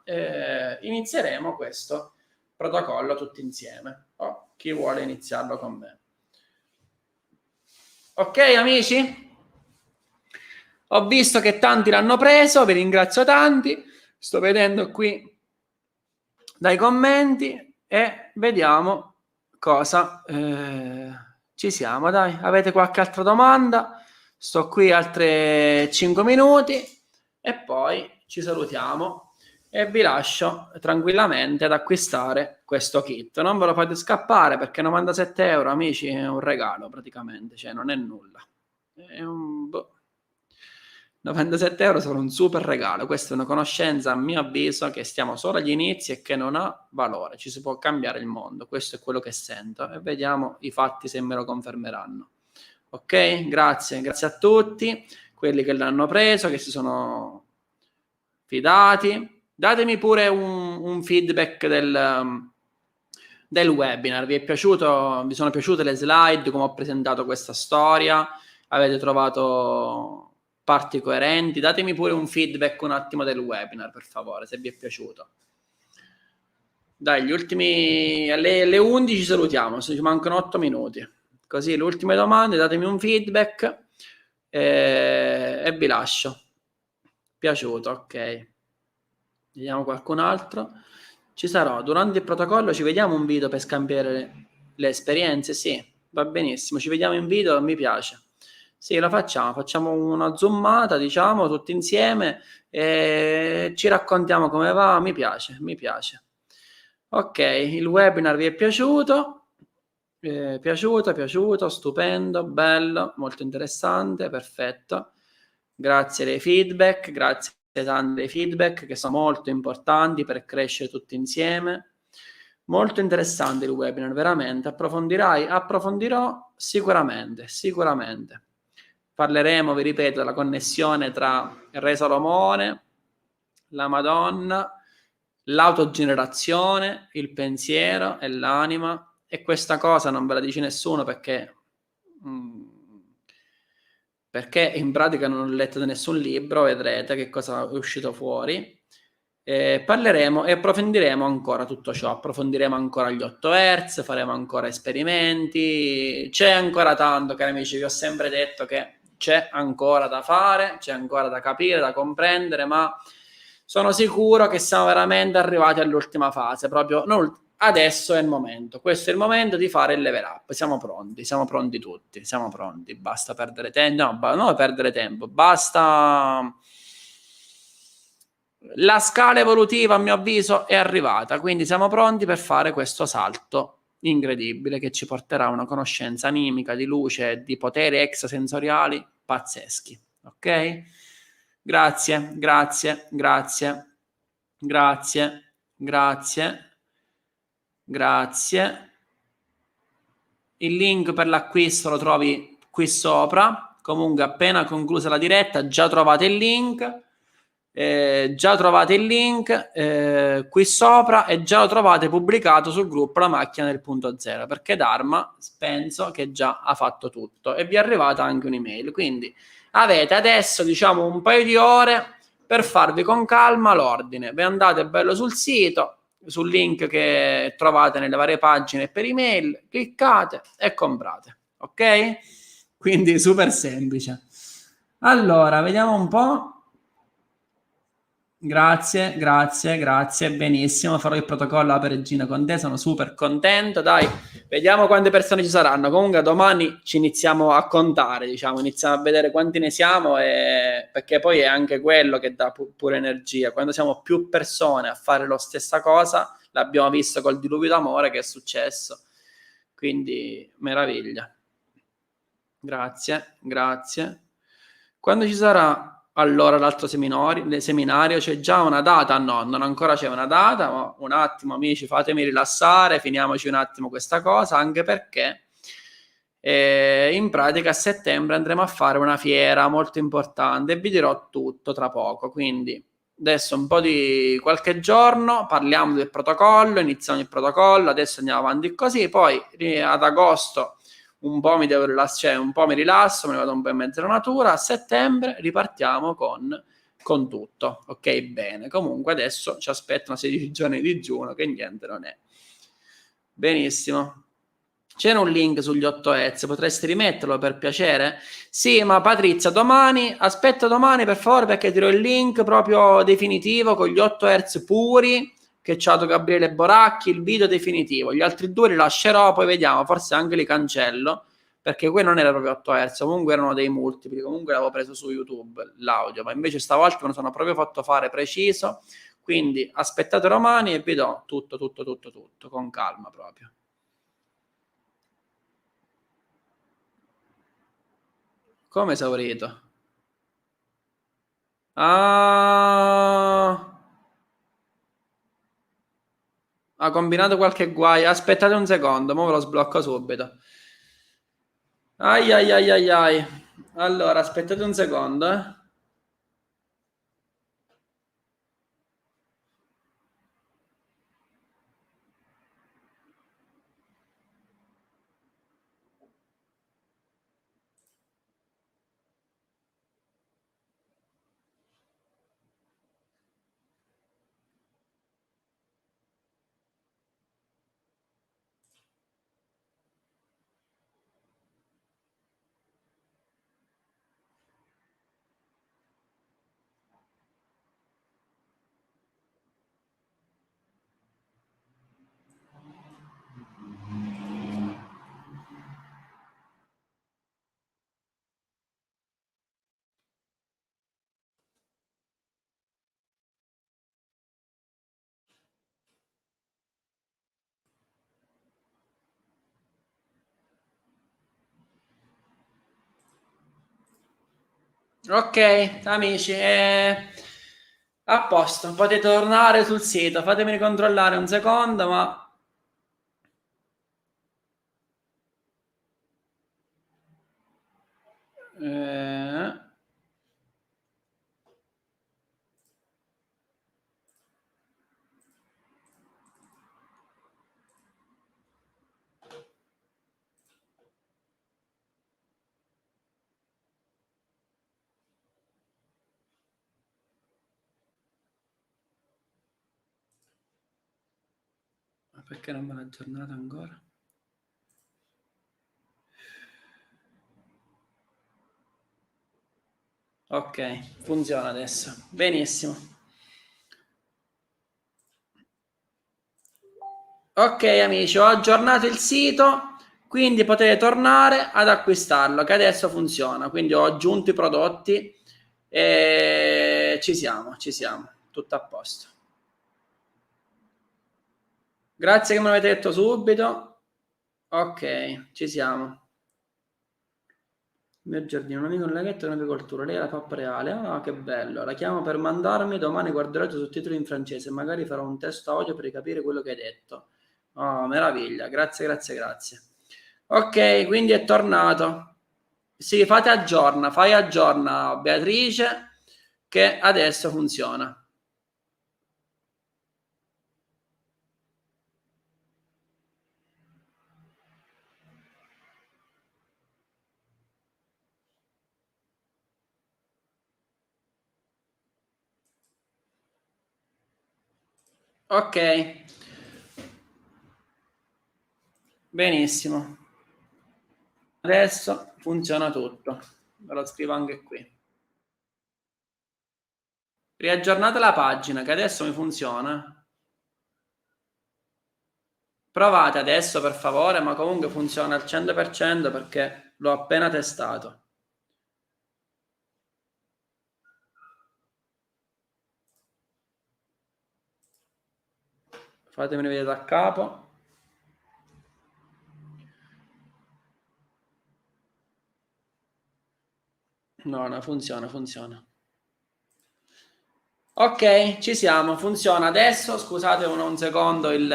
inizieremo questo protocollo tutti insieme. Chi vuole iniziarlo con me? Ok, amici? Ho visto che tanti l'hanno preso, vi ringrazio tanti. Sto vedendo qui dai commenti e vediamo cosa ci siamo. Dai, avete qualche altra domanda? Sto qui altre 5 minuti e poi ci salutiamo e vi lascio tranquillamente ad acquistare questo kit. Non ve lo fate scappare perché 97 euro, amici, è un regalo praticamente, cioè non è nulla. È un... 97 euro sono un super regalo. Questa è una conoscenza, a mio avviso, che stiamo solo agli inizi e che non ha valore. Ci si può cambiare il mondo. Questo è quello che sento e vediamo i fatti se me lo confermeranno. Ok? Grazie a tutti quelli che l'hanno preso, che si sono fidati. Datemi pure un feedback del webinar. Vi è piaciuto? Vi sono piaciute le slide? Come ho presentato questa storia? Avete trovato parti coerenti? Datemi pure un feedback un attimo del webinar, per favore, se vi è piaciuto. Dai, gli ultimi... alle 11 salutiamo, ci mancano 8 minuti. Così, le ultime domande, datemi un feedback e vi lascio. Piaciuto, ok. Vediamo qualcun altro. Ci sarò, durante il protocollo ci vediamo un video per scambiare le esperienze? Sì, va benissimo, ci vediamo in video, mi piace. Sì, lo facciamo una zoomata, diciamo, tutti insieme e ci raccontiamo come va, mi piace. Ok, il webinar vi è piaciuto? Piaciuto, stupendo, bello, molto interessante, perfetto. Grazie dei feedback, grazie tanti dei feedback che sono molto importanti per crescere tutti insieme. Molto interessante il webinar, veramente. Approfondirò sicuramente. Parleremo, vi ripeto, della connessione tra il Re Salomone, la Madonna, l'autogenerazione, il pensiero e l'anima. E questa cosa non ve la dice nessuno perché in pratica non ho letto da nessun libro, vedrete che cosa è uscito fuori. Parleremo e approfondiremo ancora tutto ciò, approfondiremo ancora gli 8 Hz, faremo ancora esperimenti, c'è ancora tanto, cari amici, vi ho sempre detto che c'è ancora da fare, c'è ancora da capire, da comprendere, ma sono sicuro che siamo veramente arrivati all'ultima fase, proprio adesso è il momento, questo è il momento di fare il level up, siamo pronti tutti, basta perdere tempo, no perdere tempo, basta... La scala evolutiva, a mio avviso, è arrivata, quindi siamo pronti per fare questo salto incredibile che ci porterà a una conoscenza animica di luce e di poteri extrasensoriali pazzeschi. Ok? Grazie, grazie, grazie, grazie, grazie, grazie. Il link per l'acquisto lo trovi qui sopra. Comunque appena conclusa la diretta già trovate il link. Qui sopra e già lo trovate pubblicato sul gruppo La Macchina del Punto Zero, perché Dharma penso che già ha fatto tutto e vi è arrivata anche un'email, quindi avete adesso diciamo un paio di ore per farvi con calma l'ordine. Vi andate bello sul sito, sul link che trovate nelle varie pagine per email, cliccate e comprate, ok? Quindi super semplice. Allora, vediamo un po'. Grazie, grazie, grazie, benissimo, farò il protocollo Ape Regina con te, sono super contento, dai, vediamo quante persone ci saranno, comunque domani ci iniziamo a contare, diciamo, iniziamo a vedere quanti ne siamo, perché poi è anche quello che dà pure energia, quando siamo più persone a fare la stessa cosa, l'abbiamo visto col diluvio d'amore che è successo, quindi meraviglia. Grazie, grazie. Quando ci sarà allora l'altro seminario, c'è già una data? No, non ancora c'è una data, ma un attimo amici, fatemi rilassare, finiamoci un attimo questa cosa, anche perché in pratica a settembre andremo a fare una fiera molto importante e vi dirò tutto tra poco, quindi adesso un po' di qualche giorno parliamo del protocollo, iniziamo il protocollo, adesso andiamo avanti così, poi ad agosto un po' mi devo rilassare, un po' mi rilasso, me ne vado un po' in mezzo alla natura, a settembre ripartiamo con tutto, ok? Bene, comunque adesso ci aspettano 16 giorni di digiuno che niente non è. Benissimo. C'era un link sugli 8 Hz, potresti rimetterlo per piacere? Sì, ma Patrizia, domani, aspetta domani per favore perché dirò il link proprio definitivo con gli 8 Hz puri che c'ha dato Gabriele Boracchi, il video definitivo. Gli altri due li lascerò, poi vediamo, forse anche li cancello, perché qui non era proprio 8 Hz, comunque erano dei multipli, comunque l'avevo preso su YouTube l'audio, ma invece stavolta me lo sono proprio fatto fare preciso, quindi aspettate domani e vi do tutto, con calma proprio. Come esaurito? Ah, ha combinato qualche guai. Aspettate un secondo, mo ve lo sblocco subito. Ai ai ai ai ai. Allora, aspettate un secondo, Ok, amici, a posto, potete tornare sul sito. Fatemi controllare un secondo, ma eh, perché non me l'ha aggiornato ancora? Ok, funziona adesso. Benissimo. Ok amici, ho aggiornato il sito, quindi potete tornare ad acquistarlo, che adesso funziona. Quindi ho aggiunto i prodotti e ci siamo, tutto a posto. Grazie che me l'avete detto subito. Ok, ci siamo. Mio giardino, un amico un laghetto in avicoltura, lei è la pappa reale. Ah, che bello. La chiamo per mandarmi, domani guarderò i sottotitoli in francese, magari farò un testo audio per capire quello che hai detto. Oh, meraviglia, grazie, grazie, grazie. Ok, quindi è tornato. Sì, fai aggiorna Beatrice, che adesso funziona. Ok, benissimo. Adesso funziona tutto. Ve lo scrivo anche qui. Riaggiornate la pagina che adesso mi funziona. Provate adesso per favore, ma comunque funziona al 100% perché l'ho appena testato. Fatemi vedere da capo. No, no, funziona, funziona. Ok, ci siamo, funziona adesso. Scusate un secondo il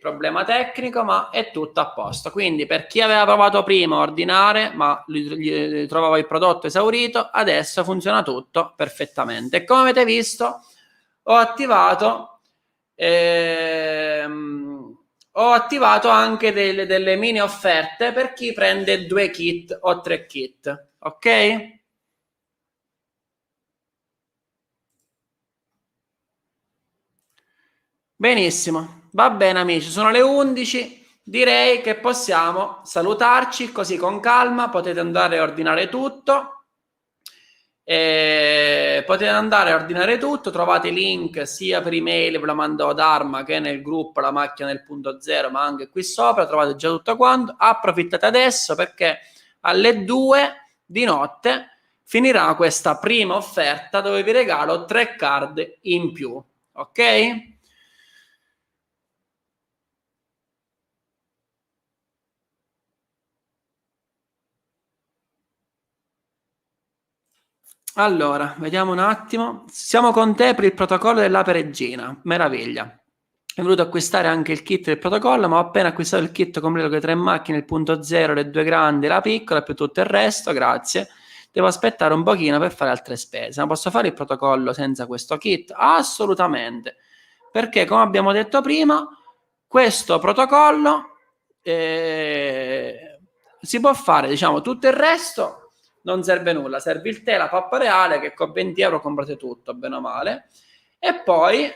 problema tecnico, ma è tutto a posto. Quindi per chi aveva provato prima a ordinare, ma gli trovava il prodotto esaurito, adesso funziona tutto perfettamente. E come avete visto, ho attivato, ho attivato anche delle mini offerte per chi prende 2 kit o 3 kit. Ok? Benissimo, va bene amici, sono le 11, direi che possiamo salutarci così con calma, potete andare a ordinare tutto. Potete andare a ordinare tutto, trovate i link sia per email, ve lo mando ad Arma, che nel gruppo La Macchina del Punto Zero, ma anche qui sopra, trovate già tutto quanto. Approfittate adesso perché alle 2 di notte finirà questa prima offerta dove vi regalo 3 card in più, ok? Allora, vediamo un attimo. Siamo con te per il protocollo dell'ape regina. Meraviglia. È voluto acquistare anche il kit del protocollo, ma ho appena acquistato il kit completo con le 3 macchine, il punto zero, le 2 grandi, la piccola, più tutto il resto. Grazie. Devo aspettare un pochino per fare altre spese. Ma posso fare il protocollo senza questo kit? Assolutamente. Perché, come abbiamo detto prima, questo protocollo si può fare, diciamo, tutto il resto non serve nulla, serve il tè, la pappa reale che con 20 euro comprate tutto, bene o male. E poi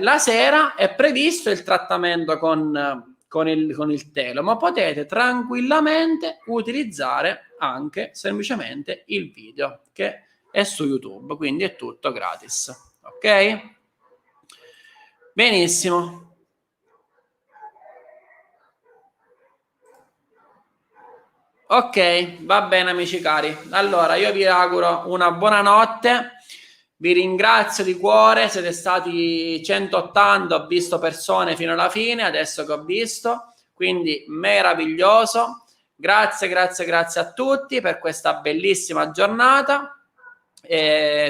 la sera è previsto il trattamento con il telo, ma potete tranquillamente utilizzare anche semplicemente il video che è su YouTube, quindi è tutto gratis. Ok? Benissimo. Ok, va bene amici cari. Allora, io vi auguro una buona notte. Vi ringrazio di cuore, siete stati 180, ho visto persone fino alla fine, adesso che ho visto, quindi meraviglioso. Grazie, grazie, grazie a tutti per questa bellissima giornata.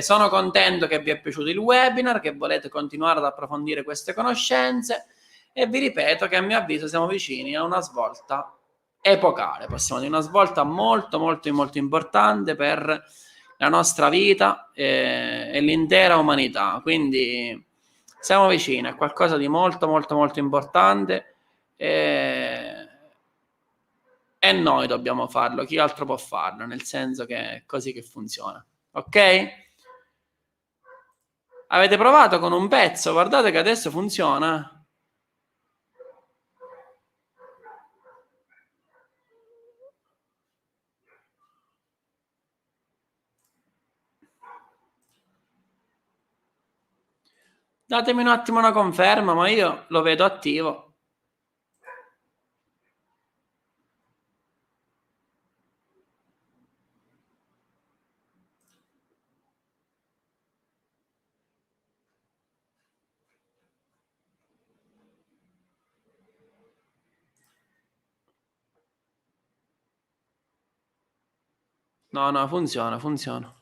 Sono contento che vi è piaciuto il webinar, che volete continuare ad approfondire queste conoscenze e vi ripeto che a mio avviso siamo vicini a una svolta epocale, possiamo dire una svolta molto molto molto importante per la nostra vita e l'intera umanità. Quindi siamo vicini a qualcosa di molto molto molto importante e noi dobbiamo farlo, chi altro può farlo, nel senso che è così che funziona. Ok? Avete provato con un pezzo, guardate che adesso funziona. Datemi un attimo una conferma, ma io lo vedo attivo. No, no, funziona, funziona.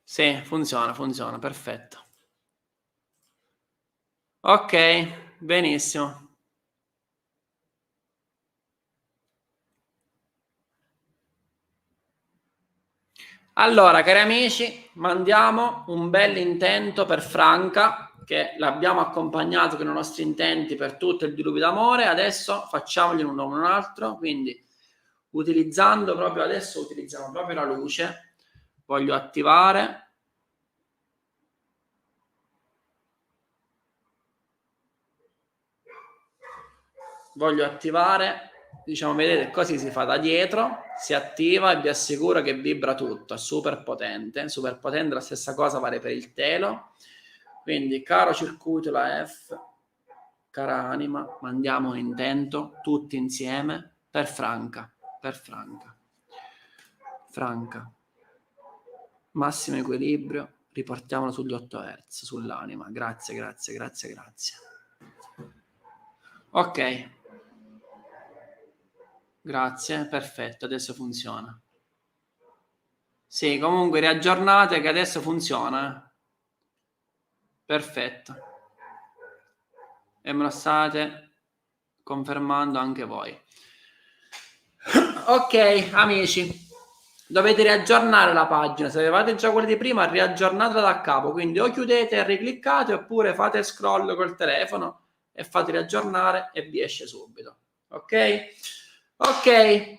Sì, funziona, funziona, perfetto. Ok, benissimo. Allora, cari amici, mandiamo un bel intento per Franca, che l'abbiamo accompagnato con i nostri intenti per tutto il diluvio d'amore. Adesso facciamogli un altro, quindi utilizzando proprio adesso, utilizziamo proprio la luce. Voglio attivare. Diciamo, vedete, così si fa da dietro, si attiva e vi assicuro che vibra tutto, è super potente, la stessa cosa vale per il telo. Quindi, caro circuito, la F, cara anima, mandiamo un intento tutti insieme per Franca, Franca, massimo equilibrio, riportiamolo sugli 8 Hz, sull'anima, grazie, grazie, grazie, grazie. Ok. Grazie, perfetto, adesso funziona. Sì, comunque riaggiornate che adesso funziona. Perfetto. E me lo state confermando anche voi. Ok, amici, dovete riaggiornare la pagina. Se avevate già quella di prima, riaggiornatela da capo. Quindi o chiudete e ricliccate, oppure fate scroll col telefono e fate riaggiornare e vi esce subito. Ok? Ok.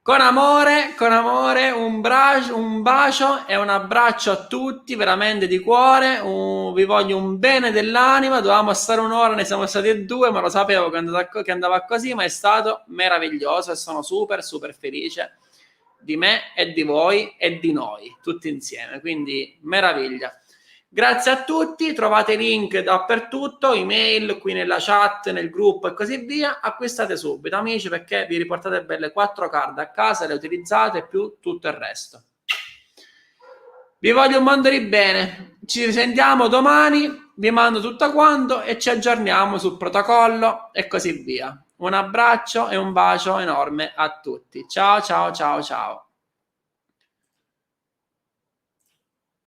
Con amore, un bacio e un abbraccio a tutti, veramente di cuore. Vi voglio un bene dell'anima. Dovevamo stare un'ora, ne siamo stati 2, ma lo sapevo che andava così, ma è stato meraviglioso e sono super, super felice di me e di voi e di noi, tutti insieme. Quindi, meraviglia. Grazie a tutti, trovate link dappertutto, email, qui nella chat, nel gruppo e così via. Acquistate subito, amici, perché vi riportate belle 4 card a casa, le utilizzate più tutto il resto. Vi voglio un mondo di bene. Ci risentiamo domani, vi mando tutto quanto e ci aggiorniamo sul protocollo e così via. Un abbraccio e un bacio enorme a tutti. Ciao, ciao, ciao, ciao.